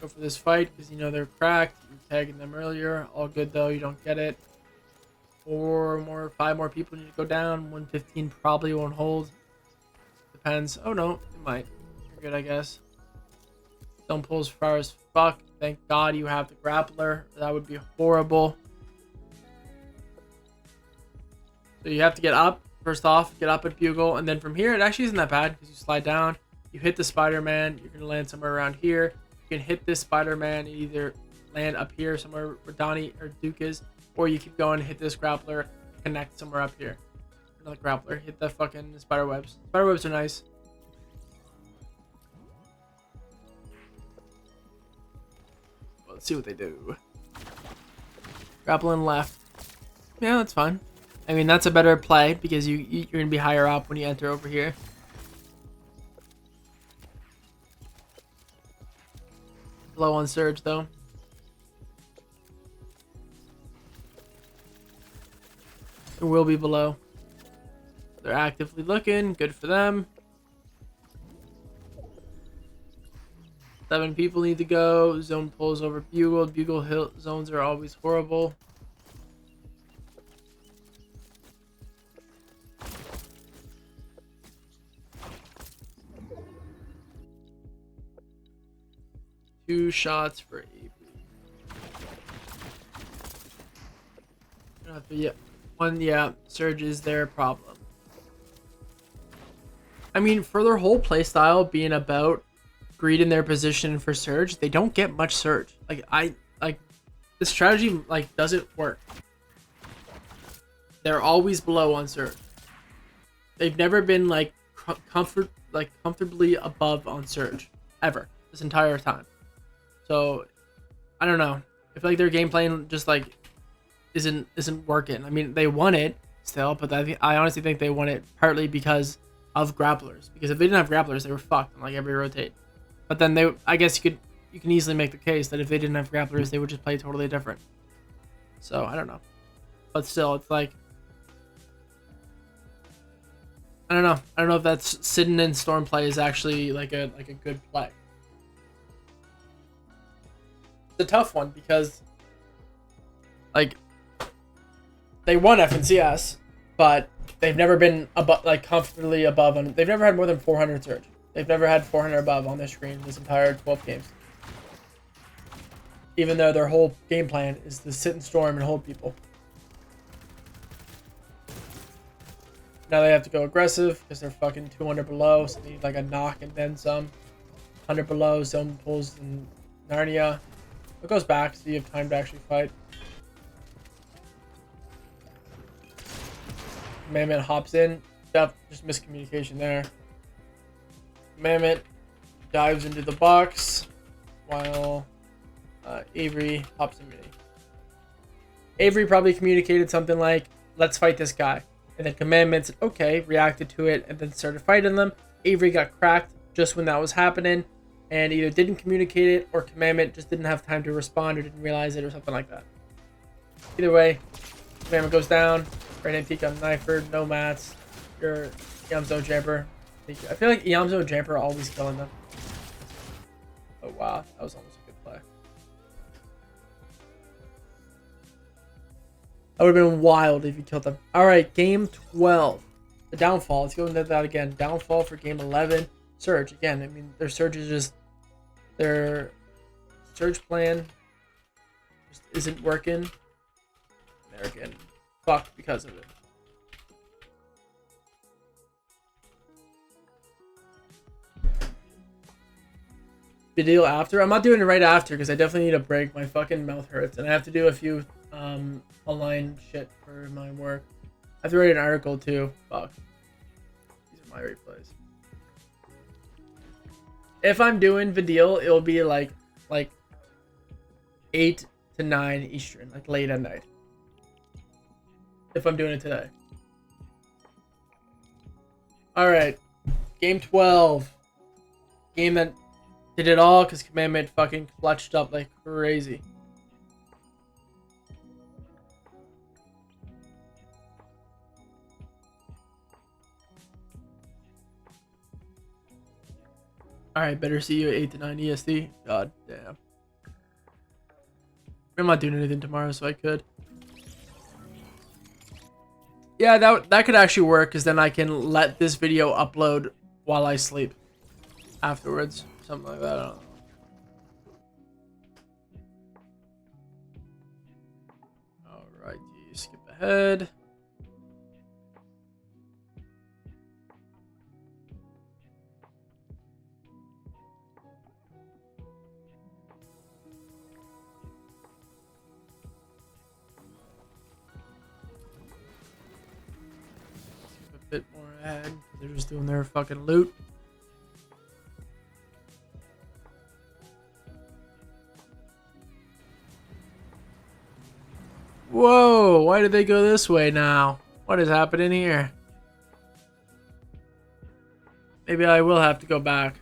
Go for this fight because you know they're cracked. You're tagging them earlier. All good though. You don't get it. 5 more people need to go down. 115 probably won't hold. Depends. Oh no, it might. You're good, I guess. Don't pull as far as fuck. Thank God you have the grappler. That would be horrible. So you have to get up. First off, get up at Bugle. And then from here, it actually isn't that bad because you slide down. You hit the Spider-Man. You're going to land somewhere around here. You can hit this Spider-Man and either land up here somewhere where Donnie or Duke is. Or you keep going, hit this grappler, connect somewhere up here. Another grappler. Hit the fucking spider webs. Spider webs are nice. Let's see what they do. Grappling left. Yeah, that's fine. I mean, that's a better play because you're going to be higher up when you enter over here. Low on surge, though. It will be below. They're actively looking. Good for them. 7 people need to go. Zone pulls over Bugle. Bugle hill zones are always horrible. Two shots for Avery. Yeah, one. Yeah, surge is their problem. I mean, for their whole playstyle being about greed in their position for surge, they don't get much surge. The strategy doesn't work. They're always below on surge. They've never been comfortably above on surge ever this entire time. So I don't know. I feel like their game plan just isn't working. I mean, they won it still, but I honestly think they won it partly because of grapplers. Because if they didn't have grapplers, they were fucked on every rotate. But then I guess you can easily make the case that if they didn't have grapplers, they would just play totally different. So I don't know, but still, it's like I don't know. I don't know if that's sitting in storm play is actually like a good play. It's a tough one because they won FNCS, but they've never been comfortably above, and they've never had more than 400 surge. They've never had 400 above on their screen this entire 12 games. Even though their whole game plan is to sit and storm and hold people. Now they have to go aggressive because they're fucking 200 below, so they need a knock and then some. 100 below, zone pulls in Narnia. It goes back so you have time to actually fight. Commandment hops in. Just miscommunication there. Commandment dives into the box while Avery hops in mini. Avery probably communicated something like, let's fight this guy. And then Commandment said, okay, reacted to it, and then started fighting them. Avery got cracked just when that was happening, and either didn't communicate it, or Commandment just didn't have time to respond, or didn't realize it, or something like that. Either way, Commandment goes down. Right antique on Kniford, no mats. Your Yamzo Jamper. I feel like Yamzo Jamper always killing them. Oh wow, that was almost a good play. That would have been wild if you killed them. Alright, game 12. The downfall. Let's go into that again. Downfall for game 11. Surge. Again, I mean, their surge is just... Their surge plan just isn't working. They're getting fucked because of it. Vadeal after. I'm not doing it right after because I definitely need a break. My fucking mouth hurts, and I have to do a few online shit for my work. I have to write an article too. Fuck. These are my replays. If I'm doing Vadeal, it'll be like 8 to 9 Eastern, like late at night. If I'm doing it today. All right. Game 12. Game that did it all because Commandment fucking clutched up like crazy. Alright, better see you at 8 to 9 EST. God damn. I'm not doing anything tomorrow, so I could. Yeah, that could actually work, because then I can let this video upload while I sleep afterwards. Something like that, I don't know. Alright, skip ahead. Bit more ahead. They're just doing their fucking loot. Whoa, why did they go this way now? What is happening here? Maybe I will have to go back.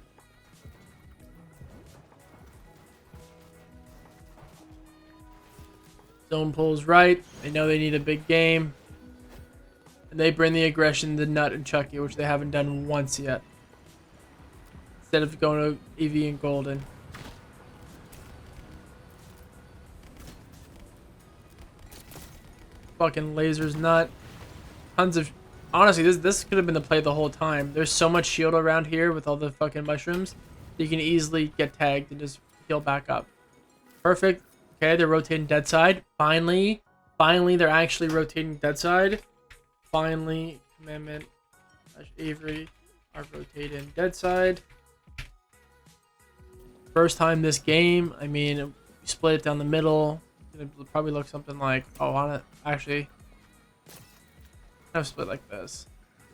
Zone pulls right. They know they need a big game. And they bring the aggression to Nut and Chucky, which they haven't done once yet. Instead of going to EV and Golden. Fucking lasers, Nut. Tons of... Honestly, this could have been the play the whole time. There's so much shield around here with all the fucking mushrooms. You can easily get tagged and just heal back up. Perfect. Okay, they're rotating dead side. Finally, they're actually rotating dead side. Finally, Commandment Avery are rotating dead side. First time this game. I mean, we split it down the middle. It'll probably look something like, oh, on it. Actually, I've split like this.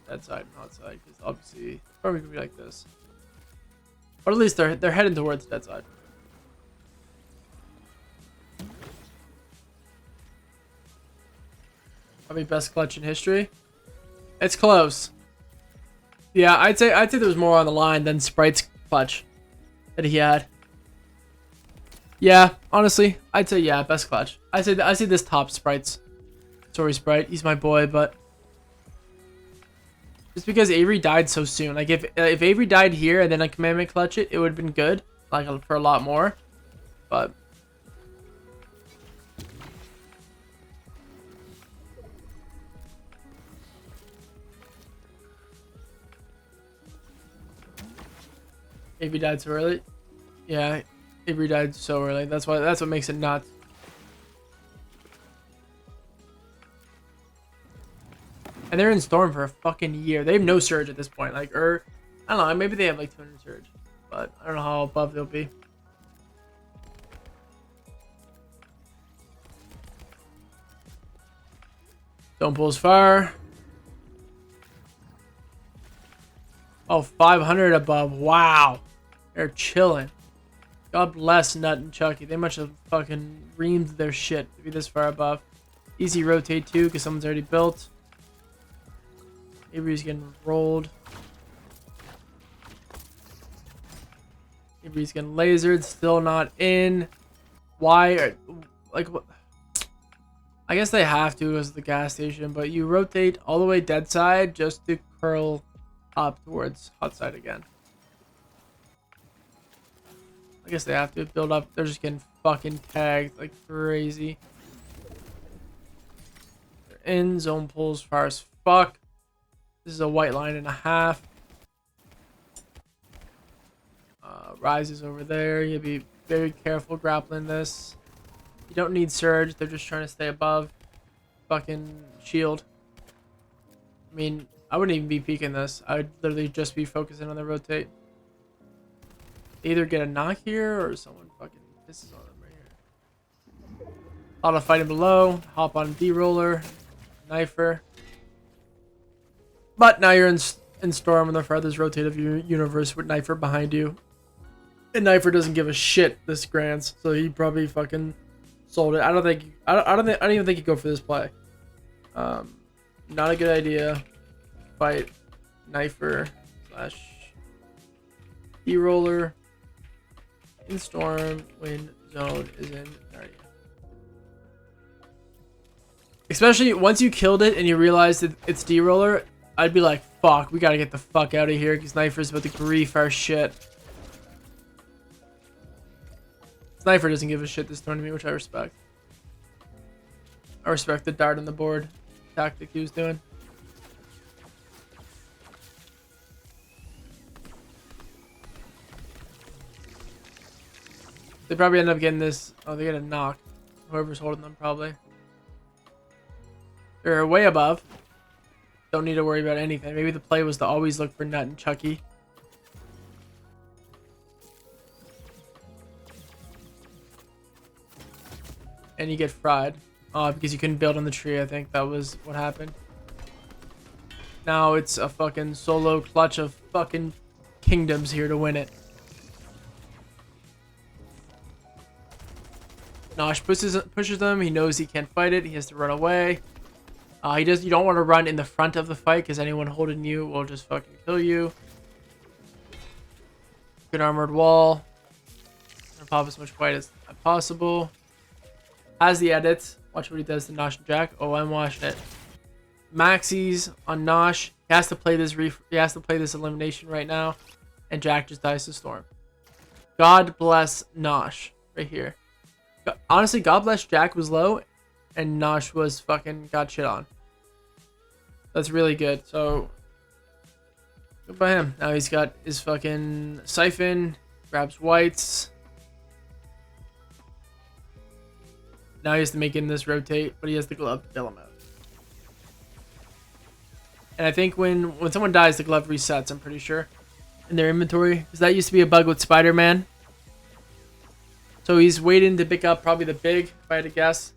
Dead side and hot side. Because obviously, probably gonna be like this. Or at least they're heading towards dead side. Probably best clutch in history. It's close. Yeah, I'd say there was more on the line than Sprite's clutch that he had. Yeah, honestly, I'd say yeah, best clutch. I say this top Sprite's. Sorry, Sprite, he's my boy, but just because Avery died so soon. Like if Avery died here and then a Commandment clutch it would have been good, like for a lot more. But Avery died so early. Yeah, Avery died so early. That's what makes it nuts. And they're in Storm for a fucking year. They have no surge at this point. Like, I don't know. Maybe they have like 200 surge, but I don't know how above they'll be. Don't pulls fire. Oh, 500 above. Wow. They're chilling. God bless Nut and Chucky. They must have fucking reamed their shit to be this far above. Easy rotate too, because someone's already built. Avery's getting rolled. Avery's getting lasered. Still not in. Why? Like, what? I guess they have to as the gas station, but you rotate all the way dead side just to curl up towards hot side again. I guess they have to build up. They're just getting fucking tagged like crazy. They're in. Zone pulls far as fuck. This is a white line and a half. Rises over there. You be very careful grappling this. You don't need surge. They're just trying to stay above fucking shield. I mean, I wouldn't even be peeking this. I would literally just be focusing on the rotate. Either get a knock here or someone fucking pisses on them right here. A lot of fighting below. Hop on D-roller. Knifer. But now you're in Storm in the farthest rotate of your universe with Knifer behind you. And Knifer doesn't give a shit this grants, so he probably fucking sold it. I don't even think he'd go for this play. Not a good idea. Fight Knifer / D-roller in storm when zone is in area. Especially once you killed it and you realized that it's D-roller, I'd be like, fuck, we gotta get the fuck out of here because Sniper's about to grief our shit. Sniper doesn't give a shit this turn to me, which I respect. I respect the dart on the board tactic he was doing. They probably end up getting this. Oh, they get a knock. Whoever's holding them, probably. They're way above. Don't need to worry about anything. Maybe the play was to always look for Nut and Chucky. And you get fried. Because you couldn't build on the tree, I think that was what happened. Now it's a fucking solo clutch of fucking kingdoms here to win it. Nosh pushes them. He knows he can't fight it. He has to run away. You don't want to run in the front of the fight because anyone holding you will just fucking kill you. Good armored wall. Pop as much white as possible. Has the edits. Watch what he does to Nosh and Jack. Oh, I'm watching it. Maxis on Nosh. He has to play this. He has to play this elimination right now, and Jack just dies to Storm. God bless Nosh right here. Honestly, God bless Jack was low, and Nosh was fucking got shit on. That's really good. So good by him. Now he's got his fucking siphon. Grabs whites. Now he has to make in this rotate, but he has the glove to bail him out. And I think when someone dies, the glove resets, I'm pretty sure, in their inventory. Because that used to be a bug with Spider-Man. So he's waiting to pick up probably the big, if I had to guess.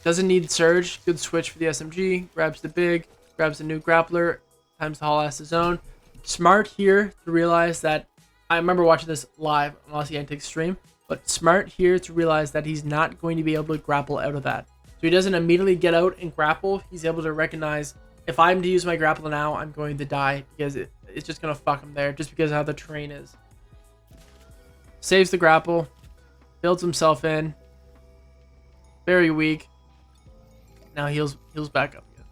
Doesn't need Surge. Good switch for the SMG. Grabs the big. Grabs the new grappler. Times the haul ass his own. Smart here to realize that... I remember watching this live on Aussie Antics stream. But smart here to realize that he's not going to be able to grapple out of that. So he doesn't immediately get out and grapple. He's able to recognize, if I'm to use my grapple now, I'm going to die. Because it's just going to fuck him there. Just because of how the terrain is. Saves the grapple. Builds himself in. Very weak. Now heals back up again.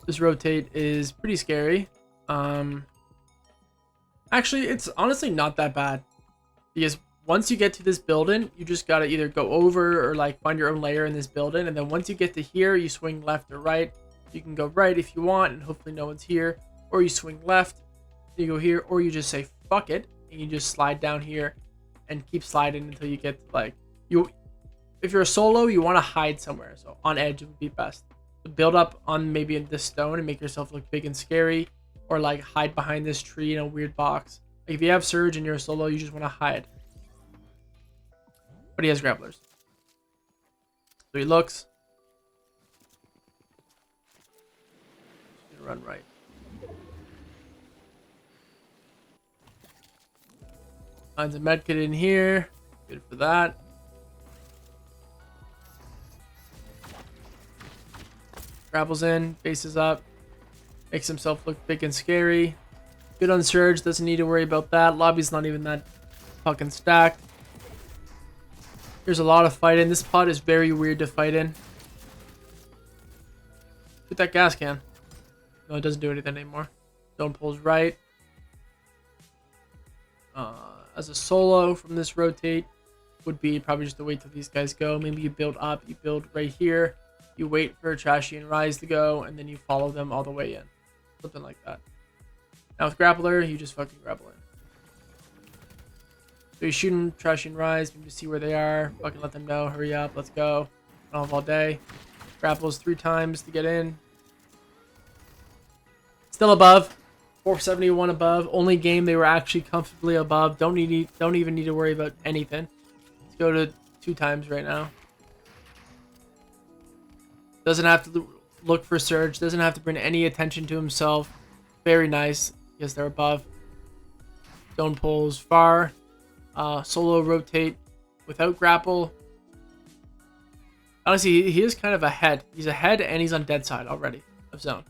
This rotate is pretty scary. Actually, it's honestly not that bad. Because once you get to this building, you just gotta either go over or like find your own layer in this building. And then once you get to here, you swing left or right. You can go right if you want, and hopefully no one's here. Or you swing left, you go here, or you just say fuck it, and you just slide down here and keep sliding until you get to like if you're a solo, you want to hide somewhere. So on edge would be best. Build up on maybe in this stone and make yourself look big and scary. Or like hide behind this tree in a weird box. Like if you have Surge and you're a solo, you just want to hide. But he has grapplers. So he looks. He's gonna run right. Finds a medkit in here. Good for that. Grapples in, faces up. Makes himself look big and scary. Good on Surge, doesn't need to worry about that. Lobby's not even that fucking stacked. There's a lot of fight in. This pot is very weird to fight in. Shoot that gas can. No, it doesn't do anything anymore. Zone pulls right. As a solo from this rotate would be probably just to wait till these guys go. Maybe you build up, you build right here. You wait for Trashy and Rise to go, and then you follow them all the way in. Something like that. Now with Grappler, you just fucking grapple in. So you shoot them, Trashy and Rise, maybe see where they are. Fucking let them know, hurry up, let's go. I don't have all day. Grapples 3 times to get in. Still above. 471 above. Only game they were actually comfortably above. Don't even need to worry about anything. Let's go to 2 times right now. Doesn't have to look for Surge. Doesn't have to bring any attention to himself. Very nice. Because they're above. Zone pulls far. Solo rotate without grapple. Honestly, he is kind of ahead. He's ahead and he's on dead side already of zone.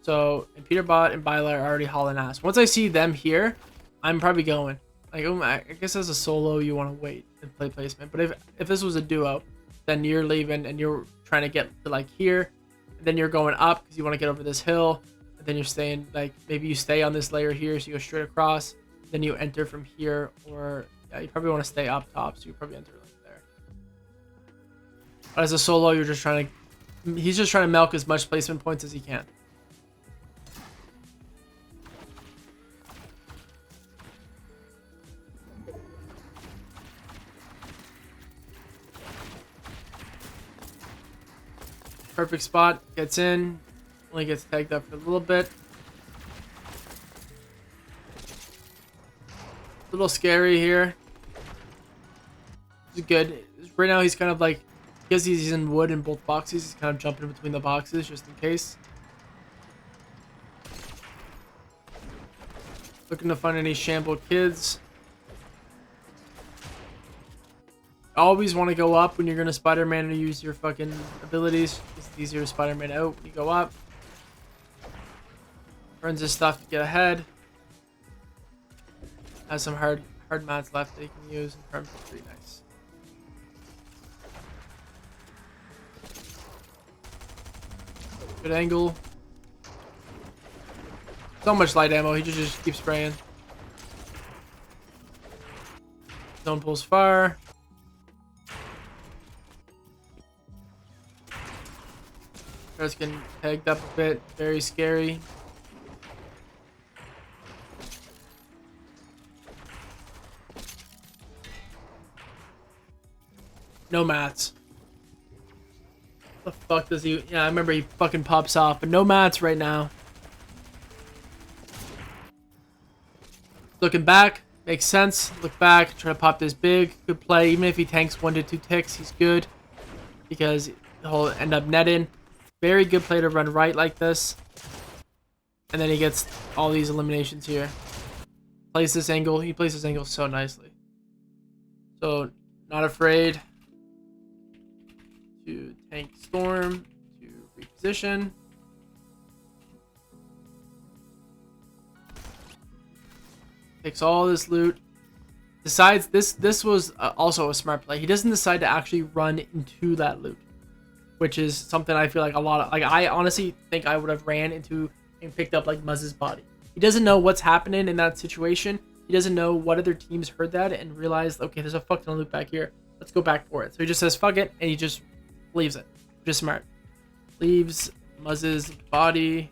So, and Peterbot and Byla are already hauling ass. Once I see them here, I'm probably going. Like, I guess as a solo, you want to wait and play placement. But if this was a duo, then you're leaving and you're trying to get to like here, and then you're going up because you want to get over this hill, and then you're staying, like, maybe you stay on this layer here, so you go straight across, then you enter from here, or yeah, you probably want to stay up top, so you probably enter like there. But as a solo, you're just trying to, he's just trying to milk as much placement points as he can. Perfect spot, gets in, only gets tagged up for a little bit. A little scary here. It's good. Right now he's kind of like, because he's in wood in both boxes, he's kind of jumping between the boxes just in case. Looking to find any shambled kids. Always want to go up when you're going to Spider-Man and use your fucking abilities. It's easier to Spider-Man out when you go up. Burns his stuff to get ahead. Has some hard mats left that he can use. And Perms is pretty nice. Good angle. So much light ammo. He just keeps spraying. Zone pulls fire. Starts getting pegged up a bit. Very scary. No mats. What the fuck does he... Yeah, I remember he fucking pops off, but no mats right now. Looking back. Makes sense. Look back. Try to pop this big. Good play. Even if he tanks 1 to 2 ticks, he's good. Because he'll end up netting. Very good play to run right like this. And then he gets all these eliminations here. Plays this angle. He plays this angle so nicely. So, not afraid to tank Storm, to reposition. Takes all this loot. Decides this was also a smart play. He doesn't decide to actually run into that loot, which is something I feel like a lot of, like, I honestly think I would have ran into and picked up like Muzz's body. He doesn't know what's happening in that situation. He doesn't know what other teams heard that and realized, okay, there's a fuck ton of loot back here. Let's go back for it. So he just says fuck it and he just leaves it. Just smart. Leaves Muzz's body,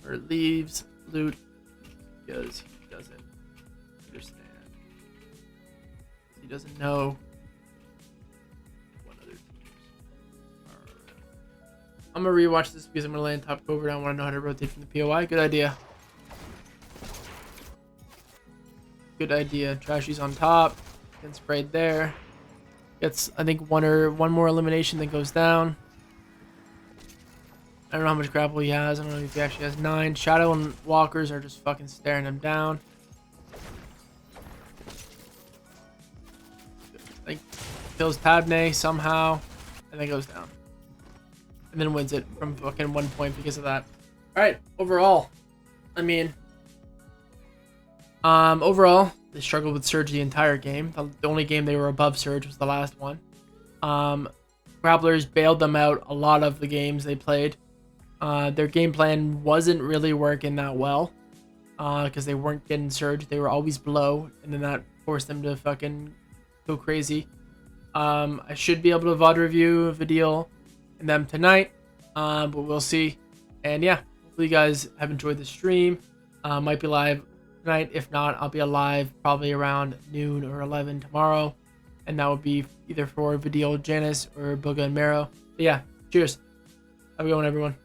or leaves loot, because he doesn't understand. He doesn't know what other teams are. I'm gonna rewatch this because I'm gonna land top covert. I want to know how to rotate from the POI. Good idea. Good idea. Trashy's on top. Gets sprayed there. Gets, I think, one more elimination that goes down. I don't know how much grapple he has. I don't know if he actually has 9. Shadow and walkers are just fucking staring him down. Like, kills Tabne somehow, and then goes down. And then wins it from fucking 1 point because of that. Alright, overall. I mean, overall, they struggled with Surge the entire game. The only game they were above Surge was the last one. Grapplers bailed them out a lot of the games they played. Their game plan wasn't really working that well, because they weren't getting Surge. They were always below, and then that forced them to fucking go crazy. I should be able to VOD review Vadeal and them tonight, but we'll see. And yeah, hopefully you guys have enjoyed the stream. Might be live tonight. If not, I'll be alive probably around noon or 11 tomorrow, and that would be either for Vadeal, Jannisz, or Bugha and Mero. But yeah, cheers. Have a good one, everyone.